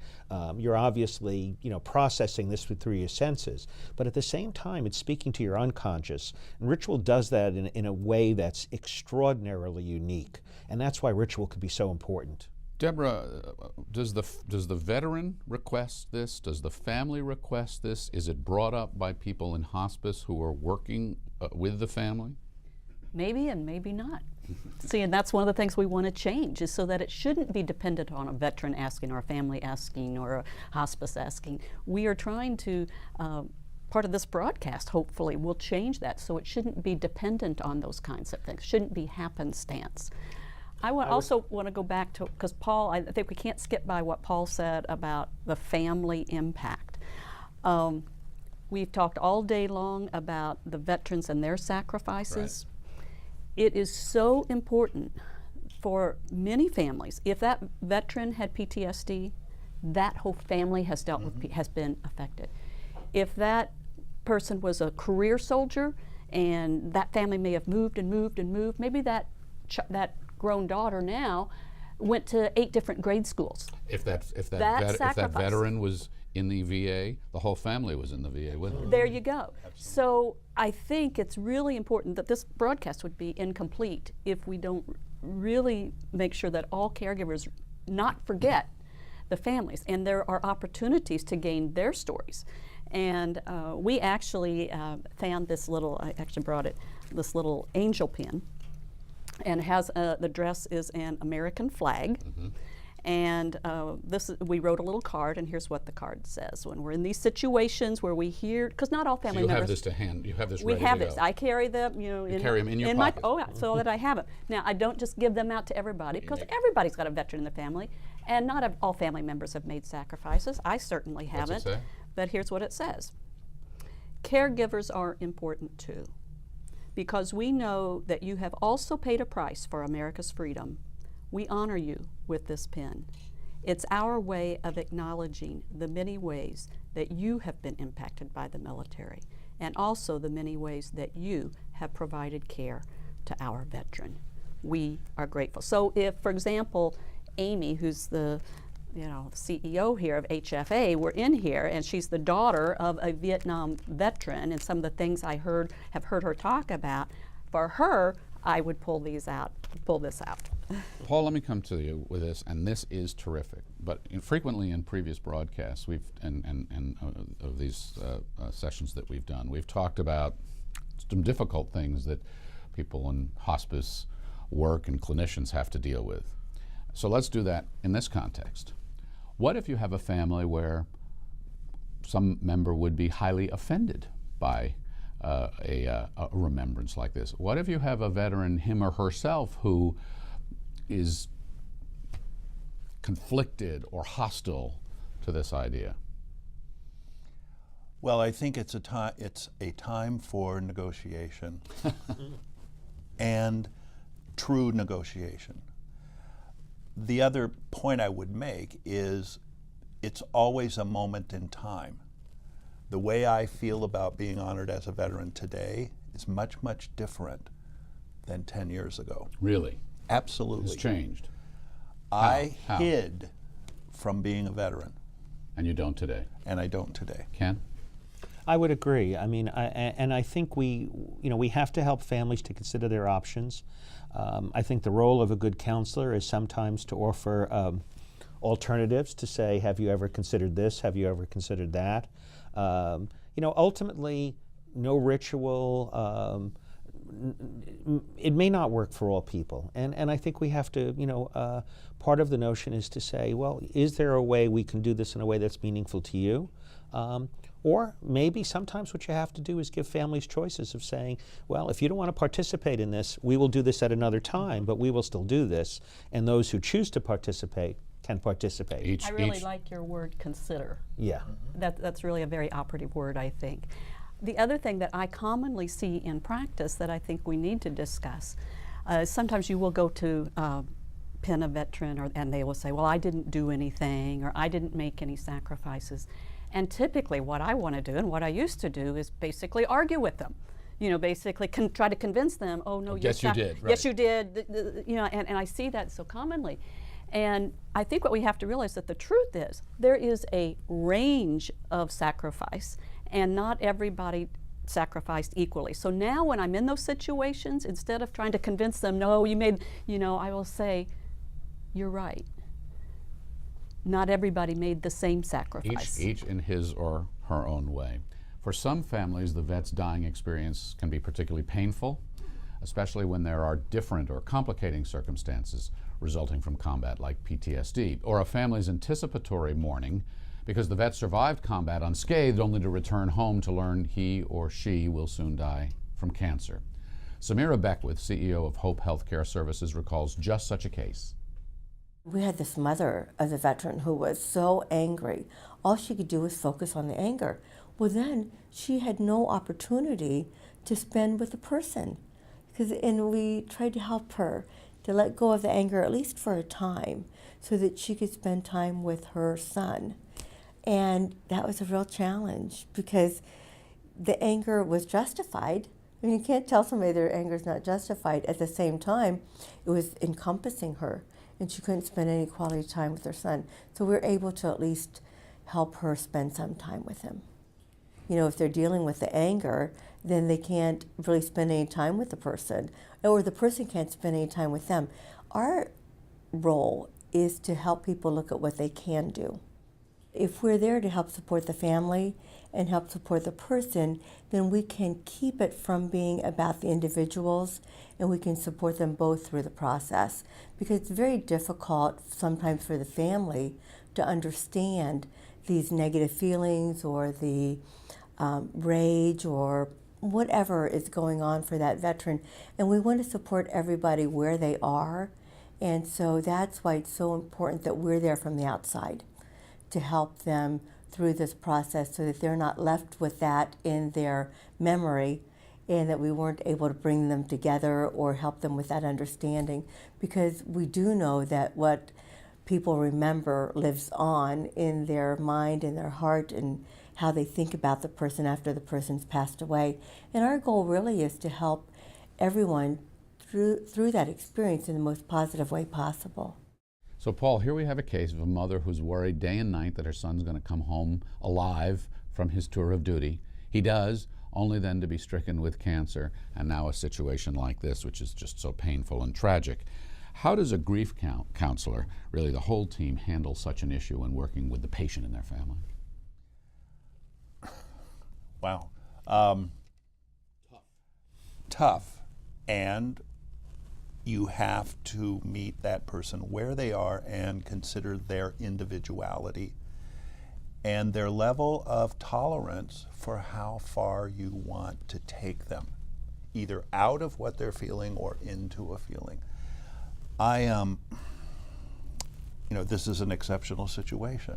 You're obviously, you know, processing this through your senses. But at the same time, it's speaking to your unconscious. And ritual does that in a way that's extraordinarily unique. And that's why ritual could be so important. Deborah, does the veteran request this? Does the family request this? Is it brought up by people in hospice who are working with the family? Maybe and maybe not. See, and that's one of the things we want to change, is so that it shouldn't be dependent on a veteran asking or a family asking or a hospice asking. We are trying to, part of this broadcast hopefully will change that, so it shouldn't be dependent on those kinds of things, shouldn't be happenstance. I also want to go back to, because Paul, I think we can't skip by what Paul said about the family impact. We've talked all day long about the veterans and their sacrifices. Right. It is so important for many families. If that veteran had PTSD, that whole family has dealt with, has been affected. If that person was a career soldier and that family may have moved and moved and moved, maybe that grown daughter now went to 8 different grade schools. If that veteran was in the VA, the whole family was in the VA with them. There you go. Absolutely. So I think it's really important that this broadcast would be incomplete if we don't really make sure that all caregivers not forget the families, and there are opportunities to gain their stories. And we actually found this little, I actually brought it, this little angel pin. And has the dress is an American flag, and we wrote a little card, and here's what the card says. When we're in these situations where we hear, because not all family members. You have this to hand. You have this. We ready have to this. go. I carry them. You know, you carry them in your pocket. So that I have them. Now I don't just give them out to everybody, because everybody's got a veteran in the family, and not all family members have made sacrifices. I certainly haven't. What's it say? But here's what it says: caregivers are important too, because we know that you have also paid a price for America's freedom. We honor you with this pin. It's our way of acknowledging the many ways that you have been impacted by the military, and also the many ways that you have provided care to our veteran. We are grateful. So if, for example, Amy, who's the CEO here of HFA, were in here, and she's the daughter of a Vietnam veteran, and some of the things I have heard her talk about, for her, I would pull this out. Paul, let me come to you with this, and this is terrific. But frequently in previous broadcasts, of these sessions that we've done, we've talked about some difficult things that people in hospice work and clinicians have to deal with. So let's do that in this context. What if you have a family where some member would be highly offended by a remembrance like this? What if you have a veteran, him or herself, who is conflicted or hostile to this idea? Well, I think it's a time for negotiation and true negotiation. The other point I would make is it's always a moment in time. The way I feel about being honored as a veteran today is much, much different than 10 years ago. Really? Absolutely. It's changed. I hid from being a veteran. And you don't today? And I don't today. Ken? I would agree. I mean, I think we have to help families to consider their options. I think the role of a good counselor is sometimes to offer alternatives, to say, have you ever considered this? Have you ever considered that? Ultimately, no ritual, it may not work for all people. And I think we have to, part of the notion is to say, well, is there a way we can do this in a way that's meaningful to you? Or maybe sometimes what you have to do is give families choices of saying, well, if you don't want to participate in this, we will do this at another time, but we will still do this. And those who choose to participate can participate. I really like your word consider. Yeah. That's really a very operative word, I think. The other thing that I commonly see in practice that I think we need to discuss, sometimes you will go to pin a veteran and they will say, well, I didn't do anything or I didn't make any sacrifices. And typically what I want to do and what I used to do is basically argue with them. Basically try to convince them, oh no, yes you did. Right. Yes you did, and I see that so commonly. And I think what we have to realize that the truth is there is a range of sacrifice and not everybody sacrificed equally. So now when I'm in those situations, instead of trying to convince them, no, you made, I will say, you're right. Not everybody made the same sacrifice. Each in his or her own way. For some families, the vet's dying experience can be particularly painful, especially when there are different or complicating circumstances resulting from combat, like PTSD, or a family's anticipatory mourning because the vet survived combat unscathed only to return home to learn he or she will soon die from cancer. Samira Beckwith, CEO of Hope Healthcare Services, recalls just such a case. We had this mother of the veteran who was so angry. All she could do was focus on the anger. Well, then she had no opportunity to spend with the person. And we tried to help her to let go of the anger, at least for a time, so that she could spend time with her son. And that was a real challenge because the anger was justified. I mean, you can't tell somebody their anger is not justified. At the same time, it was encompassing her, and she couldn't spend any quality time with her son. So we were able to at least help her spend some time with him. If they're dealing with the anger, then they can't really spend any time with the person, or the person can't spend any time with them. Our role is to help people look at what they can do. If we're there to help support the family and help support the person, then we can keep it from being about the individuals, and we can support them both through the process. Because it's very difficult sometimes for the family to understand these negative feelings or the rage or whatever is going on for that veteran. And we want to support everybody where they are. And so that's why it's so important that we're there from the outside to help them through this process so that they're not left with that in their memory and that we weren't able to bring them together or help them with that understanding. Because we do know that what people remember lives on in their mind and their heart and how they think about the person after the person's passed away. And our goal really is to help everyone through that experience in the most positive way possible. So Paul, here we have a case of a mother who's worried day and night that her son's going to come home alive from his tour of duty. He does, only then to be stricken with cancer, and now a situation like this, which is just so painful and tragic. How does a grief counselor, really the whole team, handle such an issue when working with the patient and their family? Wow. Tough. And you have to meet that person where they are and consider their individuality and their level of tolerance for how far you want to take them, either out of what they're feeling or into a feeling. This is an exceptional situation.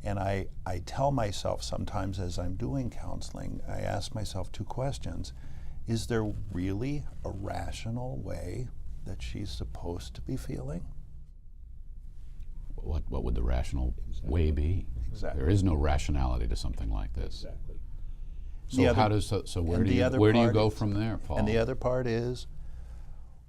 And I tell myself sometimes as I'm doing counseling, I ask myself two questions. Is there really a rational way that she's supposed to be feeling? What would the rational way be? Exactly. There is no rationality to something like this. Exactly. So where do you go from there, Paul? And the other part is,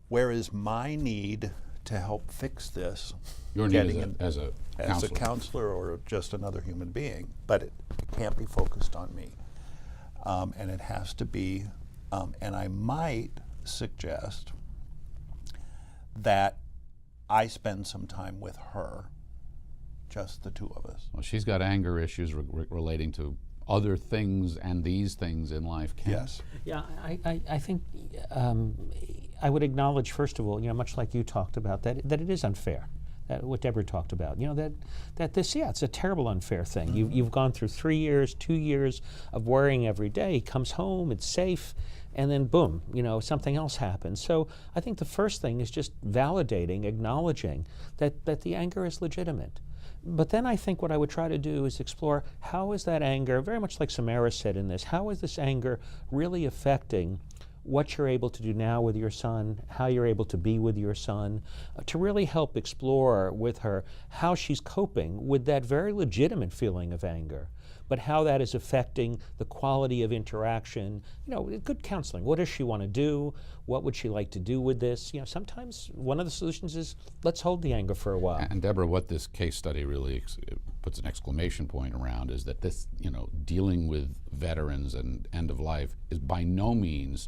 where is my need to help fix this? Your need as a counselor or just another human being, but it can't be focused on me. And it has to be, and I might suggest that I spend some time with her, just the two of us. Well, she's got anger issues relating to other things and these things in life can? Yes. Yeah, I think I would acknowledge, first of all, much like you talked about, that it is unfair. What Deborah talked about, that this, it's a terrible unfair thing. You've gone through 3 years, 2 years of worrying every day. He comes home, it's safe, and then boom, something else happens. So I think the first thing is just validating, acknowledging that the anger is legitimate. But then I think what I would try to do is explore, how is that anger, very much like Samara said in this, how is this anger really affecting what you're able to do now with your son, how you're able to be with your son, to really help explore with her how she's coping with that very legitimate feeling of anger, but how that is affecting the quality of interaction. Good counseling. What does she want to do? What would she like to do with this? Sometimes one of the solutions is, let's hold the anger for a while. And Deborah, what this case study really puts an exclamation point around is that this, dealing with veterans and end of life is by no means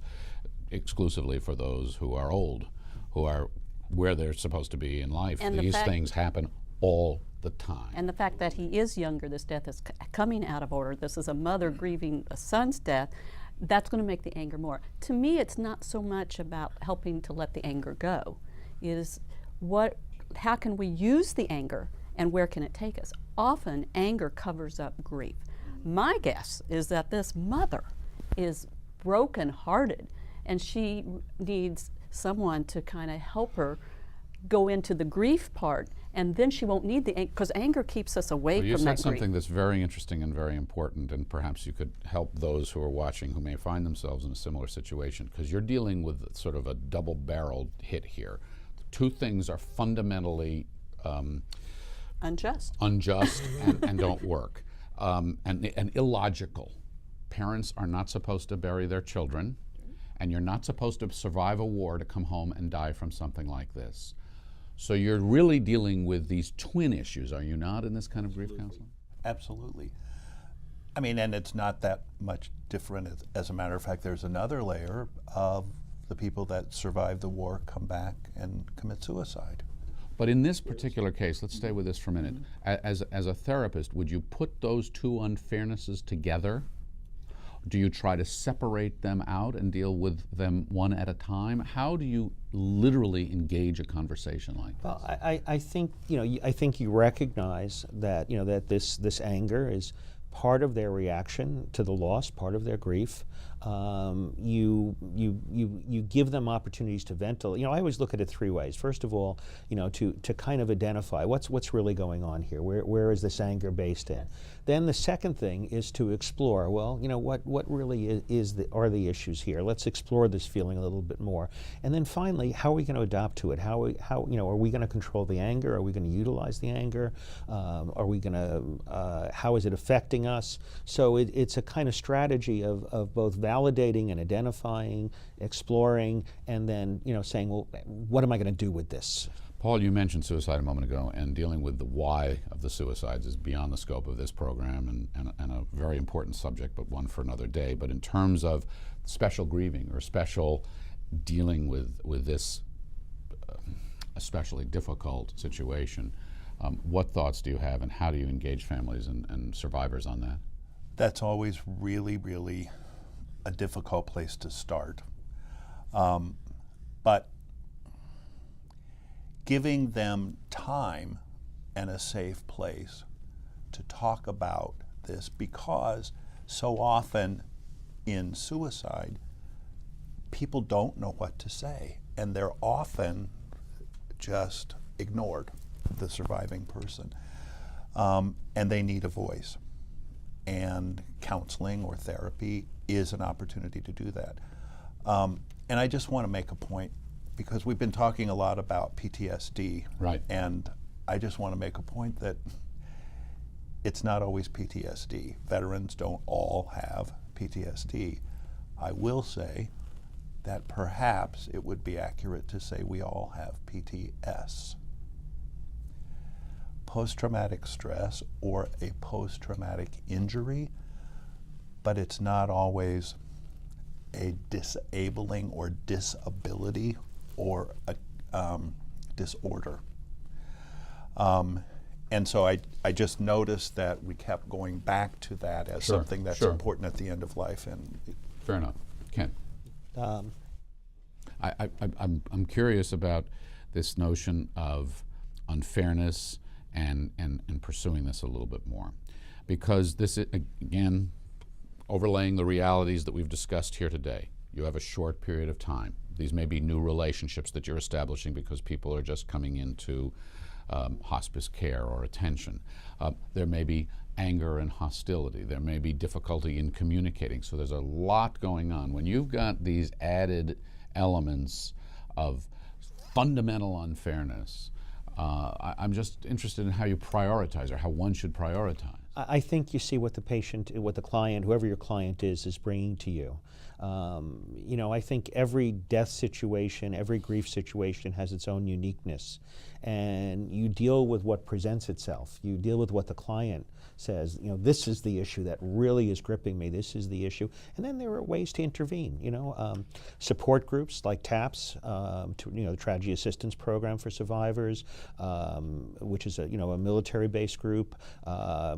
exclusively for those who are old, who are where they're supposed to be in life. And these things happen all the time. And the fact that he is younger, this death is coming out of order, this is a mother grieving a son's death, that's going to make the anger more. To me, it's not so much about helping to let the anger go. It is how can we use the anger and where can it take us? Often, anger covers up grief. My guess is that this mother is broken-hearted and she needs someone to kind of help her go into the grief part, and then she won't need the anger, because anger keeps us away from that grief. You said something that's very interesting and very important, and perhaps you could help those who are watching who may find themselves in a similar situation, because you're dealing with sort of a double-barreled hit here. Two things are fundamentally unjust and don't work, and illogical. Parents are not supposed to bury their children, and you're not supposed to survive a war to come home and die from something like this. So you're really dealing with these twin issues, are you not, in this kind of grief counseling? Absolutely. I mean, and it's not that much different. As a matter of fact, there's another layer of the people that survive the war come back and commit suicide. But in this particular case, let's stay with this for a minute. As a therapist, would you put those two unfairnesses together? Do you try to separate them out and deal with them one at a time? How do you literally engage a conversation like this? Well, I think I think you recognize that that this anger is part of their reaction to the loss, part of their grief. You give them opportunities to ventilate. I always look at it three ways. First of all, to kind of identify what's really going on here. Where is this anger based in? Then the second thing is to explore. Well, what really are the issues here? Let's explore this feeling a little bit more. And then finally, how are we going to adapt to it? How are we going to control the anger? Are we going to utilize the anger? Are we going to? How is it affecting us? So it's a kind of strategy of both validating and identifying, exploring, and then saying, well, what am I going to do with this? Paul, you mentioned suicide a moment ago, and dealing with the why of the suicides is beyond the scope of this program and a very important subject, but one for another day. But in terms of special grieving or special dealing with this especially difficult situation, what thoughts do you have, and how do you engage families and survivors on that? That's always really, really a difficult place to start. But giving them time and a safe place to talk about this, because so often in suicide, people don't know what to say, and they're often just ignored, the surviving person, and they need a voice. And counseling or therapy is an opportunity to do that. And I just want to make a point, because we've been talking a lot about PTSD, right? And I just want to make a point that it's not always PTSD. Veterans don't all have PTSD. I will say that perhaps it would be accurate to say we all have PTS. Post-traumatic stress or a post-traumatic injury, but it's not always a disabling or disability or a disorder. And so I just noticed that we kept going back to that as Sure, something that's sure. important at the end of life. And Fair enough. Ken? Um, I'm curious about this notion of unfairness and pursuing this a little bit more. Because this, again, overlaying the realities that we've discussed here today, you have a short period of time. These may be new relationships that you're establishing because people are just coming into hospice care or attention. There may be anger and hostility. There may be difficulty in communicating. So there's a lot going on. When you've got these added elements of fundamental unfairness, I'm just interested in how you prioritize or how one should prioritize. I think you see what the patient, what the client, whoever your client is bringing to you. You know, I think every death situation, every grief situation has its own uniqueness. And you deal with what presents itself. You deal with what the client says, you know, this is the issue that really is gripping me, this is the issue. And then there are ways to intervene, you know. Support groups like TAPS, you know, the Tragedy Assistance Program for Survivors, which is a, you know, a military-based group.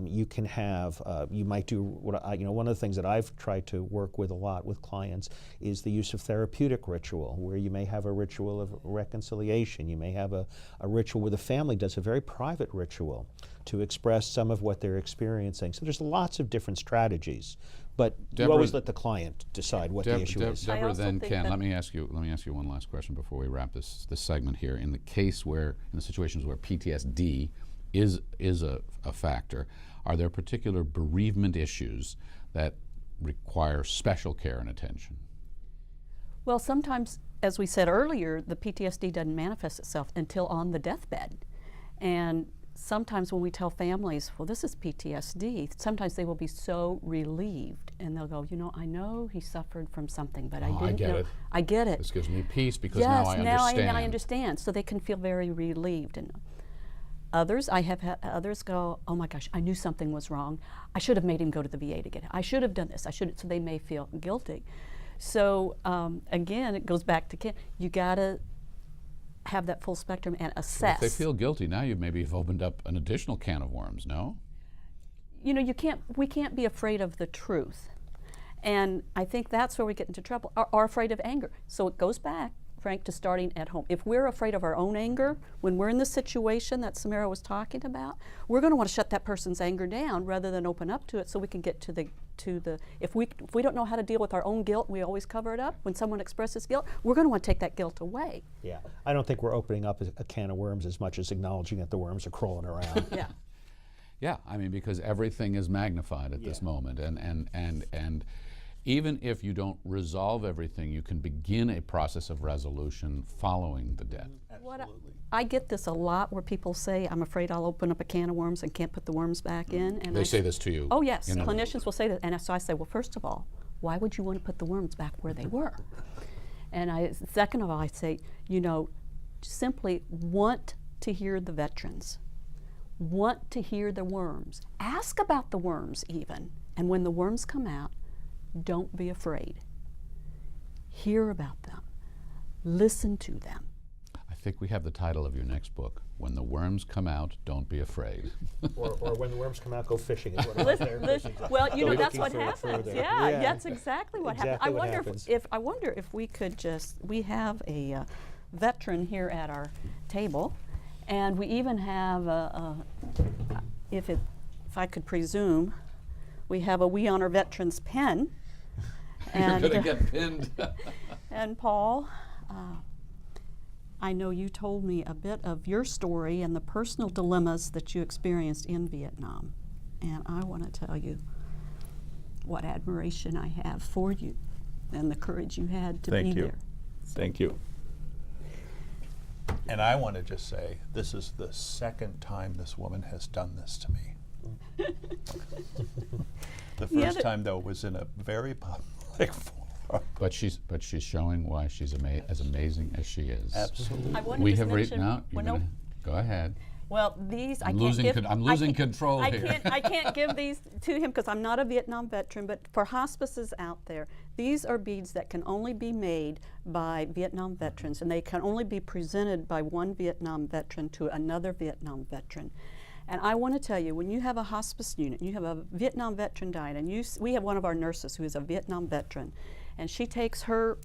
You can have, you might do, you know, one of the things that I've tried to work with a lot with clients is the use of therapeutic ritual, where you may have a ritual of reconciliation. You may have a ritual where the family does a very private ritual to express some of what they're experiencing. So there's lots of different strategies, but you always let the client decide what the issue is. Deborah, then Ken, let me ask you one last question before we wrap this segment here. In the case where, in the situations where PTSD is a factor, are there particular bereavement issues that require special care and attention? Well, sometimes, as we said earlier, the PTSD doesn't manifest itself until on the deathbed. And sometimes when we tell families, well, this is PTSD, sometimes they will be so relieved and they'll go, you know, I know he suffered from something, but I didn't know. I get it. This gives me peace because yes, now I understand. Now I understand. So they can feel very relieved. And others, I have had others go, oh my gosh, I knew something was wrong. I should have made him go to the VA to get it. I should have done this. I should. So they may feel guilty. So again, it goes back to Ken. You gotta have that full spectrum and assess. If they feel guilty, now you maybe have opened up an additional can of worms, no? You know, we can't be afraid of the truth. And I think that's where we get into trouble, are afraid of anger. So it goes back, Frank, to starting at home. If we're afraid of our own anger, when we're in the situation that Samara was talking about, we're going to want to shut that person's anger down rather than open up to it so we can get to the if we don't know how to deal with our own guilt, we always cover it up. When someone expresses guilt, we're going to want to take that guilt away. Yeah, I don't think we're opening up a can of worms as much as acknowledging that the worms are crawling around. Yeah. Yeah, I mean, because everything is magnified at this moment, and even if you don't resolve everything, you can begin a process of resolution following the death. Absolutely. I get this a lot where people say, I'm afraid I'll open up a can of worms and can't put the worms back in. And they say this to you? Oh yes, clinicians will say that. And so I say, well, first of all, why would you want to put the worms back where they were? And second of all, I say, you know, simply want to hear the veterans. Want to hear the worms. Ask about the worms even. And when the worms come out, don't be afraid. Hear about them. Listen to them. I think we have the title of your next book, When the Worms Come Out, Don't Be Afraid. or when the worms come out, go fishing. Is what well, you know, that's what happens. Yeah, that's exactly what happens. I wonder if we could we have a veteran here at our table, and we even have if I could presume, we have a We Honor Veterans pen. And you're going to get pinned. And Paul, I know you told me a bit of your story and the personal dilemmas that you experienced in Vietnam. And I want to tell you what admiration I have for you and the courage you had to be there. Thank you. And I want to just say, this is the second time this woman has done this to me. The first time, though, was in a very public forum. But she's showing why she's as amazing as she is. Absolutely. I want to just mention, go ahead. Well, these I'm losing control here. I can't give these to him because I'm not a Vietnam veteran, but for hospices out there, these are beads that can only be made by Vietnam veterans, and they can only be presented by one Vietnam veteran to another Vietnam veteran. And I want to tell you, when you have a hospice unit, you have a Vietnam veteran dying, and we have one of our nurses who is a Vietnam veteran, and she takes her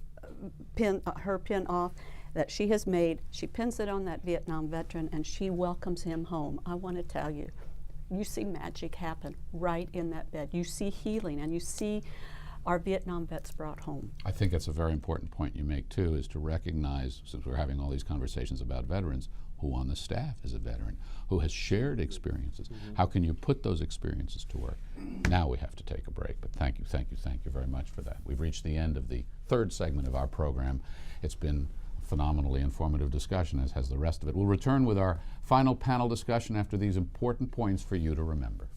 pin off that she has made, she pins it on that Vietnam veteran, and she welcomes him home. I want to tell you, you see magic happen right in that bed. You see healing, and you see our Vietnam vets brought home. I think that's a very important point you make too, is to recognize, since we're having all these conversations about veterans, who on the staff is a veteran, who has shared experiences. How can you put those experiences to work? Now we have to take a break, but thank you very much for that. We've reached the end of the third segment of our program. It's been a phenomenally informative discussion, as has the rest of it. We'll return with our final panel discussion after these important points for you to remember.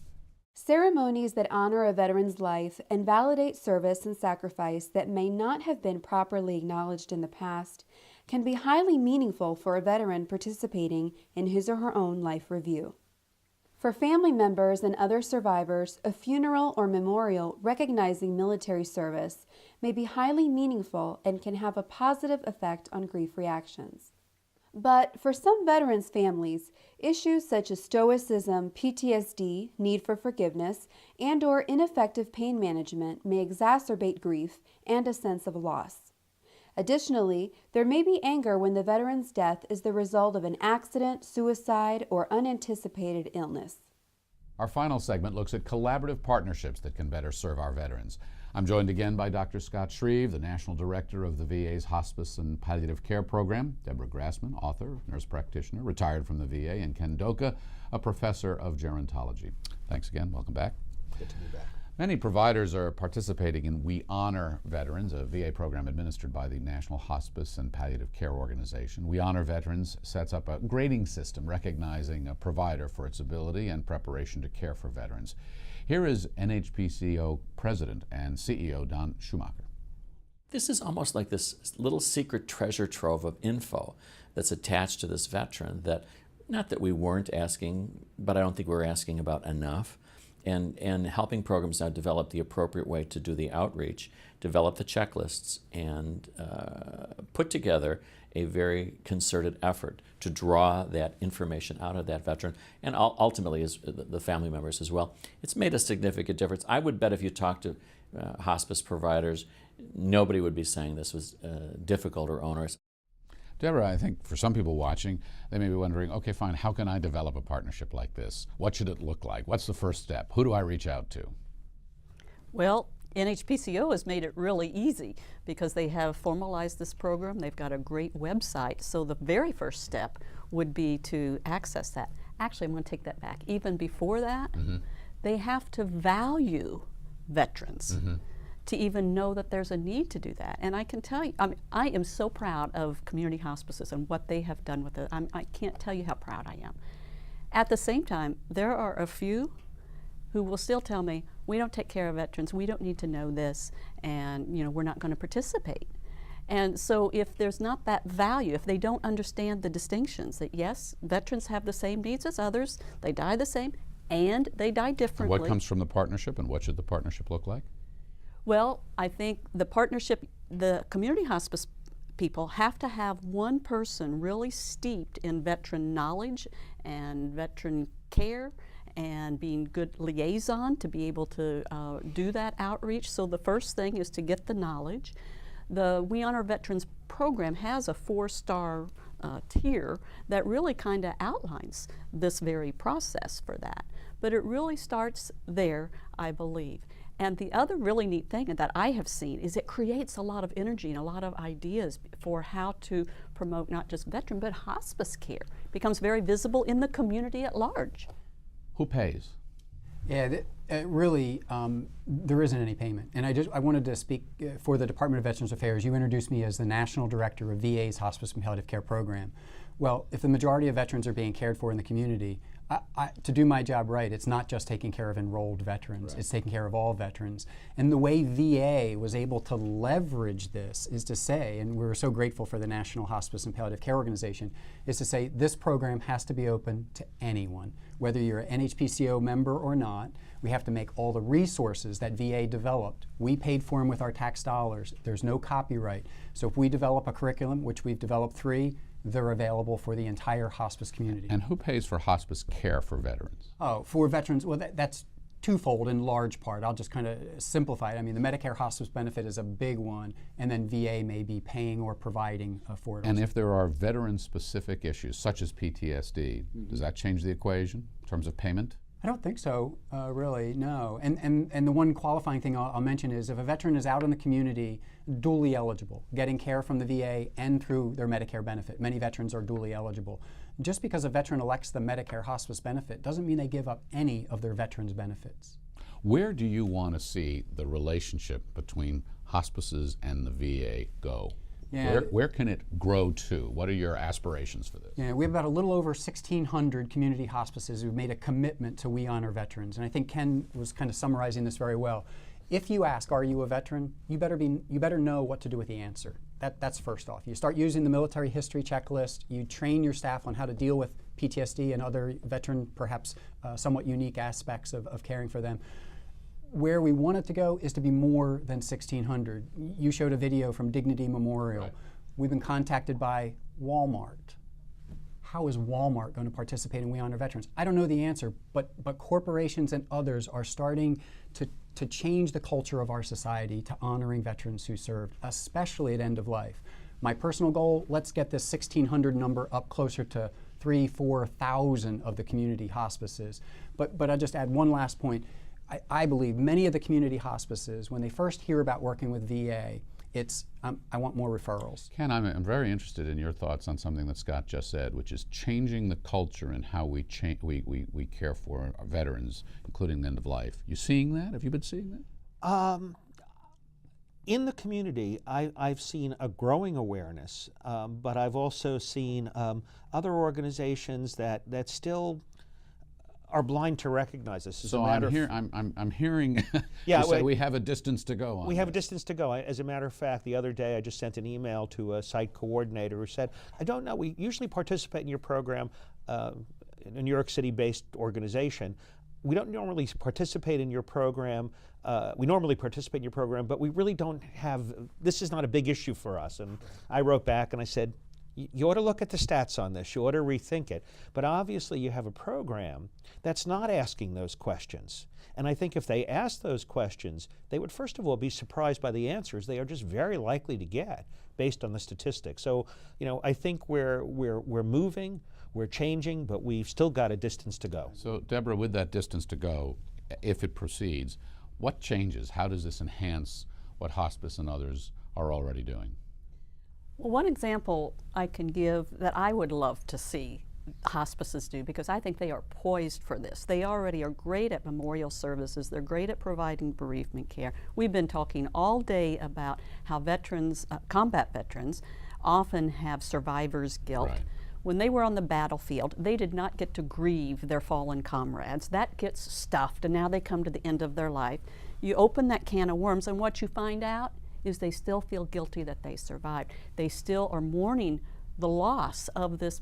Ceremonies that honor a veteran's life and validate service and sacrifice that may not have been properly acknowledged in the past can be highly meaningful for a veteran participating in his or her own life review. For family members and other survivors, a funeral or memorial recognizing military service may be highly meaningful and can have a positive effect on grief reactions. But for some veterans' families, issues such as stoicism, PTSD, need for forgiveness, and/or ineffective pain management may exacerbate grief and a sense of loss. Additionally, there may be anger when the veteran's death is the result of an accident, suicide, or unanticipated illness. Our final segment looks at collaborative partnerships that can better serve our veterans. I'm joined again by Dr. Scott Shreve, the National Director of the VA's Hospice and Palliative Care Program, Deborah Grassman, author, nurse practitioner, retired from the VA, and Ken Doka, a professor of gerontology. Thanks again. Welcome back. Good to be back. Many providers are participating in We Honor Veterans, a VA program administered by the National Hospice and Palliative Care Organization. We Honor Veterans sets up a grading system recognizing a provider for its ability and preparation to care for veterans. Here is NHPCO President and CEO Don Schumacher. This is almost like this little secret treasure trove of info that's attached to this veteran that, not that we weren't asking, but I don't think we were asking about enough. And helping programs now develop the appropriate way to do the outreach, develop the checklists, and put together a very concerted effort to draw that information out of that veteran, and ultimately as the family members as well. It's made a significant difference. I would bet if you talk to hospice providers, nobody would be saying this was difficult or onerous. Deborah, I think for some people watching, they may be wondering, okay, fine, how can I develop a partnership like this? What should it look like? What's the first step? Who do I reach out to? Well, NHPCO has made it really easy because they have formalized this program. They've got a great website. So the very first step would be to access that. Actually, I'm going to take that back. Even before that, they have to value veterans. To even know that there's a need to do that. And I can tell you, I am so proud of community hospices and what they have done with it. I can't tell you how proud I am. At the same time, there are a few who will still tell me, we don't take care of veterans, we don't need to know this, and we're not going to participate. And so if there's not that value, if they don't understand the distinctions that yes, veterans have the same needs as others, they die the same, and they die differently. And what comes from the partnership, and what should the partnership look like? Well, I think the partnership, the community hospice people have to have one person really steeped in veteran knowledge and veteran care and being good liaison to be able to do that outreach. So the first thing is to get the knowledge. The We Honor Veterans program has a 4-star tier that really kind of outlines this very process for that. But it really starts there, I believe. And the other really neat thing that I have seen is it creates a lot of energy and a lot of ideas for how to promote not just veteran but hospice care. It becomes very visible in the community at large. Who pays? Yeah, really, there isn't any payment. And I wanted to speak for the Department of Veterans Affairs. You introduced me as the National Director of VA's Hospice and Palliative Care Program. Well, if the majority of veterans are being cared for in the community, to do my job right, it's not just taking care of enrolled veterans, it's taking care of all veterans. And the way VA was able to leverage this is to say, and we're so grateful for the National Hospice and Palliative Care Organization, is to say this program has to be open to anyone. Whether you're an NHPCO member or not, we have to make all the resources that VA developed. We paid for them with our tax dollars. There's no copyright. So if we develop a curriculum, which we've developed 3, they're available for the entire hospice community. And who pays for hospice care for veterans? Oh, for veterans, well, that's twofold in large part. I'll just kind of simplify it. I mean, the Medicare hospice benefit is a big one, and then VA may be paying or providing for it. And if there are veteran-specific issues, such as PTSD, does that change the equation in terms of payment? I don't think so, really, no. And the one qualifying thing I'll mention is if a veteran is out in the community, dually eligible, getting care from the VA and through their Medicare benefit. Many veterans are dually eligible. Just because a veteran elects the Medicare hospice benefit doesn't mean they give up any of their veterans' benefits. Where do you want to see the relationship between hospices and the VA go? Yeah. Where can it grow to? What are your aspirations for this? Yeah, we have about a little over 1,600 community hospices who've made a commitment to We Honor Veterans, and I think Ken was kind of summarizing this very well. If you ask, are you a veteran, you better know what to do with the answer. That's first off. You start using the military history checklist, you train your staff on how to deal with PTSD and other veteran, perhaps somewhat unique aspects of caring for them. Where we want it to go is to be more than 1,600. You showed a video from Dignity Memorial. Right. We've been contacted by Walmart. How is Walmart going to participate in We Honor Veterans? I don't know the answer, but corporations and others are starting to change the culture of our society to honoring veterans who served, especially at end of life. My personal goal, let's get this 1,600 number up closer to 3,000, 4,000 of the community hospices. But I'll just add one last point. I believe many of the community hospices, when they first hear about working with VA, it's, I want more referrals. Ken, I'm very interested in your thoughts on something that Scott just said, which is changing the culture and how we care for our veterans, including the end of life. You seeing that? Have you been seeing that? In the community, I've seen a growing awareness, but I've also seen other organizations that still are blind to recognize this. So I'm hearing yeah, you say we have a distance to go on. We have a distance to go. As a matter of fact, the other day I just sent an email to a site coordinator who said, I don't know, we usually participate in your program, in a New York City-based organization. We don't normally participate in your program. We normally participate in your program, but we really don't have, this is not a big issue for us. And I wrote back and I said, you ought to look at the stats on this. You ought to rethink it. But obviously you have a program that's not asking those questions. And I think if they asked those questions, they would first of all be surprised by the answers they are just very likely to get based on the statistics. So, I think we're moving, we're changing, but we've still got a distance to go. So, Deborah, with that distance to go, if it proceeds, what changes? How does this enhance what hospice and others are already doing? Well, one example I can give that I would love to see hospices do, because I think they are poised for this. They already are great at memorial services. They're great at providing bereavement care. We've been talking all day about how veterans, combat veterans, often have survivor's guilt. Right. When they were on the battlefield, they did not get to grieve their fallen comrades. That gets stuffed, and now they come to the end of their life. You open that can of worms, and what you find out is they still feel guilty that they survived. They still are mourning the loss of this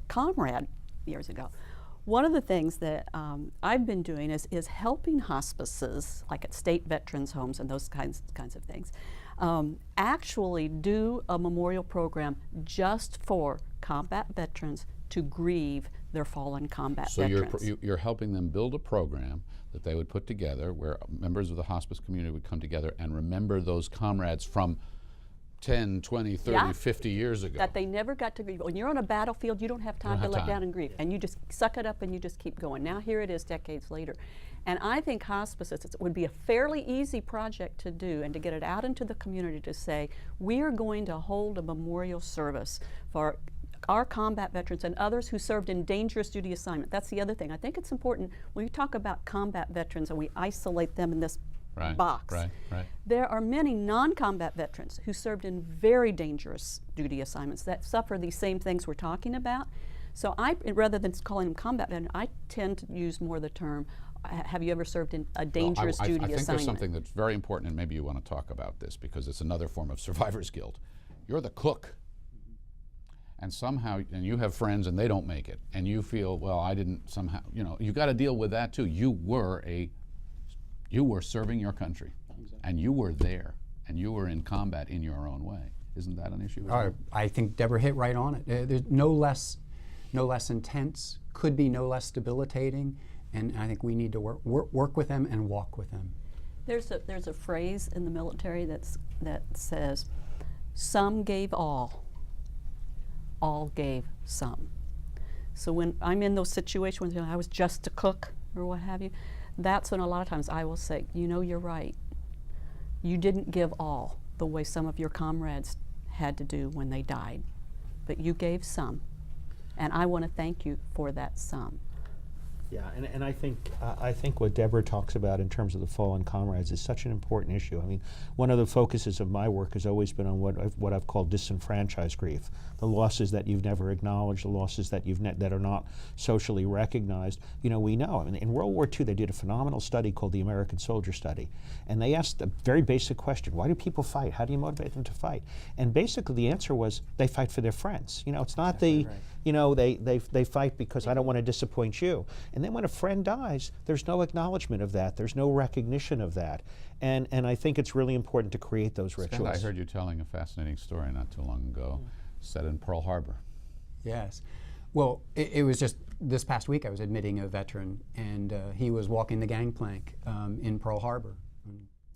comrade years ago. One of the things that I've been doing is helping hospices, like at state veterans homes and those kinds of things, actually do a memorial program just for combat veterans to grieve their fallen combat veterans. So you're helping them build a program that they would put together where members of the hospice community would come together and remember those comrades from 10, 20, 30, 50 years ago. That they never got to grieve. When you're on a battlefield, you don't have time to let down and grieve. And you just suck it up and you just keep going. Now here it is decades later. And I think hospices would be a fairly easy project to do and to get it out into the community to say, we are going to hold a memorial service for our combat veterans and others who served in dangerous duty assignment. That's the other thing. I think it's important when we talk about combat veterans and we isolate them in this box. Right. There are many non-combat veterans who served in very dangerous duty assignments that suffer these same things we're talking about. So rather than calling them combat veterans, I tend to use more the term, have you ever served in a dangerous duty assignment? I think there's something that's very important, and maybe you want to talk about this because it's another form of survivor's guilt. You're the cook. And somehow, and you have friends and they don't make it, and you feel, well, I didn't somehow, you got to deal with that too. You were serving your country, and you were there, and you were in combat in your own way. Isn't that an issue as well? I think Deborah hit right on it. There's no less intense, could be no less debilitating, and I think we need to work with them and walk with them. There's a phrase in the military that says, "Some gave all gave some." So when I'm in those situations, I was just a cook or what have you, that's when a lot of times I will say, you're right. You didn't give all the way some of your comrades had to do when they died, but you gave some, and I want to thank you for that some. Yeah, and I think what Deborah talks about in terms of the fallen comrades is such an important issue. I mean, one of the focuses of my work has always been on what I've called disenfranchised grief, the losses that you've never acknowledged, the losses that that are not socially recognized. We know. I mean, in World War II, they did a phenomenal study called the American Soldier Study, and they asked a very basic question: why do people fight? How do you motivate them to fight? And basically, the answer was they fight for their friends. It's not the they fight because I don't want to disappoint you. And then when a friend dies, there's no acknowledgement of that. There's no recognition of that. And I think it's really important to create those rituals. Scott, I heard you telling a fascinating story not too long ago, set in Pearl Harbor. Yes. Well, it was just this past week I was admitting a veteran, and he was walking the gangplank in Pearl Harbor.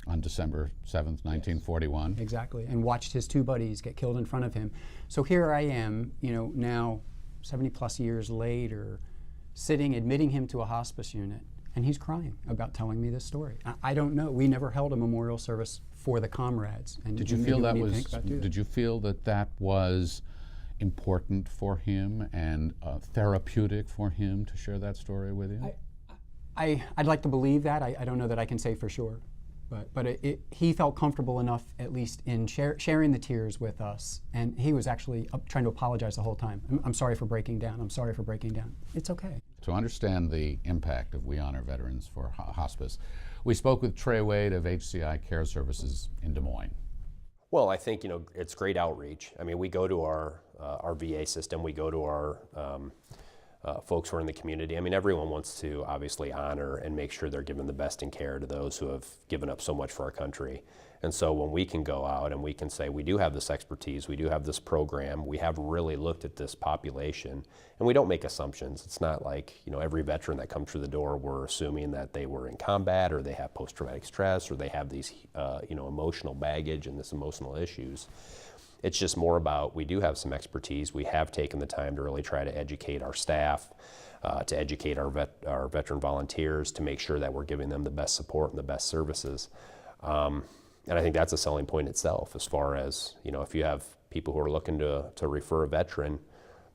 On December 7th, 1941. Yes. Exactly, and watched his two buddies get killed in front of him. So here I am, now 70 plus years later, sitting, admitting him to a hospice unit, and he's crying about telling me this story. I don't know. We never held a memorial service for the comrades. And did you feel that was important for him and therapeutic for him to share that story with you? I'd like to believe that. I don't know that I can say for sure. But he felt comfortable enough, at least, in sharing the tears with us. And he was actually trying to apologize the whole time. I'm sorry for breaking down. I'm sorry for breaking down. It's okay. To understand the impact of We Honor Veterans for Hospice, we spoke with Trey Wade of HCI Care Services in Des Moines. Well, I think, it's great outreach. I mean, we go to our VA system, we go to our folks who are in the community. I mean, everyone wants to obviously honor and make sure they're giving the best in care to those who have given up so much for our country. And so when we can go out and we can say, we do have this expertise, we do have this program, we have really looked at this population, and we don't make assumptions. It's not like, every veteran that comes through the door, we're assuming that they were in combat or they have post-traumatic stress or they have these, emotional baggage and this emotional issues. It's just more about, we do have some expertise. We have taken the time to really try to educate our staff, to educate our veteran volunteers, to make sure that we're giving them the best support and the best services. And I think that's a selling point itself, as far as, if you have people who are looking to refer a veteran,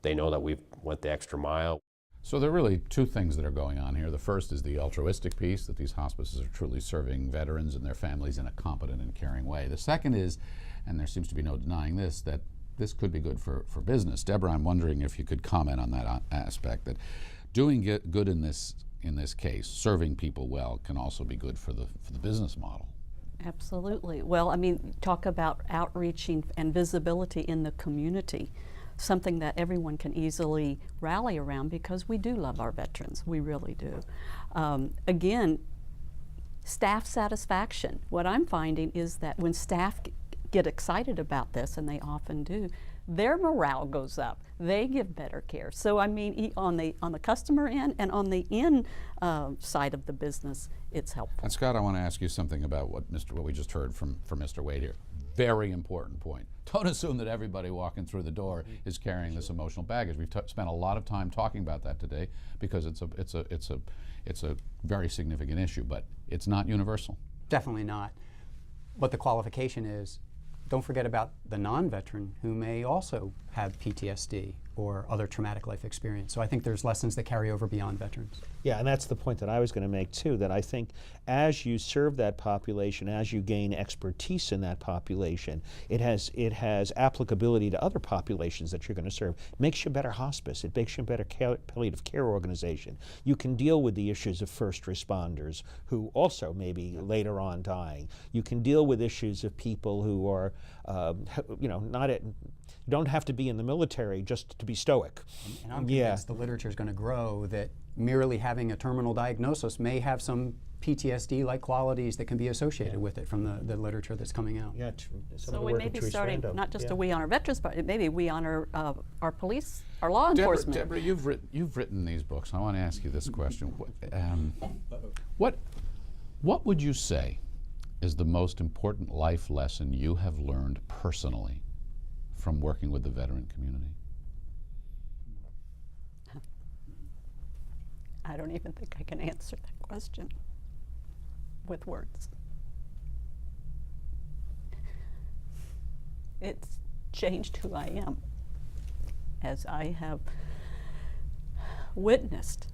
they know that we've went the extra mile. So there are really two things that are going on here. The first is the altruistic piece, that these hospices are truly serving veterans and their families in a competent and caring way. The second is, and there seems to be no denying this, that this could be good for business. Deborah, I'm wondering if you could comment on that aspect, that doing good in this case, serving people well, can also be good for the business model. Absolutely. Well, I mean, talk about outreaching and visibility in the community, something that everyone can easily rally around, because we do love our veterans. We really do. Again, staff satisfaction. What I'm finding is that when staff get excited about this, and they often do, their morale goes up. They give better care. So I mean, on the customer end and on the in side of the business, it's helpful. And Scott, I want to ask you something about what we just heard from Mr. Wade here. Very important point. Don't assume that everybody walking through the door is carrying this emotional baggage. We've spent a lot of time talking about that today, because it's a very significant issue, but it's not universal. Definitely not. But the qualification is, don't forget about the non-veteran who may also have PTSD or other traumatic life experience. So I think there's lessons that carry over beyond veterans. Yeah, and that's the point that I was going to make too, that I think as you serve that population, as you gain expertise in that population, it has applicability to other populations that you're going to serve. It makes you a better hospice. It makes you a better palliative care organization. You can deal with the issues of first responders who also may be later on dying. You can deal with issues of people who are, You don't have to be in the military just to be stoic. And I'm convinced the literature is going to grow that merely having a terminal diagnosis may have some PTSD-like qualities that can be associated with it from the literature that's coming out. Yeah, so we may be starting not just a We Honor Veterans, but maybe we honor our police, our law enforcement. Deborah, you've written these books. I want to ask you this question. What would you say is the most important life lesson you have learned personally from working with the veteran community? I don't even think I can answer that question with words. It's changed who I am as I have witnessed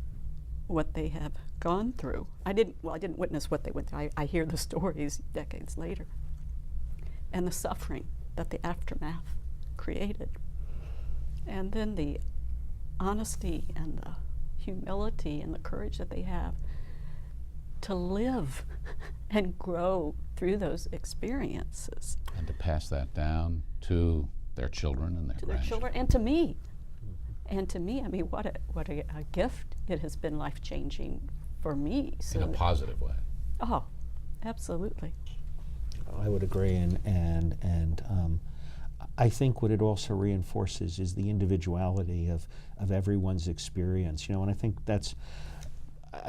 what they have gone through. I didn't witness what they went through. I hear the stories decades later, and the suffering that the aftermath created. And then the honesty and the humility and the courage that they have to live and grow through those experiences. And to pass that down to their children and their grandchildren. And to me. And to me, I mean, what a gift it has been, life-changing for me. So in a positive way. Oh, absolutely. I would agree, and I think what it also reinforces is the individuality of everyone's experience. You know, and I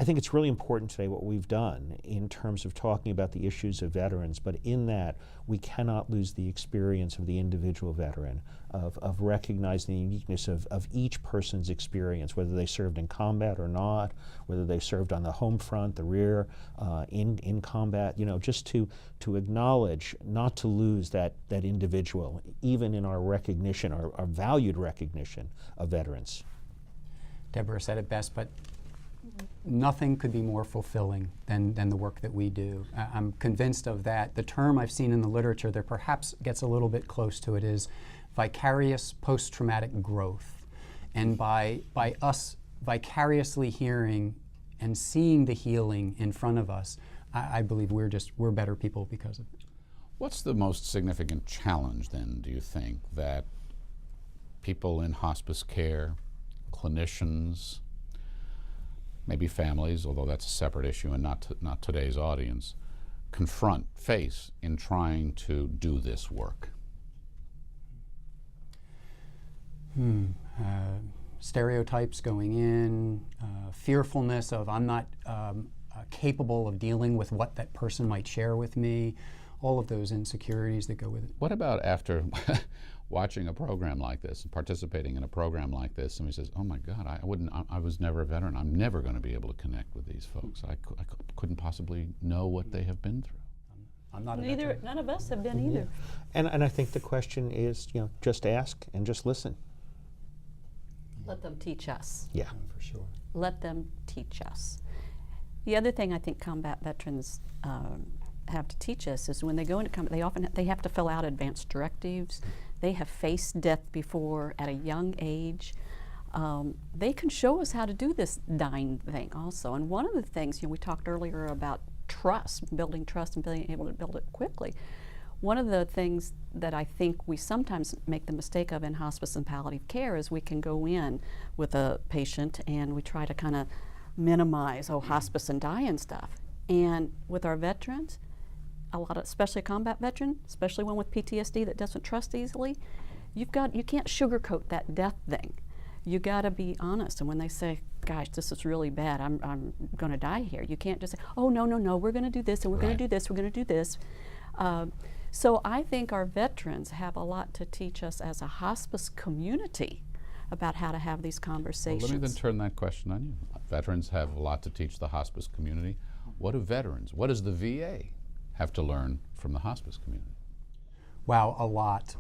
think it's really important today what we've done in terms of talking about the issues of veterans, but in that we cannot lose the experience of the individual veteran, of recognizing the uniqueness of each person's experience, whether they served in combat or not, whether they served on the home front, the rear, in combat, you know, just to acknowledge, not to lose that individual, even in our recognition, our valued recognition of veterans. Deborah said it best, but nothing could be more fulfilling than the work that we do. I'm convinced of that. The term I've seen in the literature that perhaps gets a little bit close to it is vicarious post-traumatic growth. And by us vicariously hearing and seeing the healing in front of us, I believe we're better people because of it. What's the most significant challenge then, do you think, that people in hospice care, clinicians, maybe families, although that's a separate issue and not today's audience, face in trying to do this work? Stereotypes going in, fearfulness of I'm not capable of dealing with what that person might share with me, all of those insecurities that go with it. What about after watching a program like this and participating in a program like this, somebody says, oh my God, I was never a veteran. I'm never going to be able to connect with these folks. I couldn't possibly know what they have been through. I'm not Neither, none of us have been either. And I think the question is, you know, just ask and just listen. Let them teach us. Yeah, for sure. Let them teach us. The other thing I think combat veterans have to teach us is when they go into combat, they have to fill out advanced directives. They have faced death before at a young age. They can show us how to do this dying thing also. And one of the things, you know, we talked earlier about trust, building trust and being able to build it quickly. One of the things that I think we sometimes make the mistake of in hospice and palliative care is we can go in with a patient and we try to kind of minimize, hospice and dying stuff. And with our veterans, a lot of, especially a combat veteran, especially one with PTSD that doesn't trust easily, you can't sugarcoat that death thing. You got to be honest. And when they say, gosh, this is really bad, I'm going to die here, you can't just say, oh, no, we're going to do this and we're going to do this, we're going to do this. So I think our veterans have a lot to teach us as a hospice community about how to have these conversations. Well, let me then turn that question on you. Veterans have a lot to teach the hospice community. What does the VA have to learn from the hospice community? Wow, a lot.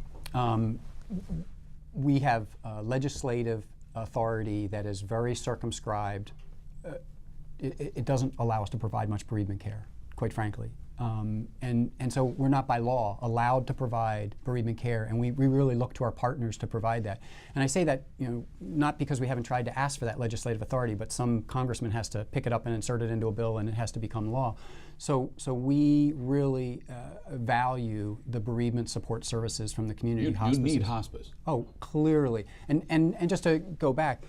We have legislative authority that is very circumscribed. It doesn't allow us to provide much bereavement care, quite frankly. And so we're not by law allowed to provide bereavement care, and we really look to our partners to provide that. And I say that, not because we haven't tried to ask for that legislative authority, but some congressman has to pick it up and insert it into a bill, and it has to become law. So we really value the bereavement support services from the community hospices. You need hospice. Oh, clearly. And just to go back,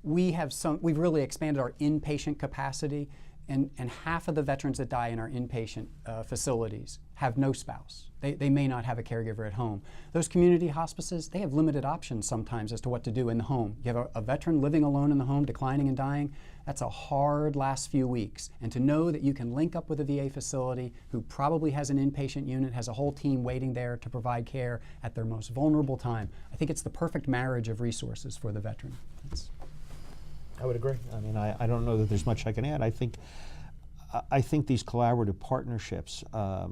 we've really expanded our inpatient capacity, and half of the veterans that die in our inpatient facilities have no spouse. They may not have a caregiver at home. Those community hospices, they have limited options sometimes as to what to do in the home. You have a veteran living alone in the home, declining and dying. That's a hard last few weeks. And to know that you can link up with a VA facility who probably has an inpatient unit, has a whole team waiting there to provide care at their most vulnerable time, I think it's the perfect marriage of resources for the veteran. I would agree. I mean, I don't know that there's much I can add. I think these collaborative partnerships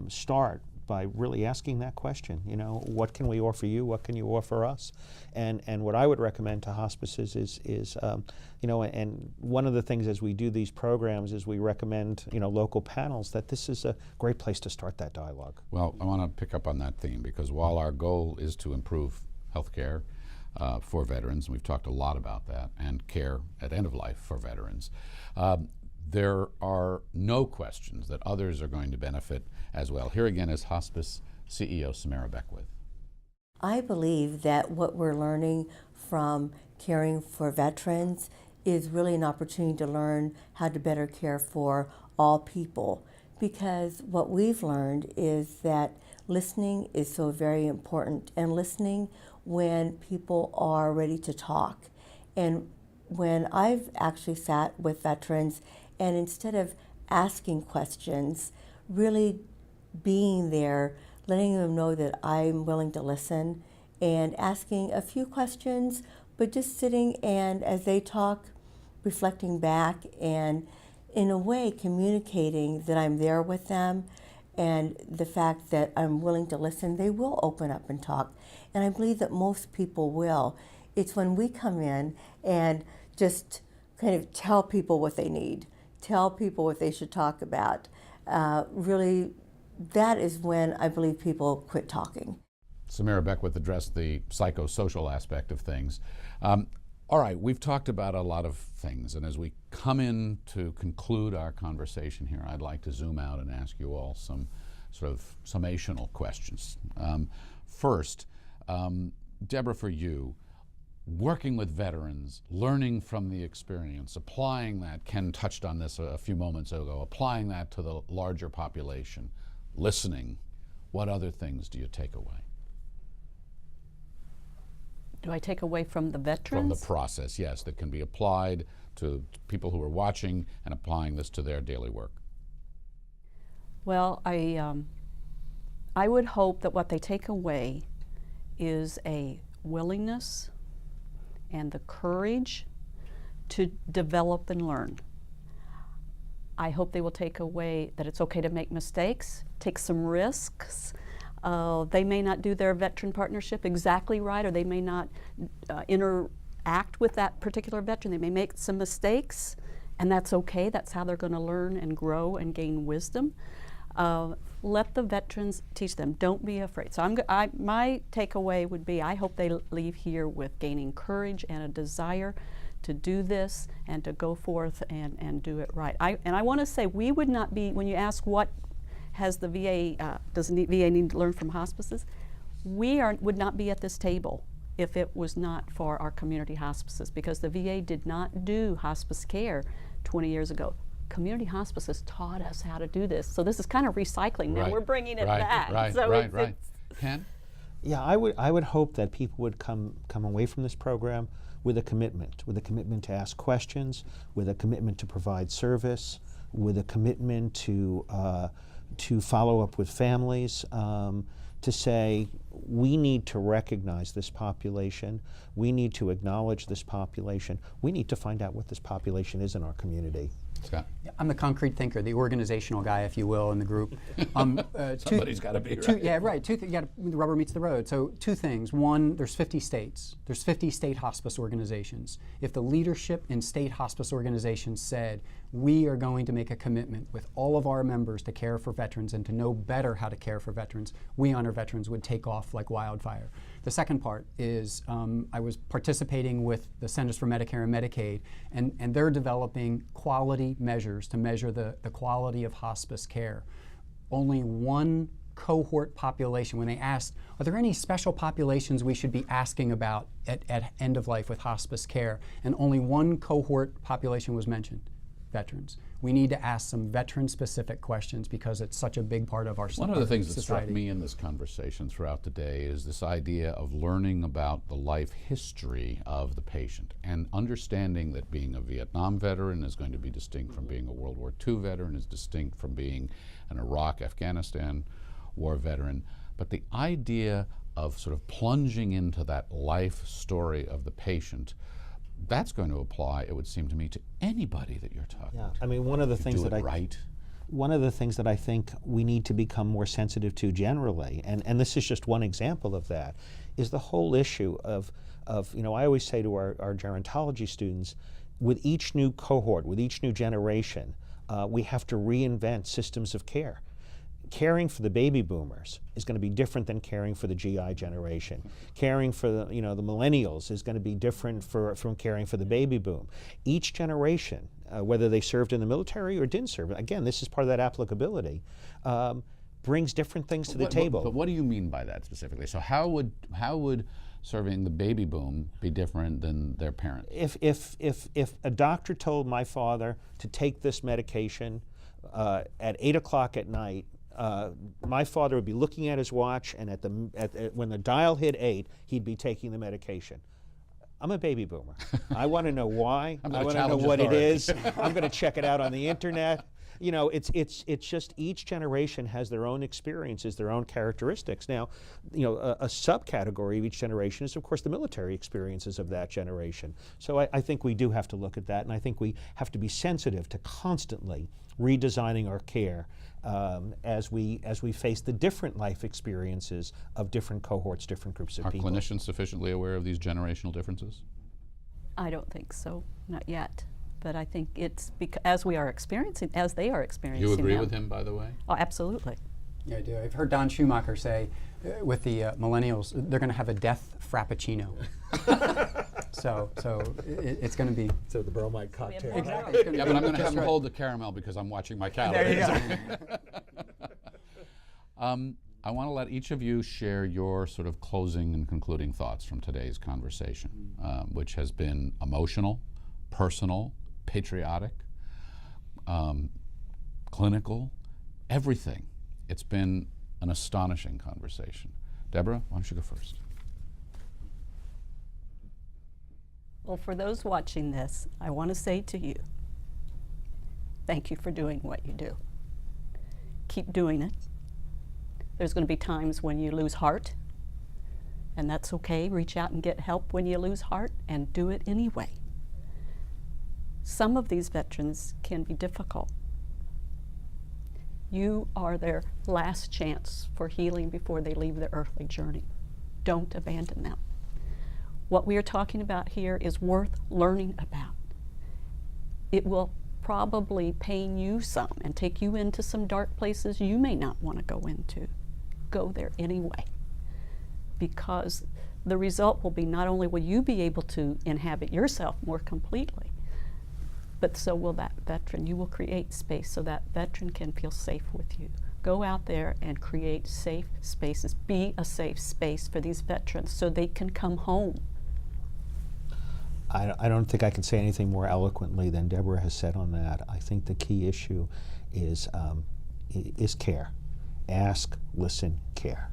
start by really asking that question. What can we offer you? What can you offer us? And what I would recommend to hospices is and one of the things as we do these programs is we recommend local panels, that this is a great place to start that dialogue. Well, I want to pick up on that theme, because while our goal is to improve health care for veterans, and we've talked a lot about that, and care at end of life for veterans, there are no questions that others are going to benefit as well. Here again is Hospice CEO Samara Beckwith. I believe that what we're learning from caring for veterans is really an opportunity to learn how to better care for all people, because what we've learned is that listening is so very important, and listening when people are ready to talk. And when I've actually sat with veterans, and instead of asking questions, really being there, letting them know that I'm willing to listen, and asking a few questions, but just sitting and as they talk, reflecting back, and in a way communicating that I'm there with them, and the fact that I'm willing to listen, they will open up and talk. And I believe that most people will. It's when we come in and just kind of tell people what they need, tell people what they should talk about. Really, that is when I believe people quit talking. Samara Beckwith addressed the psychosocial aspect of things. All right, we've talked about a lot of things, and as we come in to conclude our conversation here, I'd like to zoom out and ask you all some sort of summational questions. First, Deborah, for you, working with veterans, learning from the experience, applying that, Ken touched on this a few moments ago, applying that to the larger population, listening, what other things do you take away? Do I take away from the veterans? From the process, yes, that can be applied to people who are watching and applying this to their daily work. Well, I would hope that what they take away is a willingness and the courage to develop and learn. I hope they will take away that it's okay to make mistakes, take some risks. They may not do their veteran partnership exactly right, or they may not interact with that particular veteran. They may make some mistakes, and that's okay. That's how they're going to learn and grow and gain wisdom. Let the veterans teach them. Don't be afraid. So my takeaway would be, I hope they leave here with gaining courage and a desire to do this and to go forth and do it right. And I want to say, we would not be, when you ask what has the VA, does the VA need to learn from hospices? Would not be at this table if it was not for our community hospices, because the VA did not do hospice care 20 years ago. Community hospices taught us how to do this. So this is kind of recycling. Now we're bringing it back. Right. Ken? Yeah, I would hope that people would come away from this program with a commitment to ask questions, with a commitment to provide service, with a commitment to follow up with families, to say, we need to recognize this population, we need to acknowledge this population, we need to find out what this population is in our community. Scott? I'm the concrete thinker, the organizational guy, if you will, in the group. Somebody's got to be, right? Yeah, right. The rubber meets the road. So 2 things. One, there's 50 states. There's 50 state hospice organizations. If the leadership in state hospice organizations said, we are going to make a commitment with all of our members to care for veterans and to know better how to care for veterans, We Honor Veterans would take off like wildfire. The second part is I was participating with the Centers for Medicare and Medicaid, and they're developing quality measures to measure the quality of hospice care. Only one cohort population, when they asked, are there any special populations we should be asking about at end of life with hospice care? And only one cohort population was mentioned, veterans. We need to ask some veteran-specific questions because it's such a big part of our society. One of the things that struck me in this conversation throughout the day is this idea of learning about the life history of the patient and understanding that being a Vietnam veteran is going to be distinct from being a World War II veteran, is distinct from being an Iraq, Afghanistan war veteran. But the idea of sort of plunging into that life story of the patient, that's going to apply, it would seem to me, to anybody that you're talking to. I mean, one of the things that one of the things that I think we need to become more sensitive to generally, and this is just one example of that, is the whole issue of I always say to our gerontology students, with each new cohort, with each new generation, we have to reinvent systems of care. Caring for the baby boomers is going to be different than caring for the GI generation. Caring for the millennials is going to be different from caring for the baby boom. Each generation, whether they served in the military or didn't serve, again, this is part of that applicability, brings different things to the table. But what do you mean by that specifically? So how would serving the baby boom be different than their parents? If a doctor told my father to take this medication at 8 o'clock at night, my father would be looking at his watch, and when the dial hit 8, he'd be taking the medication. I'm a baby boomer. I want to know why. I want to know what it is. I'm going to check it out on the internet. It's just each generation has their own experiences, their own characteristics. Now, a subcategory of each generation is, of course, the military experiences of that generation. So I think we do have to look at that, and I think we have to be sensitive to constantly redesigning our care as we face the different life experiences of different cohorts, different groups of people. Are clinicians sufficiently aware of these generational differences? I don't think so, not yet. But I think it's as they are experiencing You agree with him, by the way? Oh, absolutely. Yeah, I do. I've heard Don Schumacher say with the millennials, they're going to have a death frappuccino. so it's going to be... So the bromide cocktail. Exactly. Yeah, but I'm going to have him hold the caramel because I'm watching my calories. There you go. I want to let each of you share your sort of closing and concluding thoughts from today's conversation, which has been emotional, personal, patriotic, clinical, everything. It's been an astonishing conversation. Deborah, why don't you go first? Well, for those watching this, I want to say to you, thank you for doing what you do. Keep doing it. There's going to be times when you lose heart, and that's okay. Reach out and get help when you lose heart, and do it anyway. Some of these veterans can be difficult. You are their last chance for healing before they leave their earthly journey. Don't abandon them. What we are talking about here is worth learning about. It will probably pain you some and take you into some dark places you may not want to go into. Go there anyway, because the result will be not only will you be able to inhabit yourself more completely, but so will that veteran. You will create space so that veteran can feel safe with you. Go out there and create safe spaces. Be a safe space for these veterans so they can come home. I don't think I can say anything more eloquently than Deborah has said on that. I think the key issue is care. Ask, listen, care.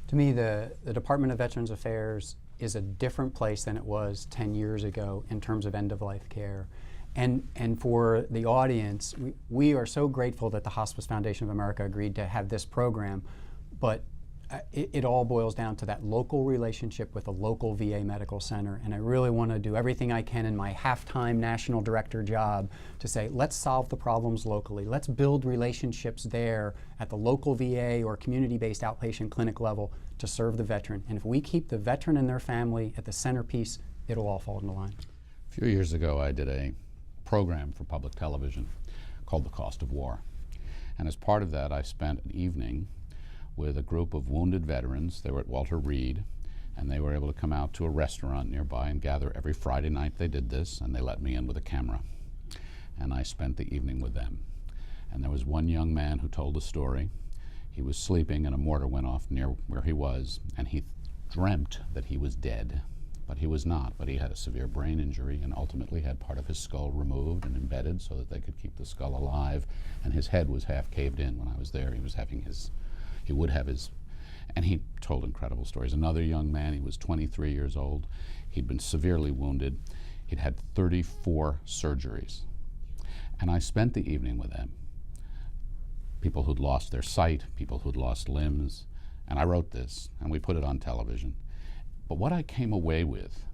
To me, the Department of Veterans Affairs is a different place than it was 10 years ago in terms of end-of-life care. And for the audience, we are so grateful that the Hospice Foundation of America agreed to have this program, but it all boils down to that local relationship with a local VA medical center, and I really want to do everything I can in my half-time national director job to say, let's solve the problems locally. Let's build relationships there at the local VA or community-based outpatient clinic level to serve the veteran. And if we keep the veteran and their family at the centerpiece, it'll all fall into line. A few years ago, I did a program for public television called The Cost of War. And as part of that, I spent an evening with a group of wounded veterans. They were at Walter Reed, and they were able to come out to a restaurant nearby and gather every Friday night. They did this, and they let me in with a camera. And I spent the evening with them. And there was one young man who told a story. He was sleeping, and a mortar went off near where he was, and he dreamt that he was dead. But he was not, but he had a severe brain injury and ultimately had part of his skull removed and embedded so that they could keep the skull alive, and his head was half caved in when I was there. He was having his, he would have his, and he told incredible stories. Another young man, he was 23 years old. He'd been severely wounded. He'd had 34 surgeries. And I spent the evening with them. People who'd lost their sight, people who'd lost limbs, and I wrote this, and we put it on television. But what I came away with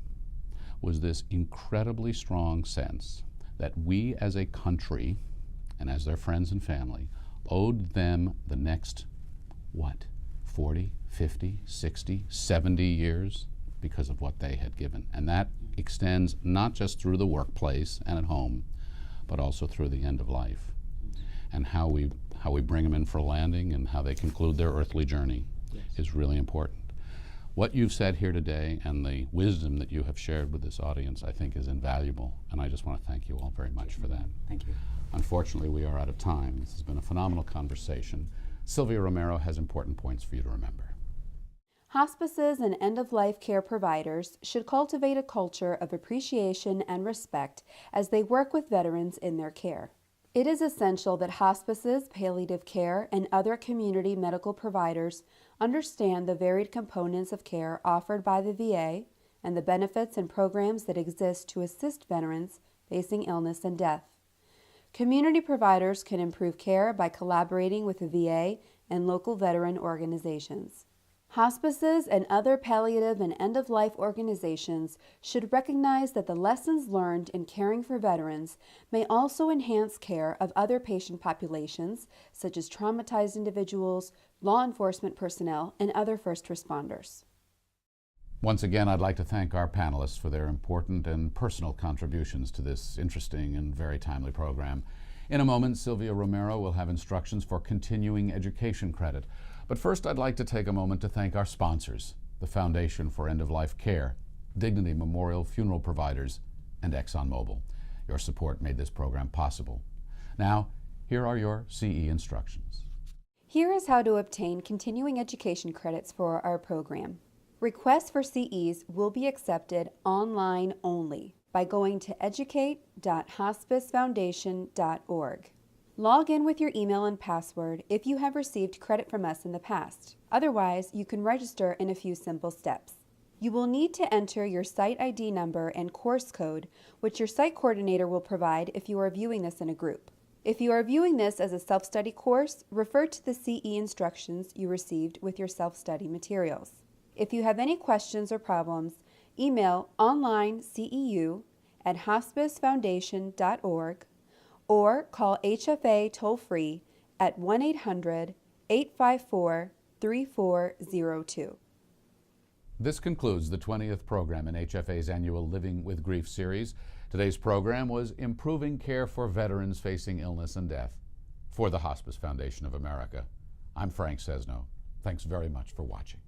was this incredibly strong sense that we as a country, and as their friends and family, owed them the next, 40, 50, 60, 70 years because of what they had given. And that extends not just through the workplace and at home, but also through the end of life, and how we bring them in for a landing and how they conclude their earthly journey is really important. What you've said here today and the wisdom that you have shared with this audience, I think, is invaluable, and I just want to thank you all very much for that. Thank you. Unfortunately, we are out of time. This has been a phenomenal conversation. Sylvia Romero has important points for you to remember. Hospices and end-of-life care providers should cultivate a culture of appreciation and respect as they work with veterans in their care. It is essential that hospices, palliative care, and other community medical providers understand the varied components of care offered by the VA and the benefits and programs that exist to assist veterans facing illness and death. Community providers can improve care by collaborating with the VA and local veteran organizations. Hospices and other palliative and end-of-life organizations should recognize that the lessons learned in caring for veterans may also enhance care of other patient populations, such as traumatized individuals, law enforcement personnel, and other first responders. Once again, I'd like to thank our panelists for their important and personal contributions to this interesting and very timely program. In a moment, Sylvia Romero will have instructions for continuing education credit. But first, I'd like to take a moment to thank our sponsors, the Foundation for End-of-Life Care, Dignity Memorial Funeral Providers, and ExxonMobil. Your support made this program possible. Now, here are your CE instructions. Here is how to obtain continuing education credits for our program. Requests for CEs will be accepted online only by going to educate.hospicefoundation.org. Log in with your email and password if you have received credit from us in the past. Otherwise, you can register in a few simple steps. You will need to enter your site ID number and course code, which your site coordinator will provide if you are viewing this in a group. If you are viewing this as a self-study course, refer to the CE instructions you received with your self-study materials. If you have any questions or problems, email onlineceu@hospicefoundation.org or call HFA toll-free at 1-800-854-3402. This concludes the 20th program in HFA's annual Living with Grief series. Today's program was Improving Care for Veterans Facing Illness and Death for the Hospice Foundation of America. I'm Frank Sesno. Thanks very much for watching.